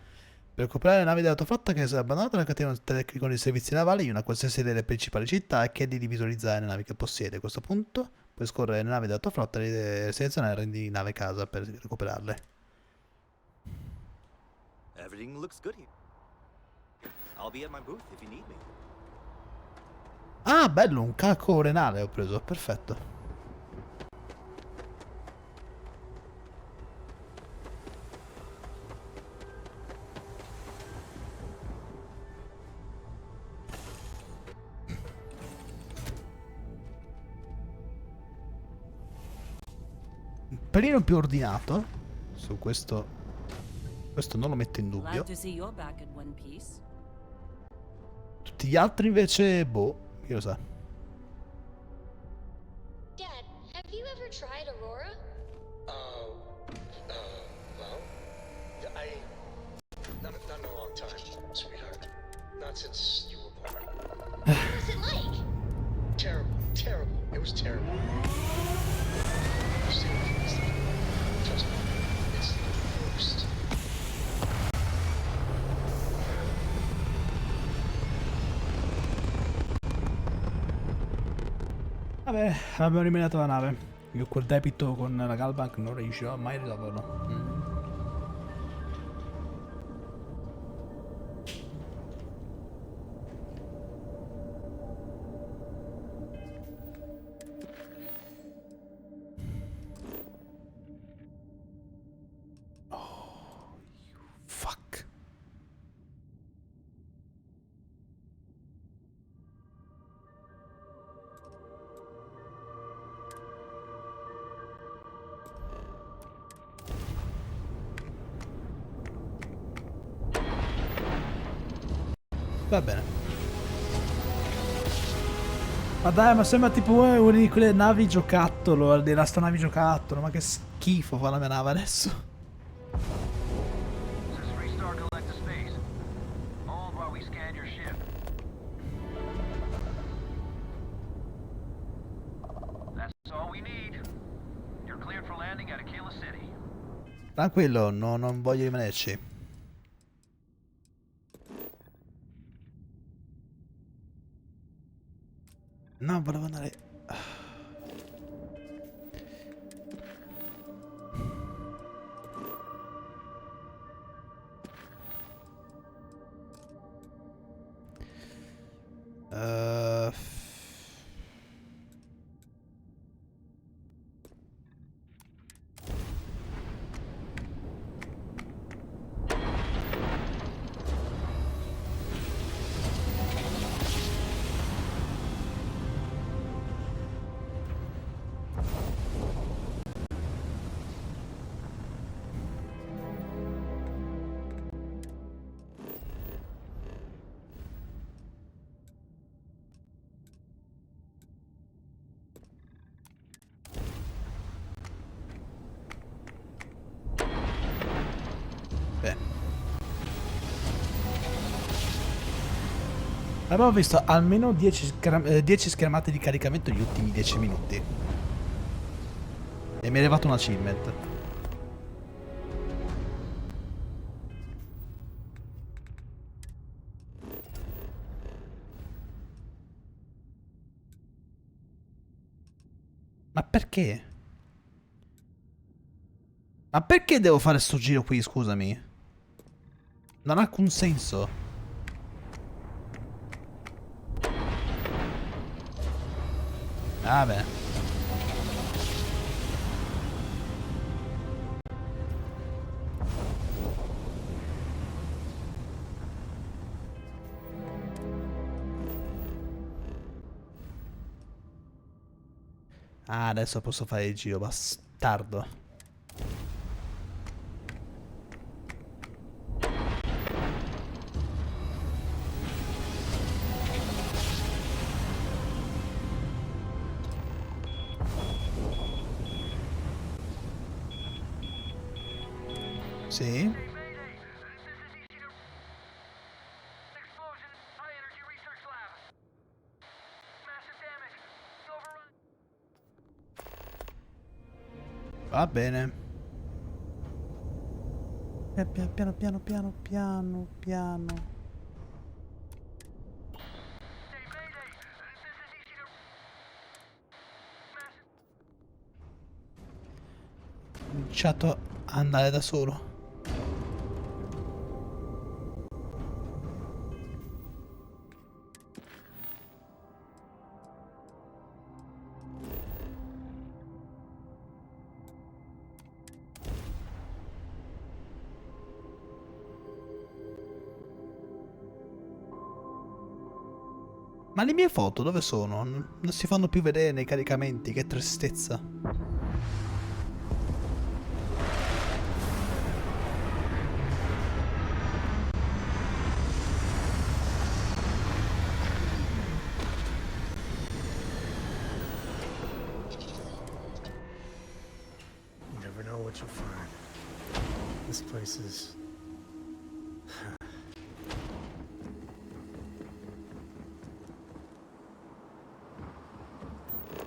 Per recuperare le navi della tua flotta che si è abbandonata nella catena tecnica con i servizi navali in una qualsiasi delle principali città e chiedi di visualizzare le navi che possiede. A questo punto puoi scorrere le navi della tua flotta e selezionare di nave casa per recuperarle. Everything looks good here. I'll be at my booth if you need me. Ah, bello, un calco renale ho preso. Perfetto. Un pelino più ordinato su questo non lo metto in dubbio. Glad to see you're back at one piece. Tutti gli altri invece boh, chi lo sa. Dad, have you ever tried Aurora? Well, not in a long time, sweetheart. Not since you were born. What was it like? Terrible, terrible. It was terrible. Stay away from this stuff. Trust me, it's the worst. Vabbè, abbiamo eliminato la nave. Io quel debito con la Galbank non riuscirò mai a risolverlo. Oh, you fuck. Va bene. Ma dai, ma sembra tipo una di quelle navi giocattolo, delle astronavi giocattolo. Ma che schifo fa la mia nave adesso. This is Restart Collective Space. Hold while we scan your ship. That's all we need. You're cleared for landing at Aquila City. Tranquillo, non voglio rimanerci. No, volevo andare... Abbiamo visto almeno 10 schermate di caricamento negli ultimi 10 minuti. E mi è arrivato un achievement. Ma perché? Ma perché devo fare sto giro qui, scusami? Non ha alcun senso. Vabbè. Ah, adesso posso fare il giro, bastardo. Sì. Va bene. Piano piano piano piano piano. Ho cominciato ad andare da solo. Ma le mie foto dove sono? Non si fanno più vedere nei caricamenti, che tristezza. You never know what you'll find. This place is...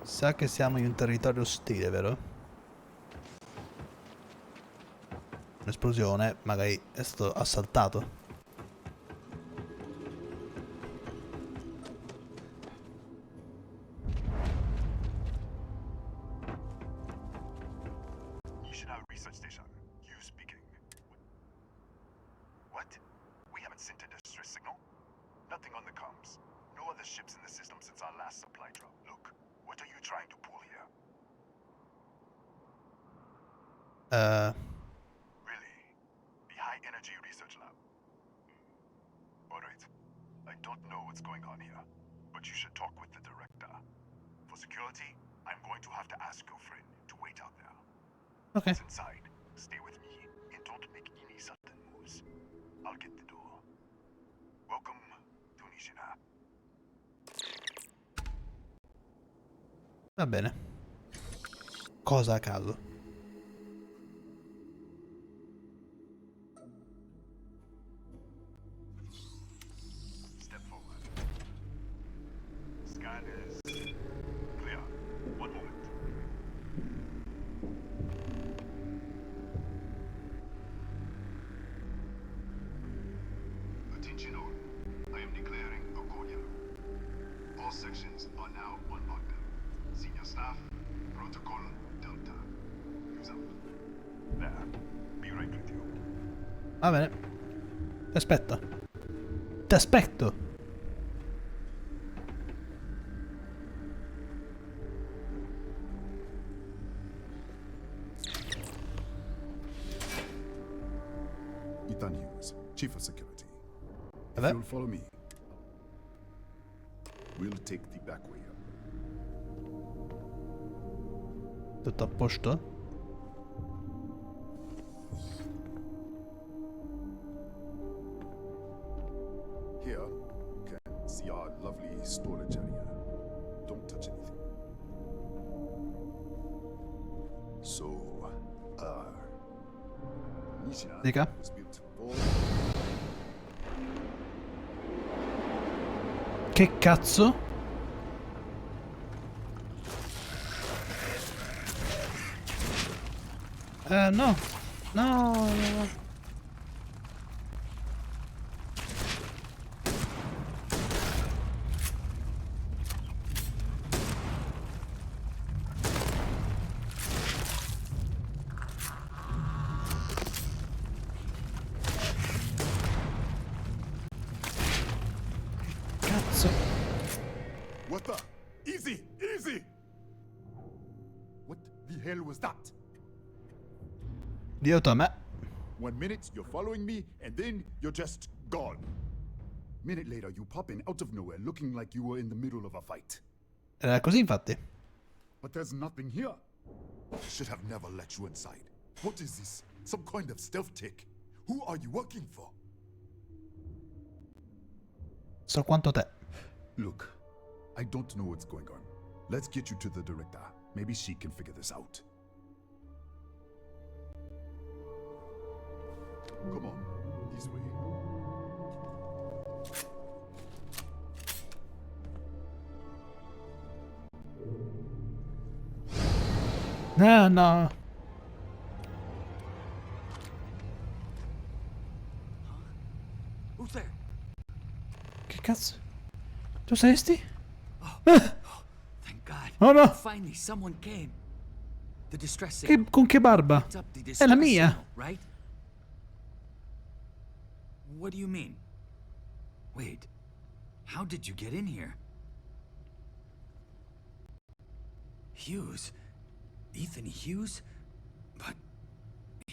Sa che siamo in un territorio ostile, vero? Un'esplosione, magari è stato assaltato. National Research Station. You speaking. What? We haven't sent a distress signal? Nothing on the comms. No other ships in the system since our last supply drop. Look, what are you trying to pull here? Really? The High Energy Research Lab? Alright. I don't know what's going on here, but you should talk with the director. For security, I'm going to have to ask your friend to wait out there. Okay. Once inside, stay with me and don't make any sudden moves. I'll get the door. Welcome to Nishina. Va bene. Cosa a caso? Step forward. Scan is clear. One moment. Attention all. I am declaring a cordial. All sections are now on lockdown. Senior staff, protocol Delta. Use up. There. Be right with you. Va bene. Ti aspetto. Ti aspetto. Ethan Hughes, Chief of Security. If Hello? you'll follow me, we'll take the back way up. Tutto a posto? Here, you can see our lovely storage area. Don't touch anything. So, Nishina Dica? was built for... Che cazzo? No. No. Cazzo. What the? Easy! Easy! What the hell was that? Dio to me. 1 minute, you're following me, and then you're just gone. Minute later, you pop in out of nowhere looking like you were in the middle of a fight. Era così, infatti. But there's nothing here. I should have never let you inside. What is this? Some kind of stealth tick? Who are you working for? So quanto te. Look, I don't know what's going on. Let's get you to the director. Maybe she can figure this out. Come on, this way. No, no. Who's there? Che cazzo? Tu sei sti? Thank God. Oh no. Finally, someone came. The distress signal. Con che barba? Picked up the È distress la mia. signal, right? What do you mean? Wait. How did you get in here? Hughes? Ethan Hughes? But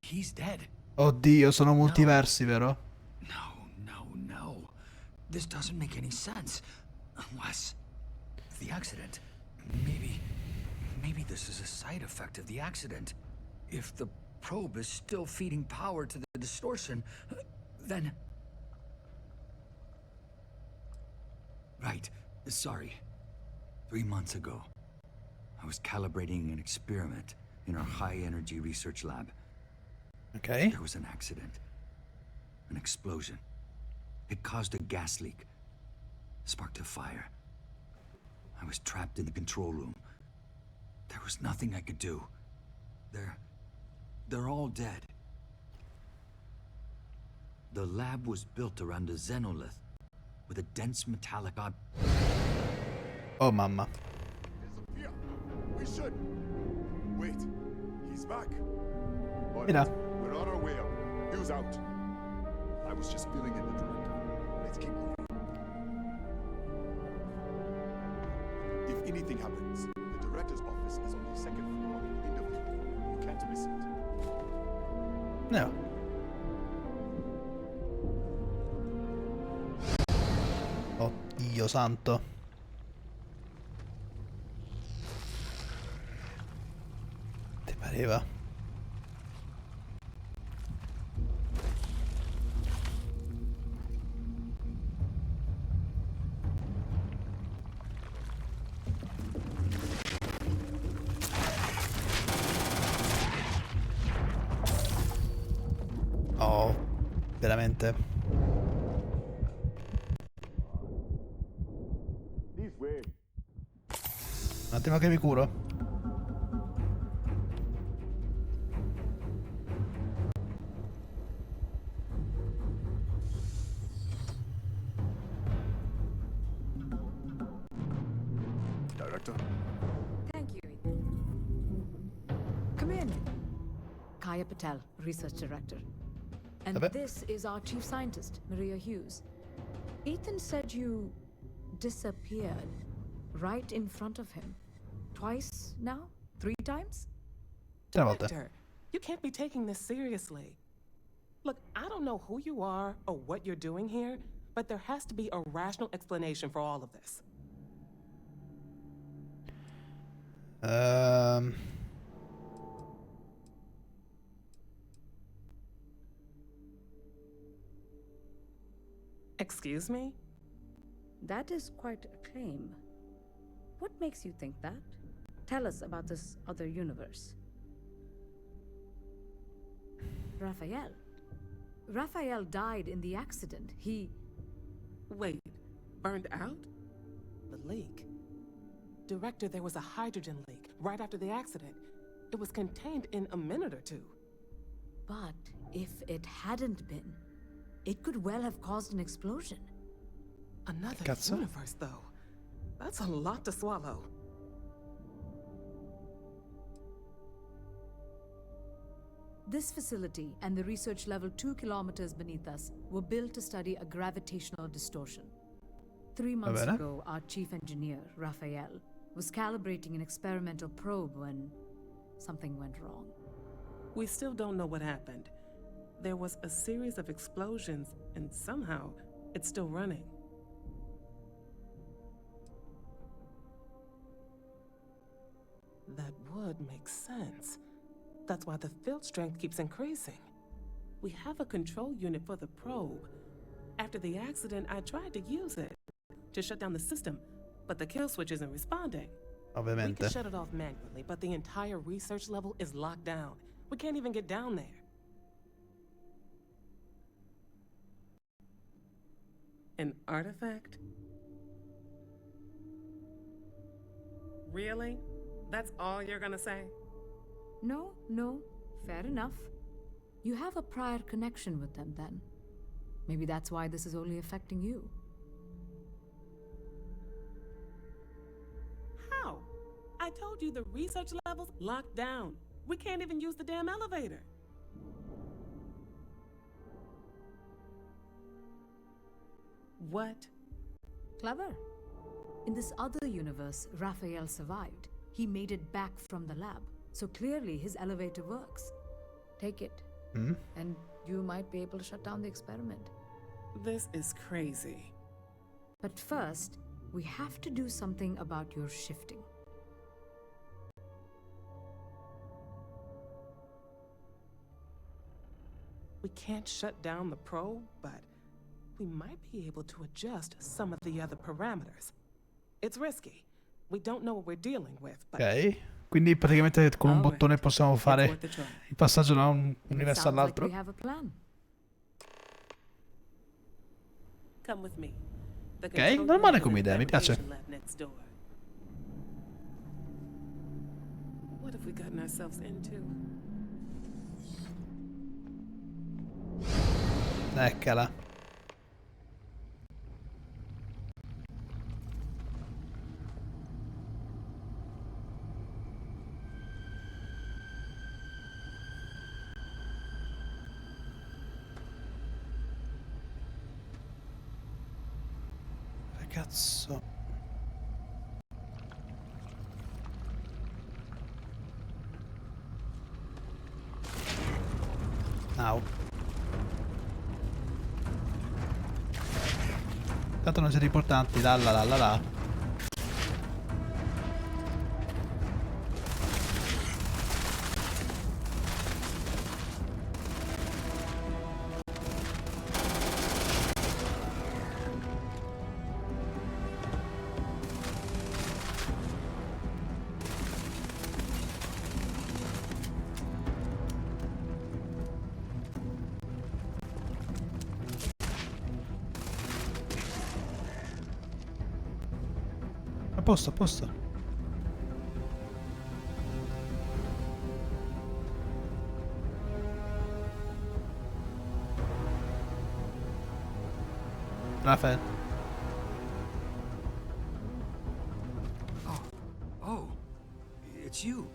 he's dead. Oddio, sono multiversi, vero? No. This doesn't make any sense. Unless the accident. Maybe this is a side effect of the accident. If the probe is still feeding power to the distortion, then... Right. Sorry. 3 months ago, I was calibrating an experiment in our high-energy research lab. Okay. There was an accident. An explosion. It caused a gas leak. Sparked a fire. I was trapped in the control room. There was nothing I could do. They're all dead. The lab was built around a xenolith with a dense metallic Oh mamma. Disappear. We should. Wait. He's back. All Mira. right, we're on our way up. Hughes out. I was just filling in the director. Let's keep moving. If anything happens, the director's office is on the second floor, end of the hall. You can't miss it. No. Oddio santo. Ti pareva? Oh, veramente. This way. Un attimo che mi curo. Director. Thank you, Ethan. Come in. Kaya Patel, Research Director. And Vabbè. this is our Chief Scientist, Maria Hughes. Ethan said you disappeared right in front of him. Twice now? 3 times? Director, you can't be taking this seriously. Look, I don't know who you are or what you're doing here, but there has to be a rational explanation for all of this. Excuse me? That is quite a claim. What makes you think that? Tell us about this other universe. Raphael. Raphael died in the accident. He... Wait, burned out? the leak. Director, there was a hydrogen leak right after the accident. It was contained in a minute or two. But if it hadn't been, it could well have caused an explosion. Another Cazzo. universe, though. That's a lot to swallow. This facility and the research level 2 kilometers beneath us were built to study a gravitational distortion. 3 months bene. ago, our chief engineer, Raphael, was calibrating an experimental probe when something went wrong. We still don't know what happened. There was a series of explosions, and somehow it's still running. That would make sense. That's why the field strength keeps increasing. We have a control unit for the probe. After the accident, I tried to use it to shut down the system, but the kill switch isn't responding. We Ovviamente. can shut it off manually, but the entire research level is locked down. We can't even get down there. An artifact? Really? That's all you're gonna say? No, fair enough. You have a prior connection with them then. Maybe that's why this is only affecting you. How? I told you the research level's locked down. We can't even use the damn elevator. What? Clever. In this other universe, Raphael survived. He made it back from the lab. So clearly his elevator works. Take it. And you might be able to shut down the experiment. This is crazy. But first, we have to do something about your shifting. We can't shut down the probe, but we might be able to adjust some of the other parameters. It's risky. We don't know what we're dealing with, but... Ok, quindi praticamente con un bottone possiamo fare il passaggio da un universo all'altro. We have a plan. Come with me. Ok, non male come idea, mi piace. What have we gotten ourselves into? Eccola. Cazzo. Au. Tanto non siete importanti, là. A posto. Raphael. Oh, it's you.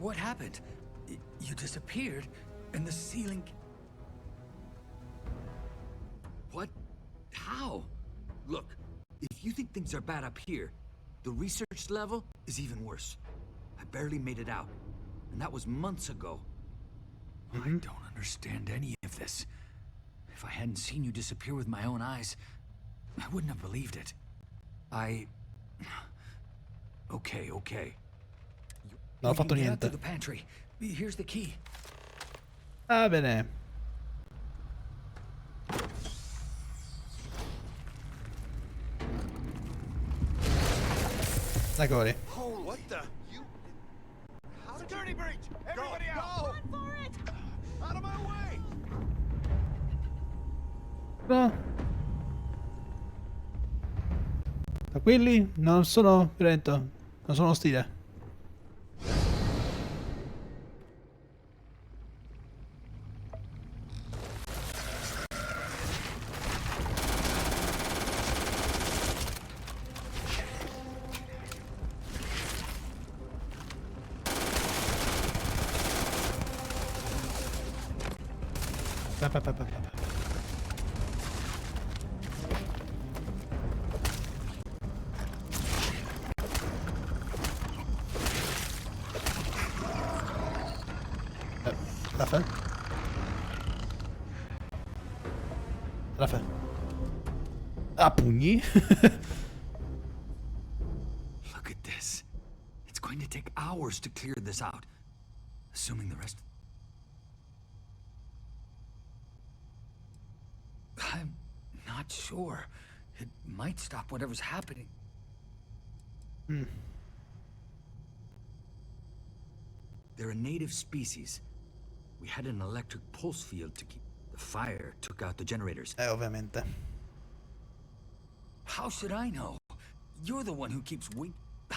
What happened? You disappeared, and the ceiling... What? How? Look, if you think things are bad up here, the research level is even worse. I barely made it out, and that was months ago. I don't understand any of this. If I hadn't seen you disappear with my own eyes, I wouldn't have believed it. Okay. Non ho fatto Get out niente. to the pantry. Here's the key. Ah, bene. Eccoli. Oh, what the? You... Security breach! Everybody out! Run for it! Out of my way! No. Tranquilli? Non sono violento. Non sono ostile. Rafa? Rafa? Ah, pugni? Look at this. It's going to take hours to clear this out. Assuming the rest... I'm not sure. It might stop whatever's happening. They're a native species. We had an electric pulse field to keep... The fire took out the generators. Ovviamente. How should I know? You're the one who keeps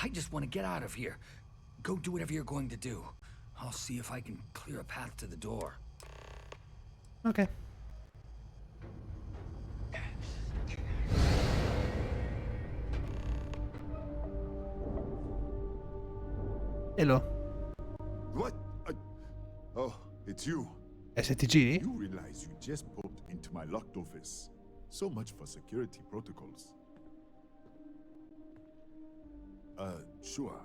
I just want to get out of here. Go do whatever you're going to do. I'll see if I can clear a path to the door. Ok. Hello. What? Oh, it's you. STG? You realize you just popped into my locked office. So much for security protocols. Sure.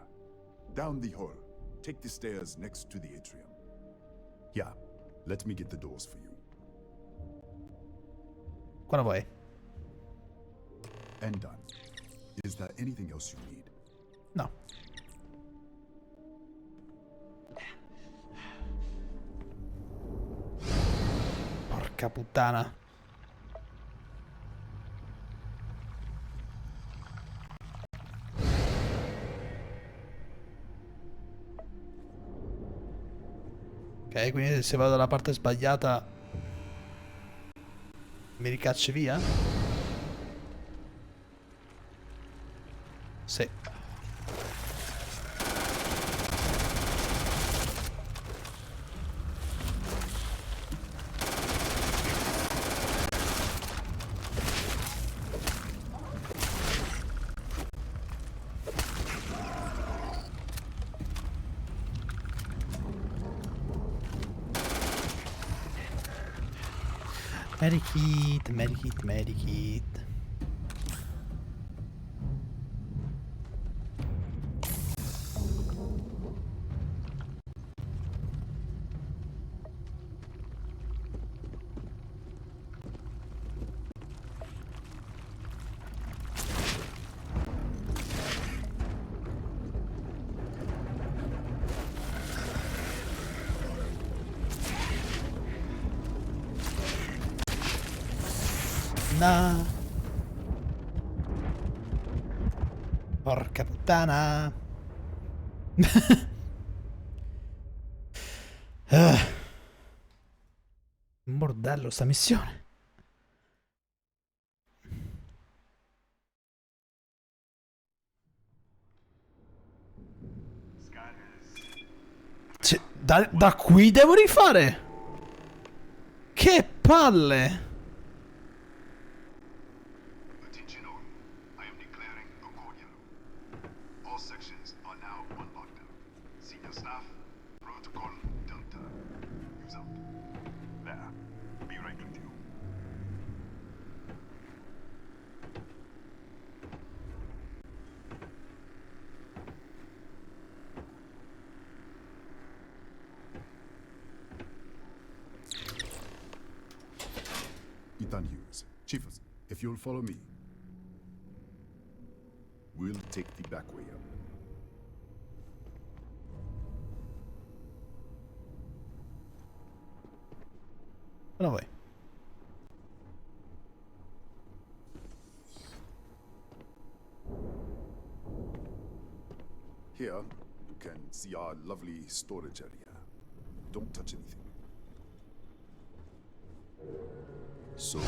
Down the hall. Take the stairs next to the atrium. Yeah, let me get the doors for you. Quando vuoi. And done. Is there anything else you need? No. Porca puttana. Ok, quindi se vado dalla parte sbagliata mi ricacci via? Sì. Medikit, medikit, medikit. No. Porca puttana. Un bordello sta missione. Cioè, da qui devo rifare. Che palle. All sections are now on lockdown. Senior staff, protocol, Delta. Use up. There. Be right with you. Ethan Hughes. Chiefs, if you'll follow me, we'll take the back way up. Dove vai? Here, you can see our lovely storage area. Don't touch anything. So...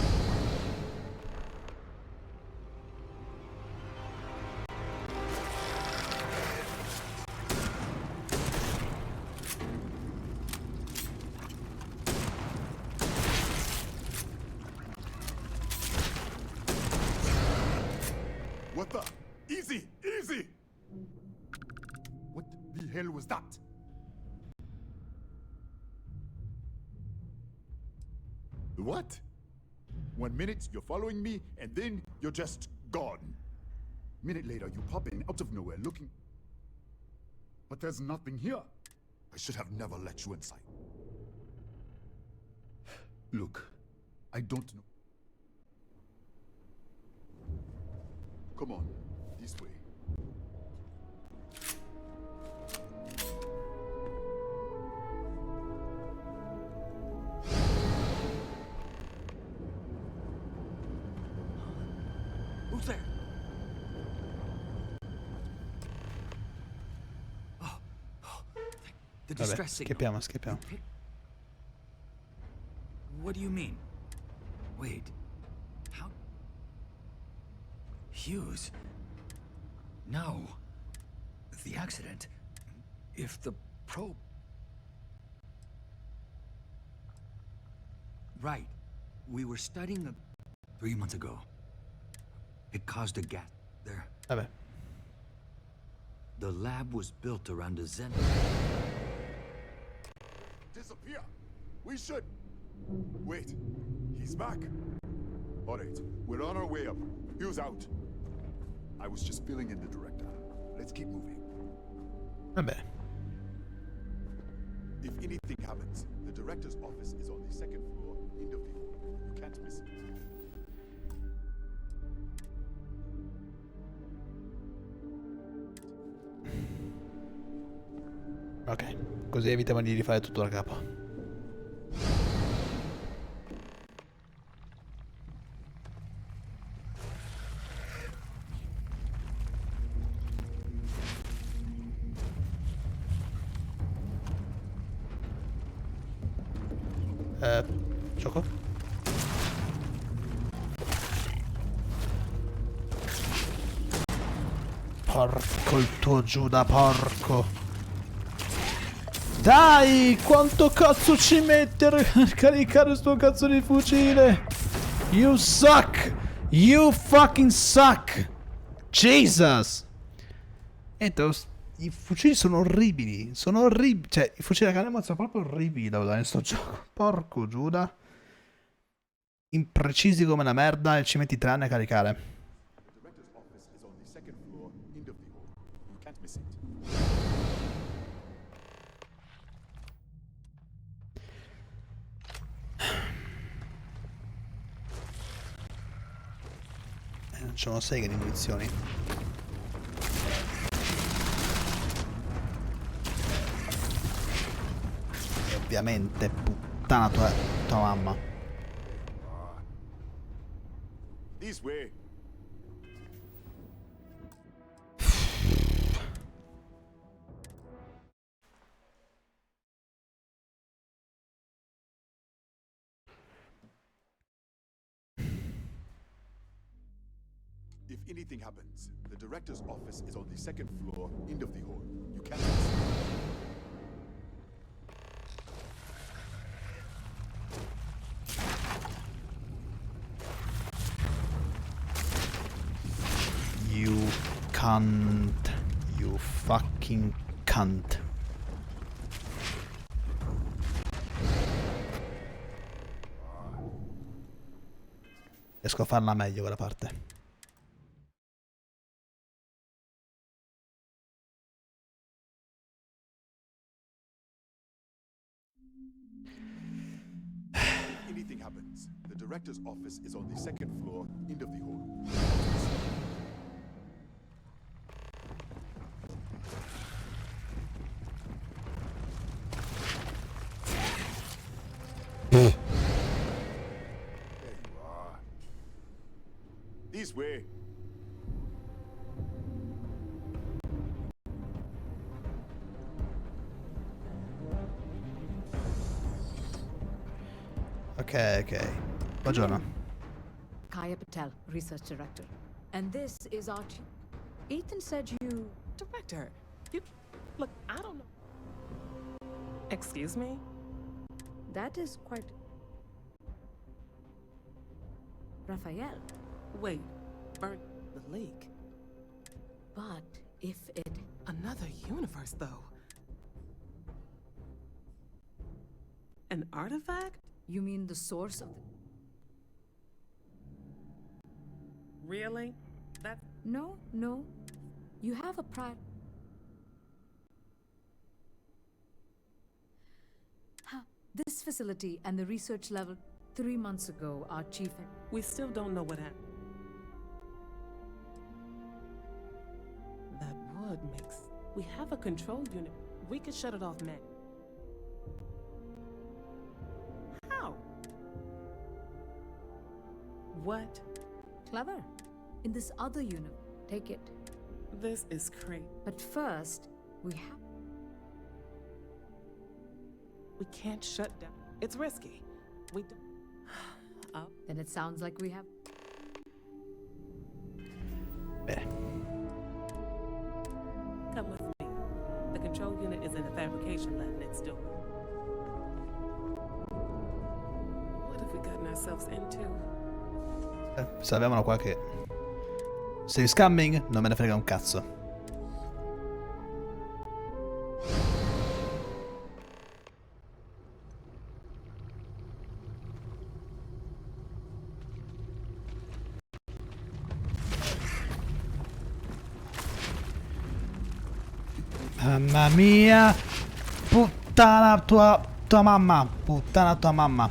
What the? Easy! Easy! What the hell was that? What? 1 minute, you're following me, and then you're just gone. Minute later, you pop in out of nowhere looking... But there's nothing here. I should have never let you inside. Look, I don't know. Come on, this way. Who's there? The distress signal. Schippiamo. What do you mean? Wait. How? Hughes? No. The accident. If the probe... Right. We were studying 3 months ago. It caused a gas there. Vabbè. The lab was built around a Zen. Disappear! We should... Wait, he's back. Alright, we're on our way up. Hughes out. I was just filling in the director. Let's keep moving. Vabbè. If anything happens, the director's office is on the 2nd floor, end of the hall. You can't miss it. Ok, così evitiamo di rifare tutto da capo. Gioco? Porco il tuo Giuda, porco. Dai, quanto cazzo ci mette a caricare sto cazzo di fucile? You suck! You fucking suck! Jesus! I fucili sono orribili. Sono orribili. Cioè, i fucili da canne sono proprio orribili da usare in sto gioco. Porco Giuda. Imprecisi come una merda e ci metti 3 anni a caricare. Non c'è una sega di munizioni. E ovviamente, puttana tua mamma. This way. If anything happens, the director's office is on the 2nd floor, end of the hall. You can't miss it. You cunt. You fucking cunt. Riesco a farla meglio quella parte. If anything happens, the director's office is on the 2nd floor, end of the hall. There you are. This way. Ok. Buongiorno. Kaya Patel, Research Director. And this is our... Ethan said you... Director, you... Look, I don't know. Excuse me? That is quite... Raphael. Wait, burnt the lake. But if it... Another universe, though. An artifact? You mean the source of the... Really? That... No, no. You have a This facility and the research level 3 months ago, our chief... We still don't know what happened. That would make... We have a control unit. We could shut it off, man. How? What? Clever. In this other unit. Take it. This is crazy. But first, we have... We can't shut down. It's risky. We don't... Then it sounds like we have... Come with me. The control unit is in the fabrication lab next door. What have we gotten ourselves into? Sapevano qua che... Sei scamming? Non me ne frega un cazzo. Mamma mia! Puttana tua mamma! Puttana tua mamma!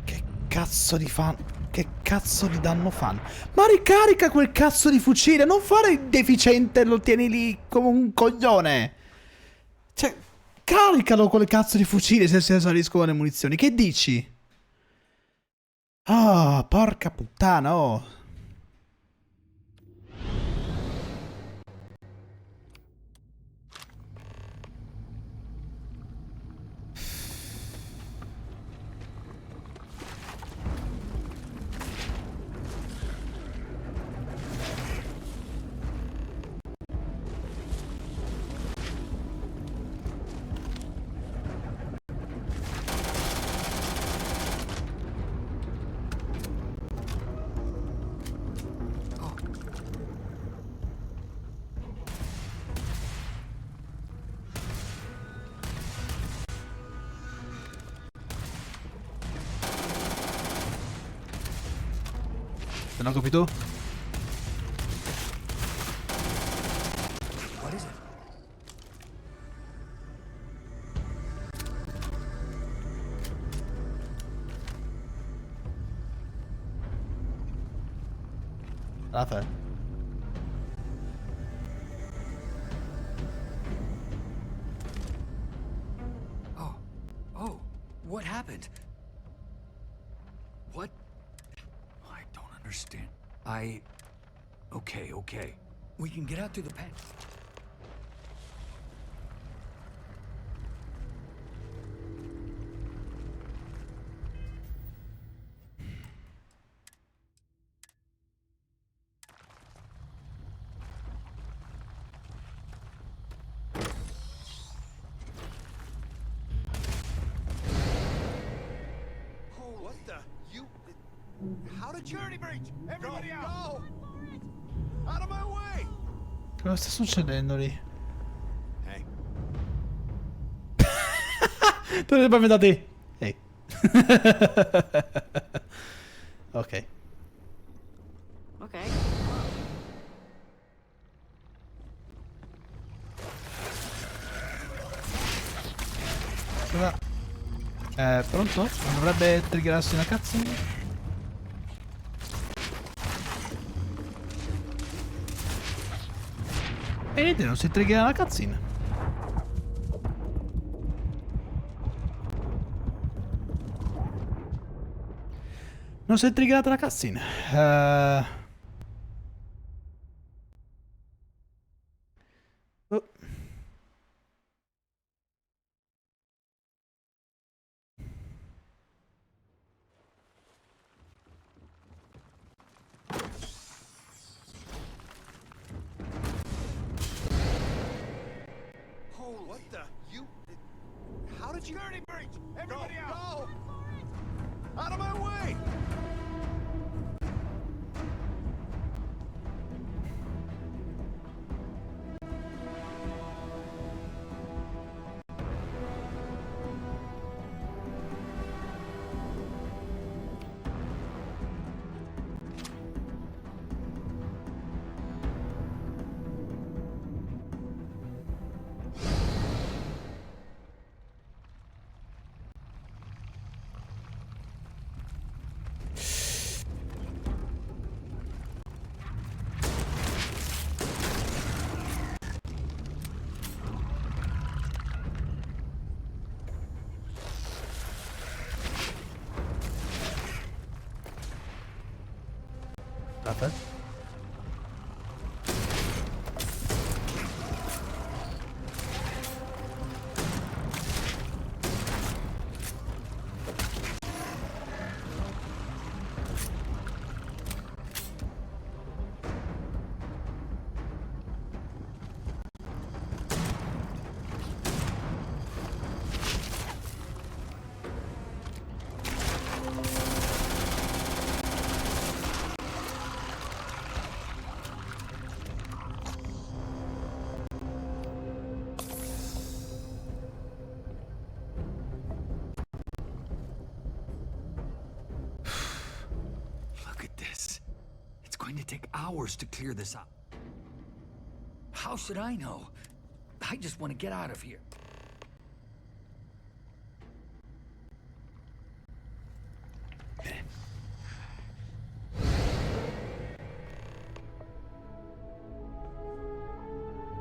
Che cazzo di fan? Che cazzo di danno fanno? Ma ricarica quel cazzo di fucile! Non fare il deficiente e lo tieni lì come un coglione! Cioè... Caricalo quel cazzo di fucile se si esauriscono le munizioni. Che dici? Ah, porca puttana, oh. Non ho capito? What is it? Rafael. Oh, what happened? What? I don't understand. Okay. We can get out through the pen. What the? You... How did security breach? Everybody out! Go! Out of my way! Cosa sta succedendo lì? Hey. Tu li hai paventati? Ehi. Ok. Okay. Cosa? Pronto? Non dovrebbe triggerarsi una cutscene? E niente, non si triggerà la cutscene. Non si è triggerata la cutscene. Oh. Oh, what the? Out of my way! Aspetta. Look at this. It's going to take hours to clear this up. How should I know? I just want to get out of here.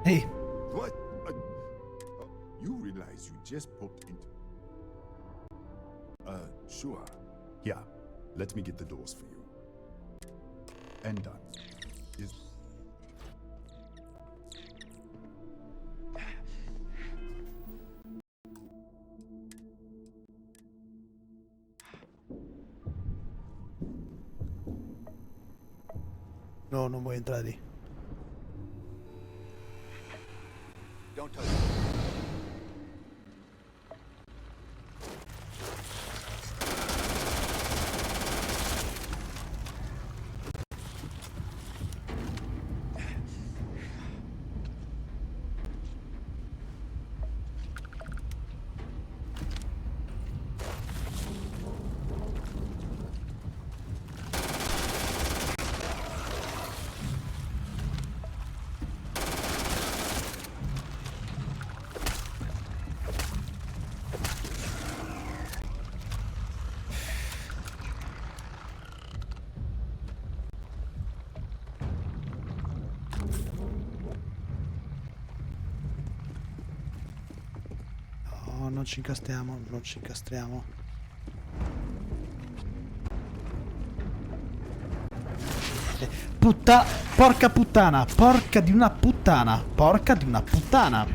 Hey. What? You realize you just poked into... Sure. Here, let me get the doors for you. And done. Is... No, non vuoi entrare lì. Don't touch it. No, non ci incastriamo, non ci incastriamo. Porca puttana, porca di una puttana, porca di una puttana.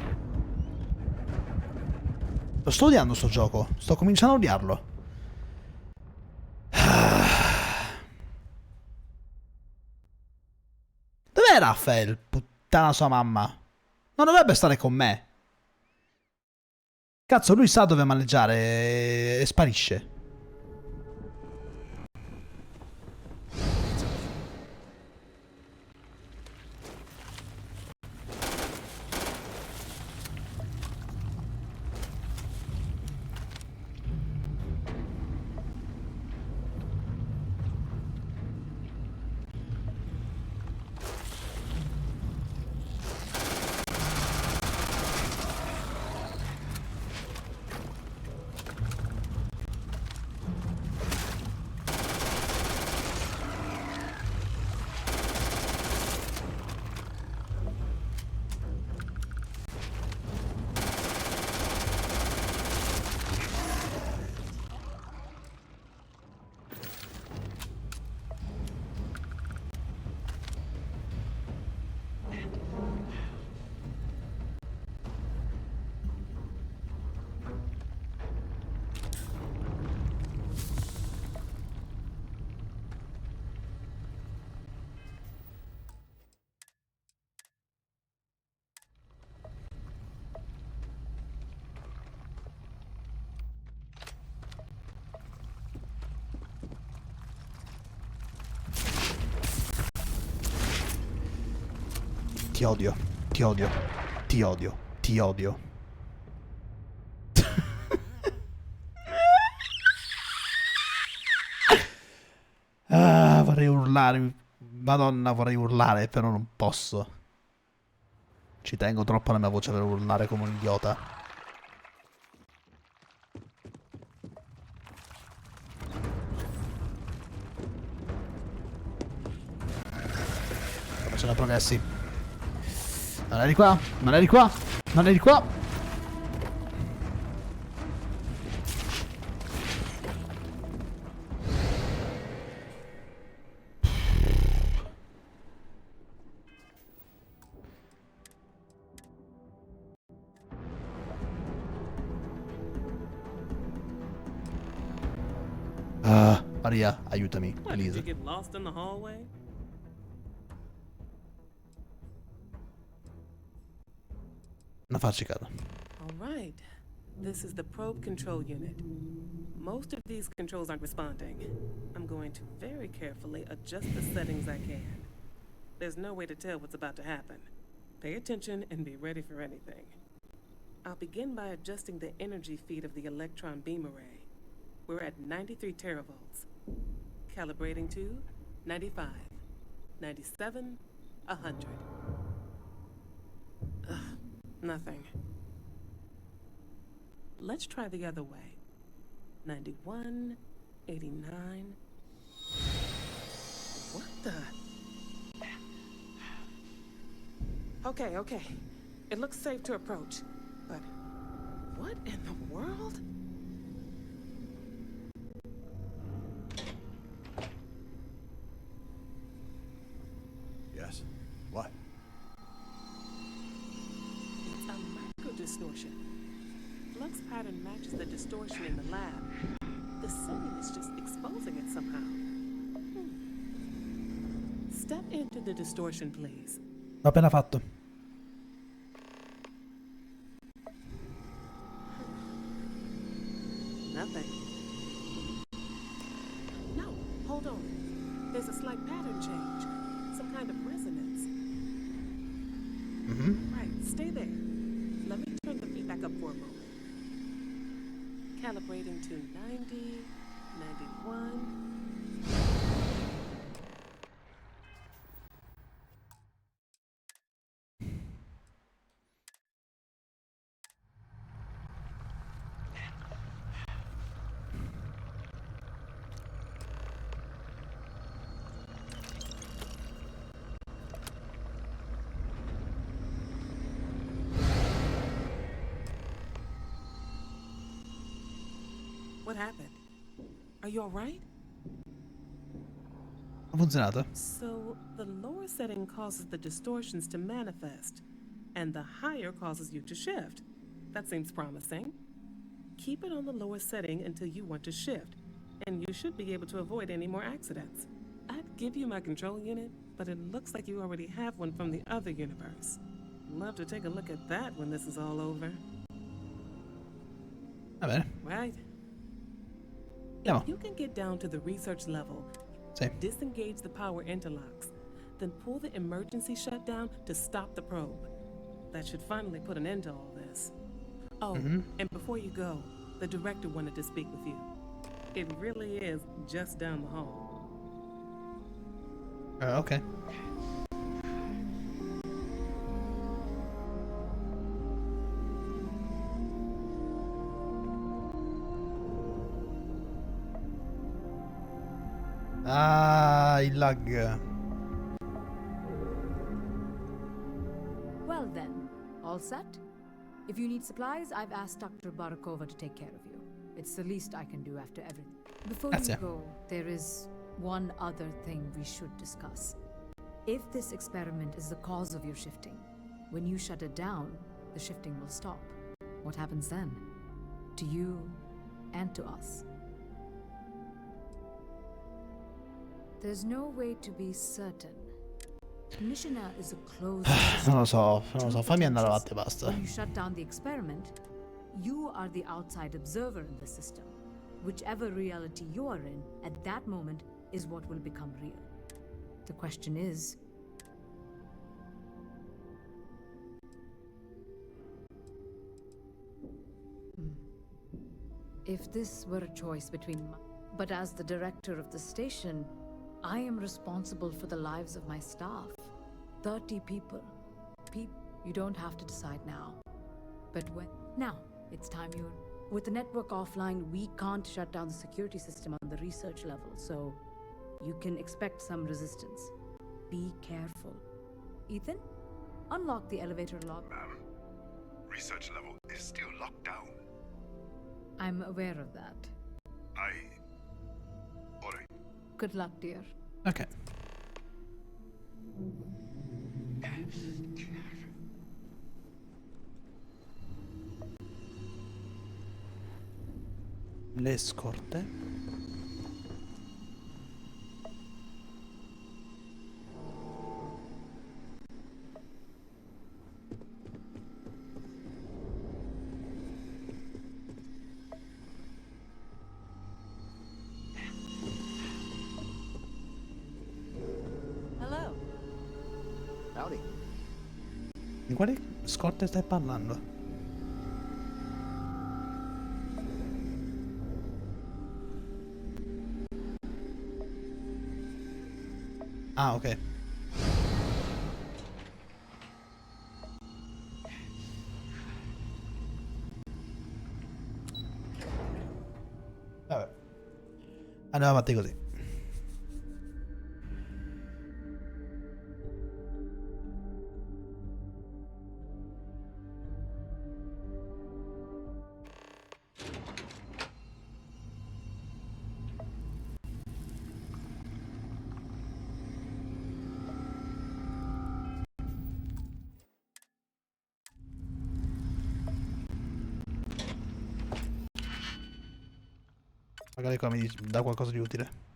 Lo sto odiando sto gioco, sto cominciando a odiarlo. Dov'è Raphael, puttana sua mamma? Non dovrebbe stare con me. Cazzo, lui sa dove maneggiare e sparisce. Ti odio. Ti odio. Ti odio. Ti odio. Ah, vorrei urlare. Madonna, vorrei urlare, però non posso. Ci tengo troppo alla mia voce per urlare come un idiota. Sto facendo progressi. Non eri qua, non eri qua, non eri qua. Maria, aiutami, What, did you please. get lost in the hallway? Non farci caso. All right. This is the probe control unit. Most of these controls aren't responding. I'm going to very carefully adjust the settings I can. There's no way to tell what's about to happen. Pay attention and be ready for anything. I'll begin by adjusting the energy feed of the electron beam array. We're at 93 teravolts. Calibrating to 95, 97, 100. Ugh, nothing. Let's try the other way. 91, 89. What the? Okay. It looks safe to approach. But what in the world? Yes. What? It's a micro-distortion. Flux pattern matches the distortion in the lab. The setting is just exposing it somehow. Step into the distortion, please. L'ho appena fatto. Nothing. No, hold on. There's a slight pattern change. Some kind of resonance. Right, stay there. Let me turn the feed back up for a moment. Calibrating to 90, 91. What happened? Are you all right? Ha funzionato? So, the lower setting causes the distortions to manifest, and the higher causes you to shift. That seems promising. Keep it on the lower setting until you want to shift, and you should be able to avoid any more accidents. I'd give you my control unit, but it looks like you already have one from the other universe. Love to take a look at that when this is all over. Va bene. Right? Andiamo. If you can get down to the research level, Sì. disengage the power interlocks, then pull the emergency shutdown to stop the probe. That should finally put an end to all this. Oh, and before you go, the director wanted to speak with you. It really is just down the hall. Okay. Ah, il lag. Well then, all set? If you need supplies, I've asked Dr. Barakova to take care of you. It's the least I can do after everything. Before you go, there is one other thing we should discuss. If this experiment is the cause of your shifting, when you shut it down, the shifting will stop. What happens then? To you and to us. There's no way to be certain. Mishina is a closed Non lo so, fammi andare avanti e basta. When you shut down the experiment, you are the outside observer in the system. Whichever reality you are in at that moment is what will become real. The question is, If this were a choice between but as the director of the station, I am responsible for the lives of my staff. 30 people. You don't have to decide now. But when... Now, it's time you... With the network offline, we can't shut down the security system on the research level, so you can expect some resistance. Be careful. Ethan, unlock the elevator lock. Ma'am, research level is still locked down. I'm aware of that. Alright. Good luck, dear. Ok. Le scorte. Hello. Howdy. Di quali scorte stai parlando? Ah, ok. Vabbè. Andiamo avanti così. Magari qua mi dà qualcosa di utile.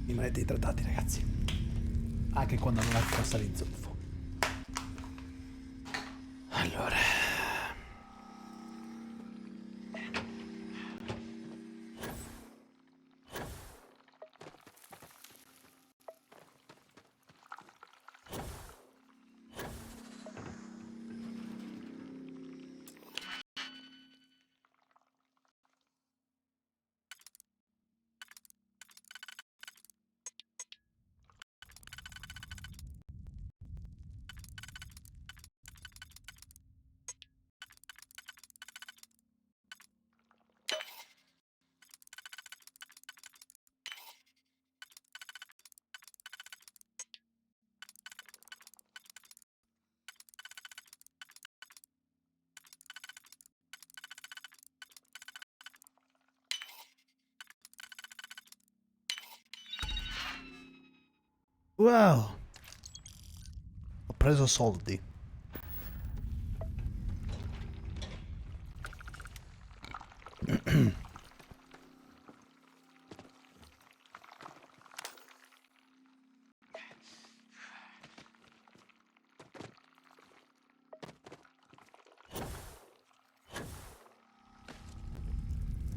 Rimanete idratati, ragazzi. Anche quando non avete passa di zolfo. Allora. Wow. Ho preso soldi.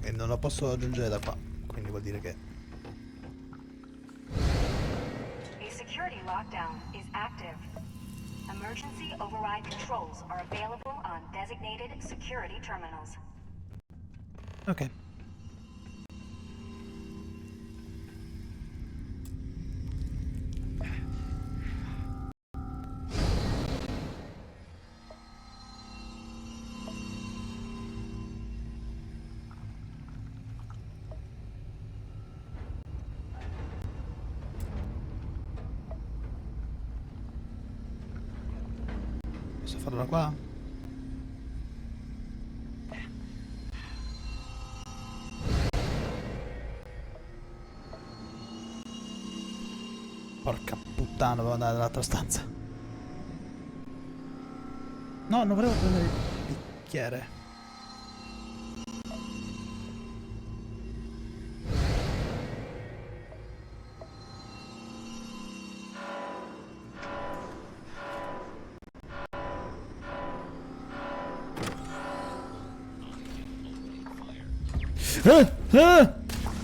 E non lo posso aggiungere da qua, quindi vuol dire che... A security lockdown is active. Emergency override controls are available on designated security terminals. Ok. Posso farlo da qua? Porca puttana, devo andare nell'altra stanza. No, non volevo prendere il bicchiere.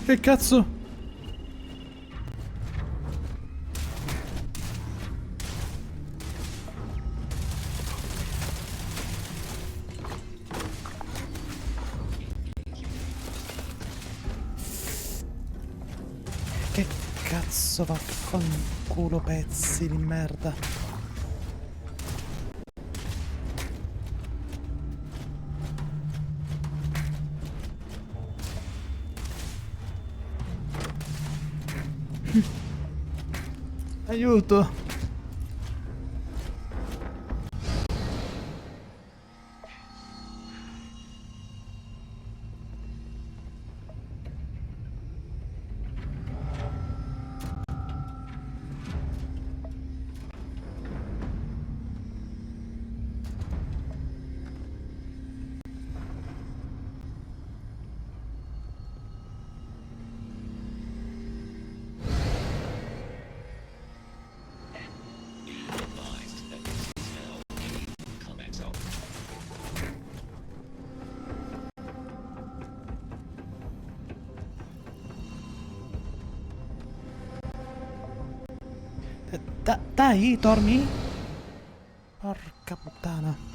Che cazzo? Che cazzo, vaffanculo, pezzi di merda. Aiuto! Dai, dormi? Porca puttana.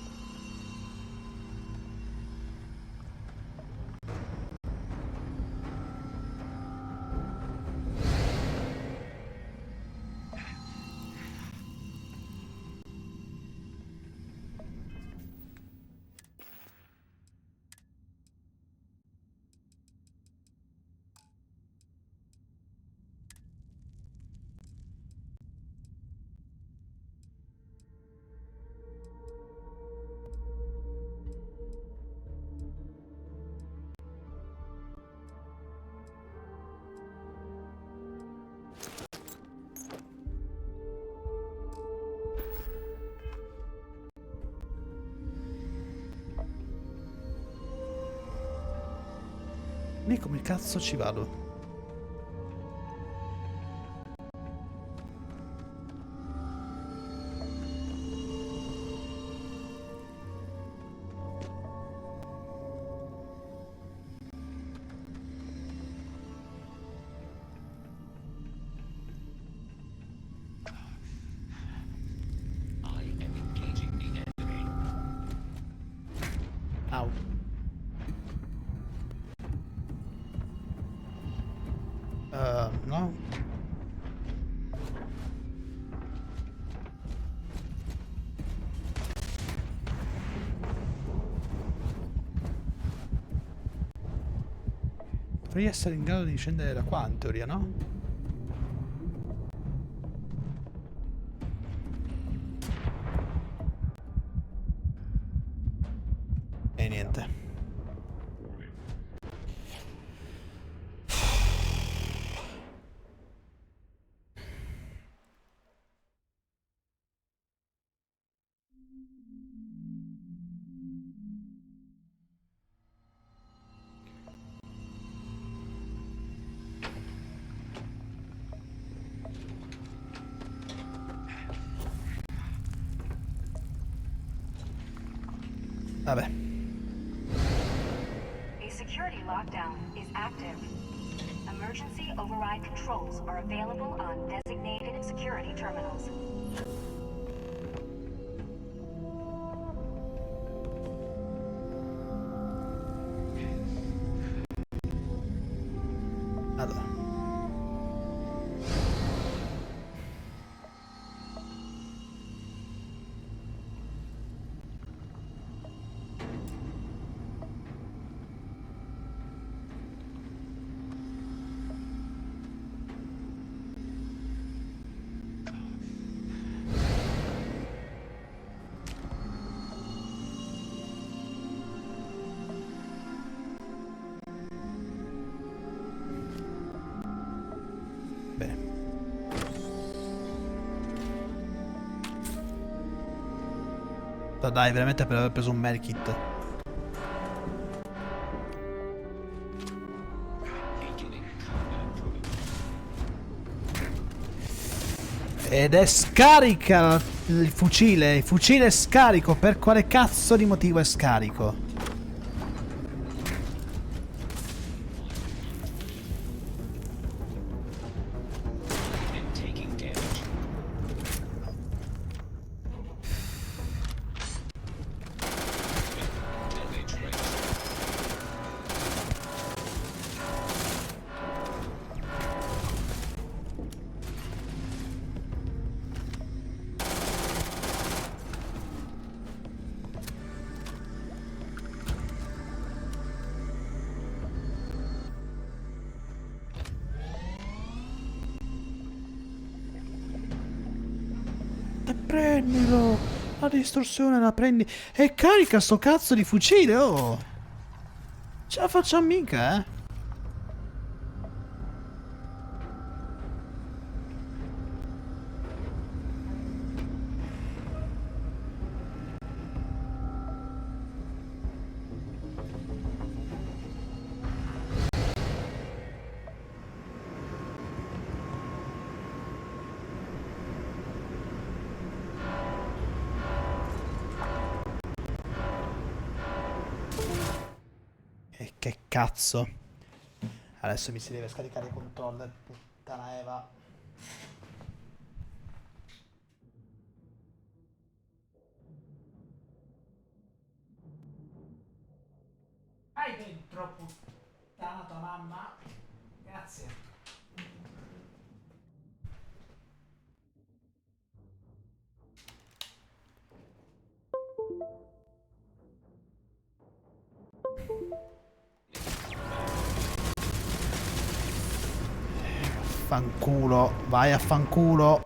Lì come cazzo ci vado? Au. No. Dovrei essere in grado di scendere da qua, in teoria, no? E niente. Vabbè. A security lockdown is active. Emergency override controls are available on designated security terminals. Allora. Dai, veramente per aver preso un medkit. Ed è scarica il fucile. Il fucile è scarico. Per quale cazzo di motivo è scarico? Prendilo! La distorsione la prendi. E carica sto cazzo di fucile, oh! Ce la facciamo mica, eh? E che cazzo? Adesso mi si deve scaricare il controller, puttana Eva. Hai dentro, puttana tua mamma. Grazie. Fanculo, vai a fanculo.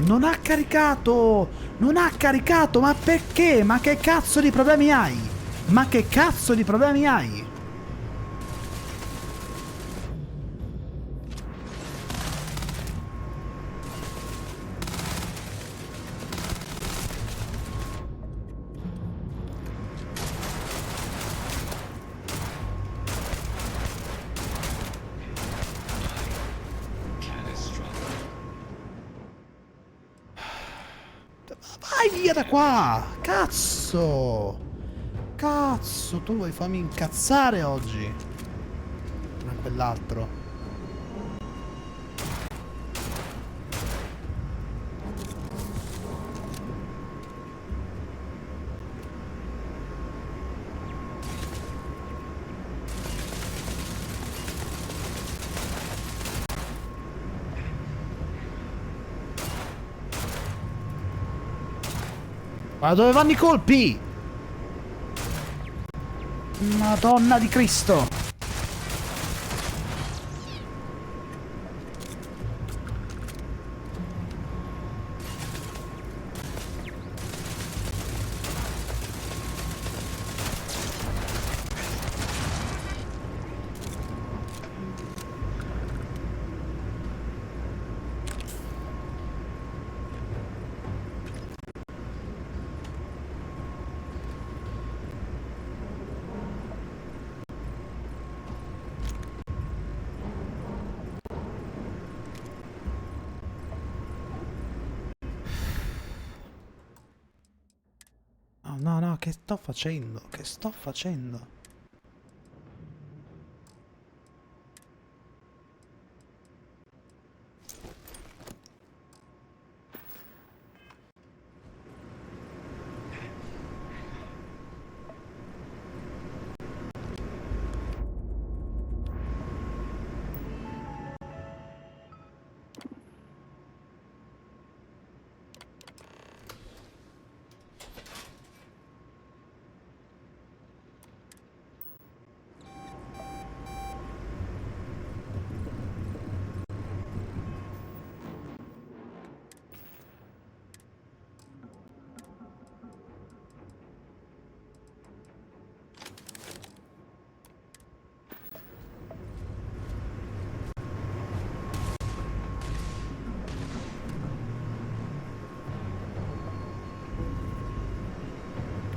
Non ha caricato! Non ha caricato! Ma perché? Ma che cazzo di problemi hai? Ma che cazzo di problemi hai? Vai via da qua! Cazzo! Cazzo, tu vuoi farmi incazzare oggi? Non quell'altro. Ma dove vanno i colpi? Madonna di Cristo! Oh, no, no, che sto facendo? Che sto facendo?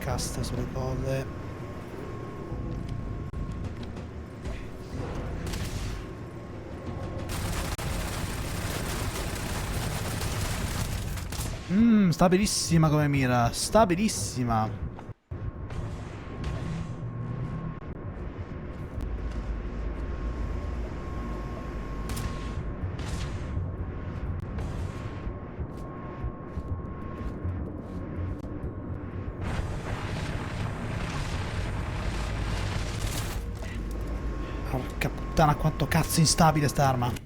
incasta sulle cose. Stabilissima come mira, stabilissima. Porca puttana, quanto cazzo instabile sta arma.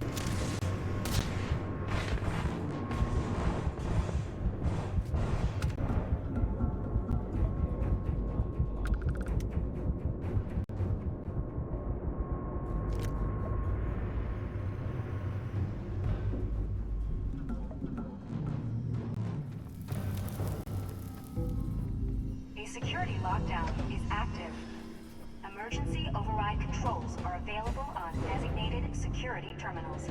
A security lockdown is active. Emergency override controls are available on designated security terminals.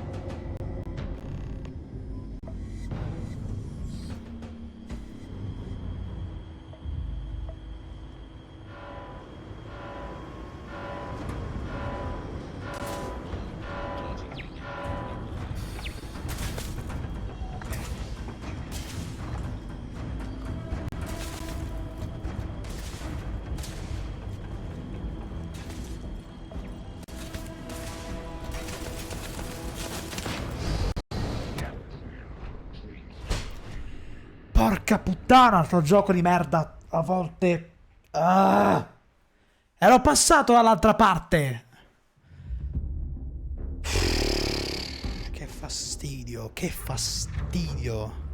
Porca puttana, sto gioco di merda. A volte... Ah. Ero passato dall'altra parte. Che fastidio, che fastidio.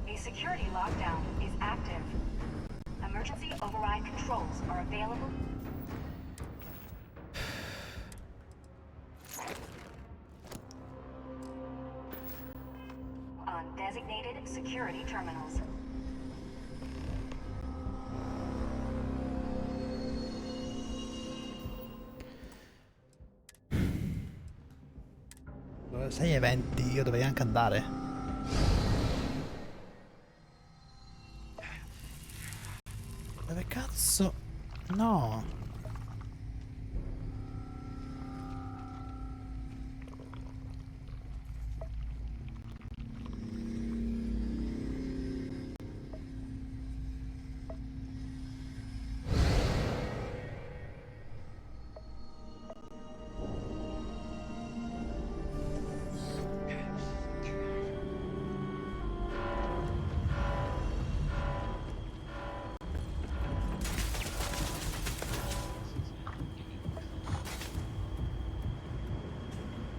A security lockdown is active. Emergency override controls are available. On designated security terminals. Sei eventi, io dovrei anche andare. Dove cazzo? No.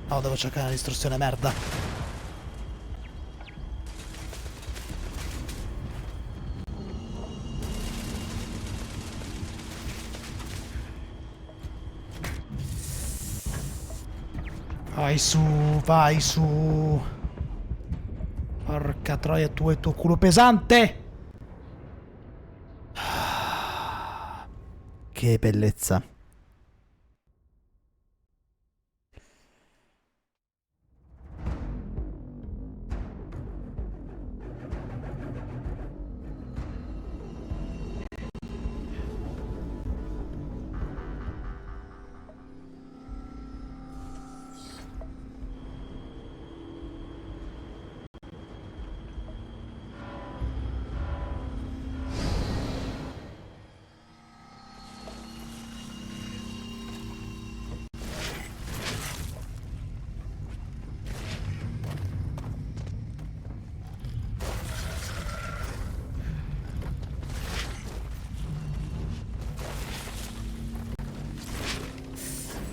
No, devo cercare l'istruzione, merda. Vai su, vai su. Porca troia, tu e tuo culo pesante. Che bellezza.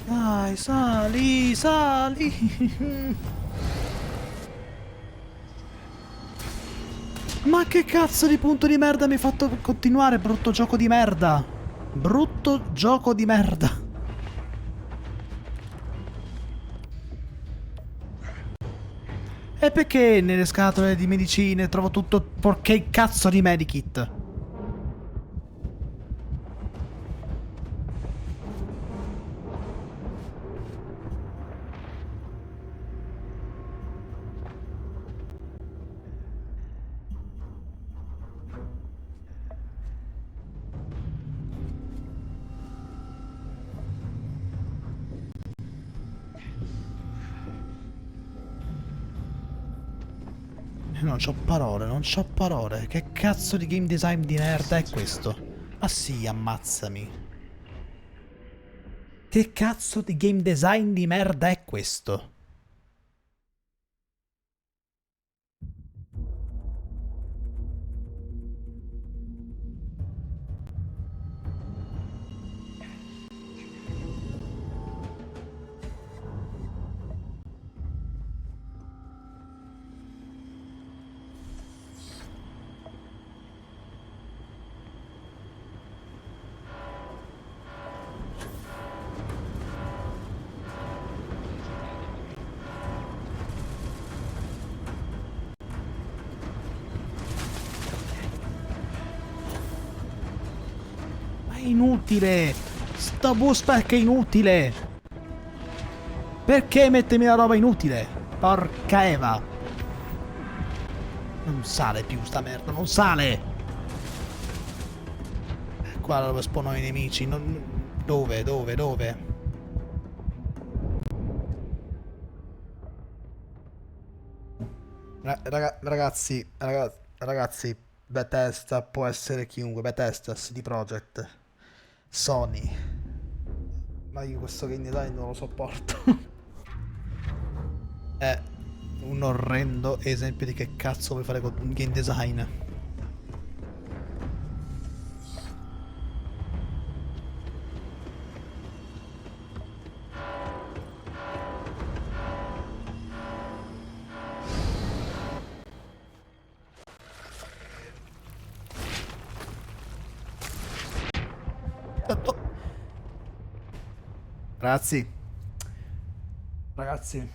Dai, sali, sali. Ma che cazzo di punto di merda mi hai fatto continuare, brutto gioco di merda. Brutto gioco di merda. E perché nelle scatole di medicine trovo tutto porché cazzo di medikit? Non c'ho parole, non c'ho parole. Che cazzo di game design di merda è questo? Ma sì, ammazzami. Che cazzo di game design di merda è questo? Ma è inutile! Sto bus pack è inutile! Perché mettermi la roba inutile? Porca Eva! Non sale più sta merda, non sale! Qua dove spawnano i nemici, Dove? Ragazzi, Bethesda può essere chiunque, Bethesda, CD Projekt, Sony. Ma io questo game design non lo sopporto. È un orrendo esempio di che cazzo vuoi fare con un game design. Ragazzi.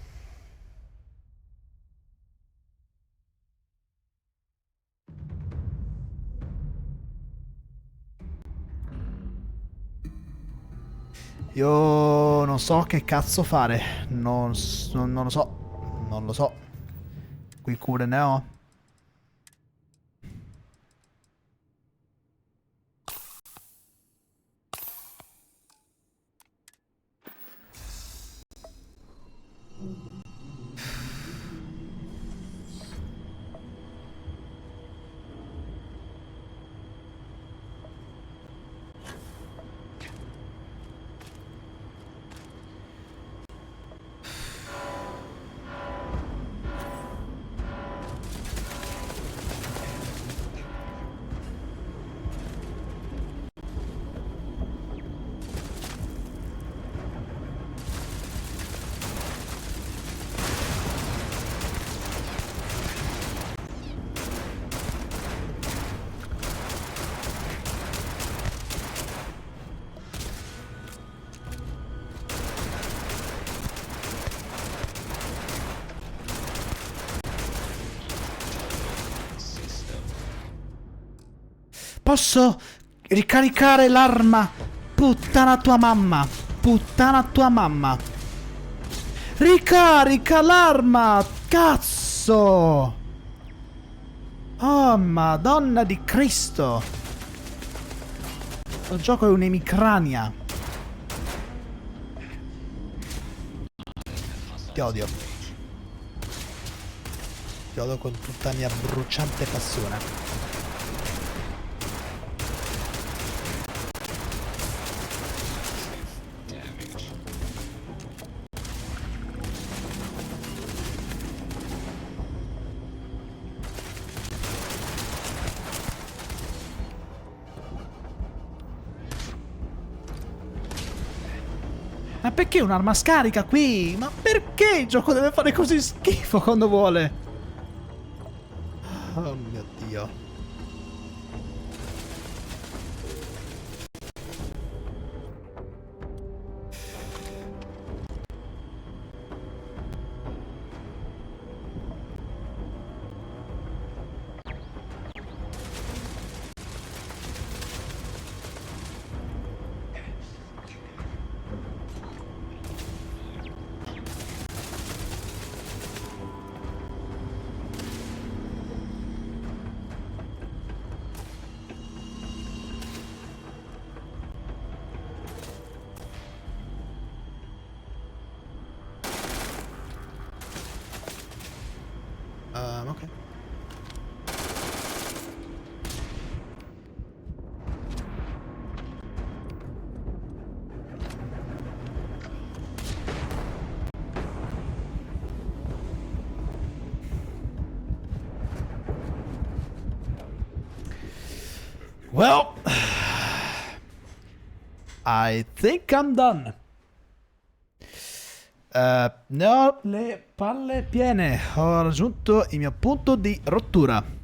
Io non so che cazzo fare. Non lo so. Non lo so. Qui cure ne ho. Posso ricaricare l'arma? Puttana tua mamma. Puttana tua mamma. Ricarica l'arma. Cazzo. Oh, Madonna di Cristo. Il gioco è un'emicrania. Ti odio. Ti odio con tutta la mia bruciante passione. Ma perché un'arma scarica qui? Ma perché il gioco deve fare così schifo quando vuole? Oh mio Dio. Ok. Well, I think I'm done. Ne ho le palle piene. Ho raggiunto il mio punto di rottura.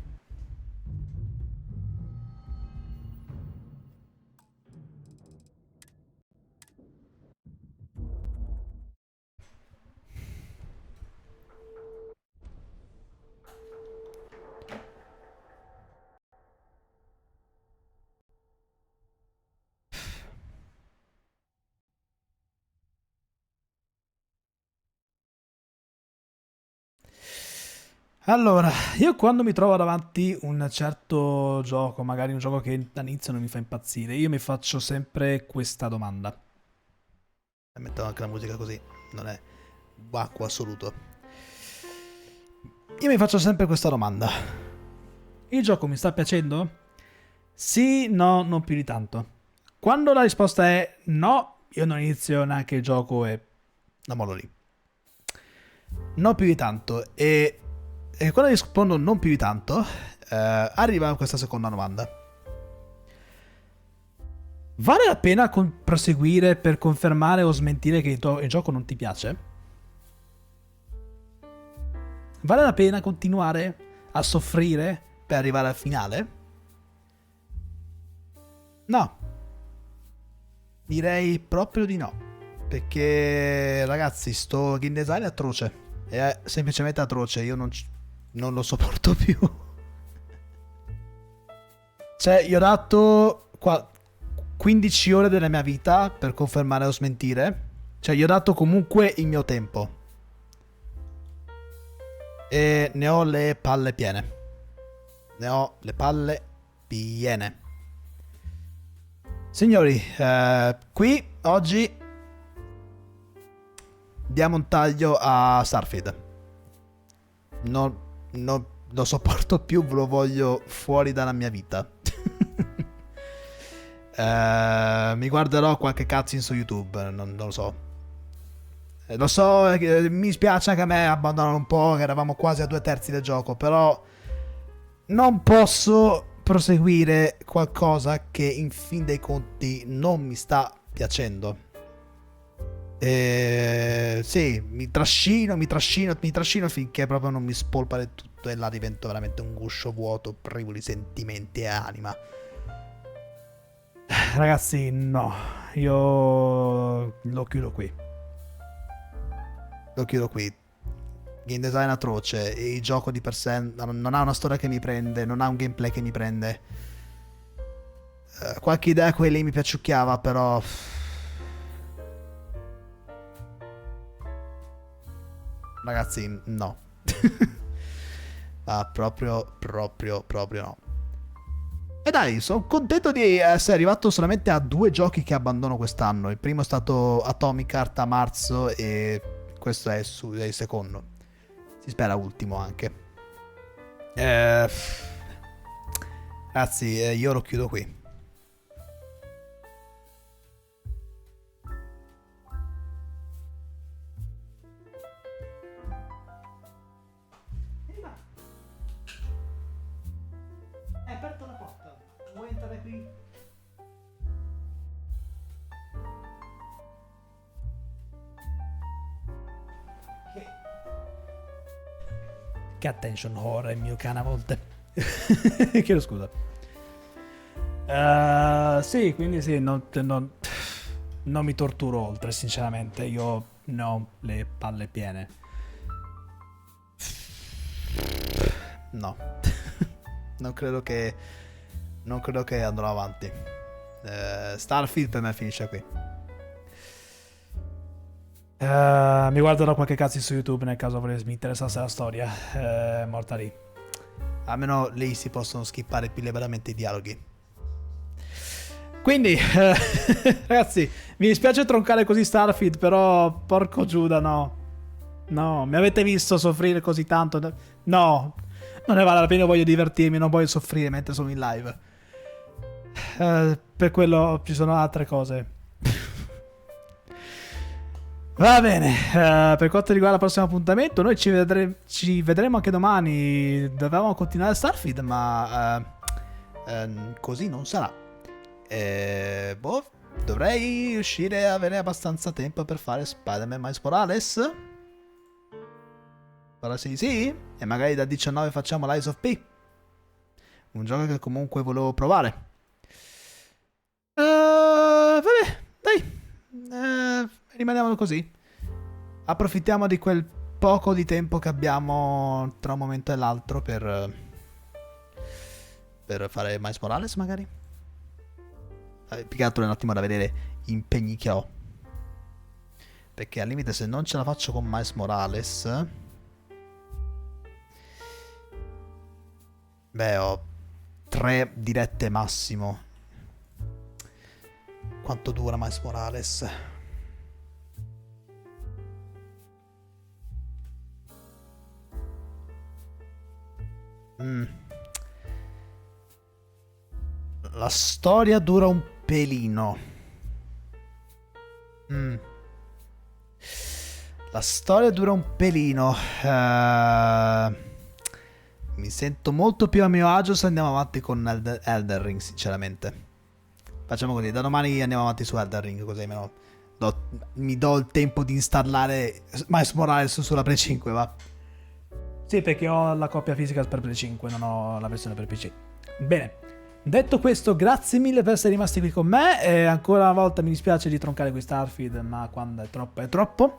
Allora, io quando mi trovo davanti un certo gioco, magari un gioco che all'inizio non mi fa impazzire, io mi faccio sempre questa domanda. E metto anche la musica così, non è vacco assoluto. Io mi faccio sempre questa domanda. Il gioco mi sta piacendo? Sì, no, non più di tanto. Quando la risposta è no, io non inizio neanche il gioco e la mollo lì. Non più di tanto. E quando rispondo non più di tanto, arriva questa seconda domanda. Vale la pena proseguire per confermare o smentire che il gioco non ti piace? Vale la pena continuare a soffrire per arrivare al finale? No. Direi proprio di no. Perché, ragazzi, sto game design è atroce. È semplicemente atroce. Io non lo sopporto più. Cioè, io ho dato 15 ore della mia vita per confermare o smentire. Cioè, io ho dato comunque il mio tempo. E ne ho le palle piene. Ne ho le palle piene. Signori, qui oggi diamo un taglio a Starfield. Non lo sopporto più, lo voglio fuori dalla mia vita. Mi guarderò qualche cutscene su YouTube, non lo so. Lo so, mi spiace anche a me abbandonare un po', che eravamo quasi a 2/3 del gioco, però non posso proseguire qualcosa che in fin dei conti non mi sta piacendo. Sì, mi trascino finché proprio non mi spolpa del tutto e là divento veramente un guscio vuoto, privo di sentimenti e anima. Ragazzi, no, io lo chiudo qui. Game design atroce, il gioco di per sé non ha una storia che mi prende, non ha un gameplay che mi prende. Qualche idea qui e lì mi piaciucchiava, però ragazzi, no. proprio no. E dai, sono contento di essere arrivato solamente a 2 giochi che abbandono quest'anno. Il primo è stato Atomic Heart a marzo e questo è il secondo. Si spera ultimo anche. Ragazzi, io lo chiudo qui. Hai aperto la porta. Vuoi entrare qui? Che attention whore è il mio cane a volte. Chiedo scusa. Sì, quindi sì, non mi torturo oltre, sinceramente. Io ne ho le palle piene. No. non credo che andrò avanti. Starfield per me finisce qui. Mi guarderò qualche cazzo su YouTube nel caso mi interessasse la storia. Morta lì. Almeno lì si possono skippare più liberamente i dialoghi. Quindi, ragazzi, mi dispiace troncare così Starfield, però porco Giuda, no. No, mi avete visto soffrire così tanto? No, non ne vale la pena, voglio divertirmi, non voglio soffrire mentre sono in live. Per quello ci sono altre cose. Va bene, per quanto riguarda il prossimo appuntamento, noi ci vedremo anche domani. Dovevamo continuare Starfield, ma così non sarà. Dovrei riuscire a avere abbastanza tempo per fare Spider-Man Miles Morales. Ora sì, e magari da 19 facciamo Lies of P, un gioco che comunque volevo provare. Vabbè, dai, rimaniamo così. Approfittiamo di quel poco di tempo che abbiamo tra un momento e l'altro per fare Miles Morales magari. Più che altro è un attimo da vedere gli impegni che ho, perché al limite se non ce la faccio con Miles Morales, beh, ho 3 dirette massimo. Quanto dura Miles Morales? La storia dura un pelino. La storia dura un pelino. Mi sento molto più a mio agio se andiamo avanti con Elden Ring, sinceramente. Facciamo così, da domani andiamo avanti su Elden Ring, così almeno mi do il tempo di installare Miles Morales sulla Play 5, va? Sì, perché ho la copia fisica per Play 5, non ho la versione per PC. Bene. Detto questo, grazie mille per essere rimasti qui con me. E ancora una volta mi dispiace di troncare qui Starfield, ma quando è troppo è troppo.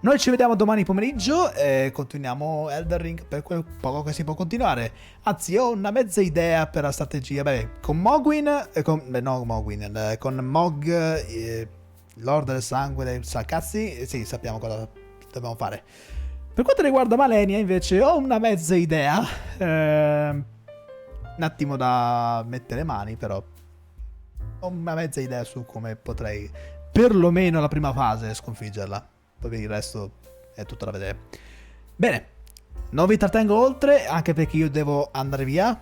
Noi ci vediamo domani pomeriggio e continuiamo Elden Ring per quel poco che si può continuare. Anzi, ho una mezza idea per la strategia. Beh, con Mogwin, con Mog, Lord del Sangue dei Salcazzi, sì, sappiamo cosa dobbiamo fare. Per quanto riguarda Malenia, invece, ho una mezza idea. Un attimo da mettere mani, però ho una mezza idea su come potrei, perlomeno la prima fase, sconfiggerla. Poi per il resto è tutto da vedere. Bene, non vi trattengo oltre, anche perché io devo andare via.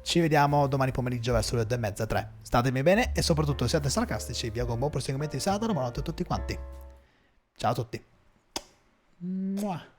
Ci vediamo domani pomeriggio verso le 2:30, 3. Statemi bene e soprattutto siate sarcastici. Vi auguro un buon proseguimento di serata. Buonanotte a tutti quanti. Ciao a tutti. Mua.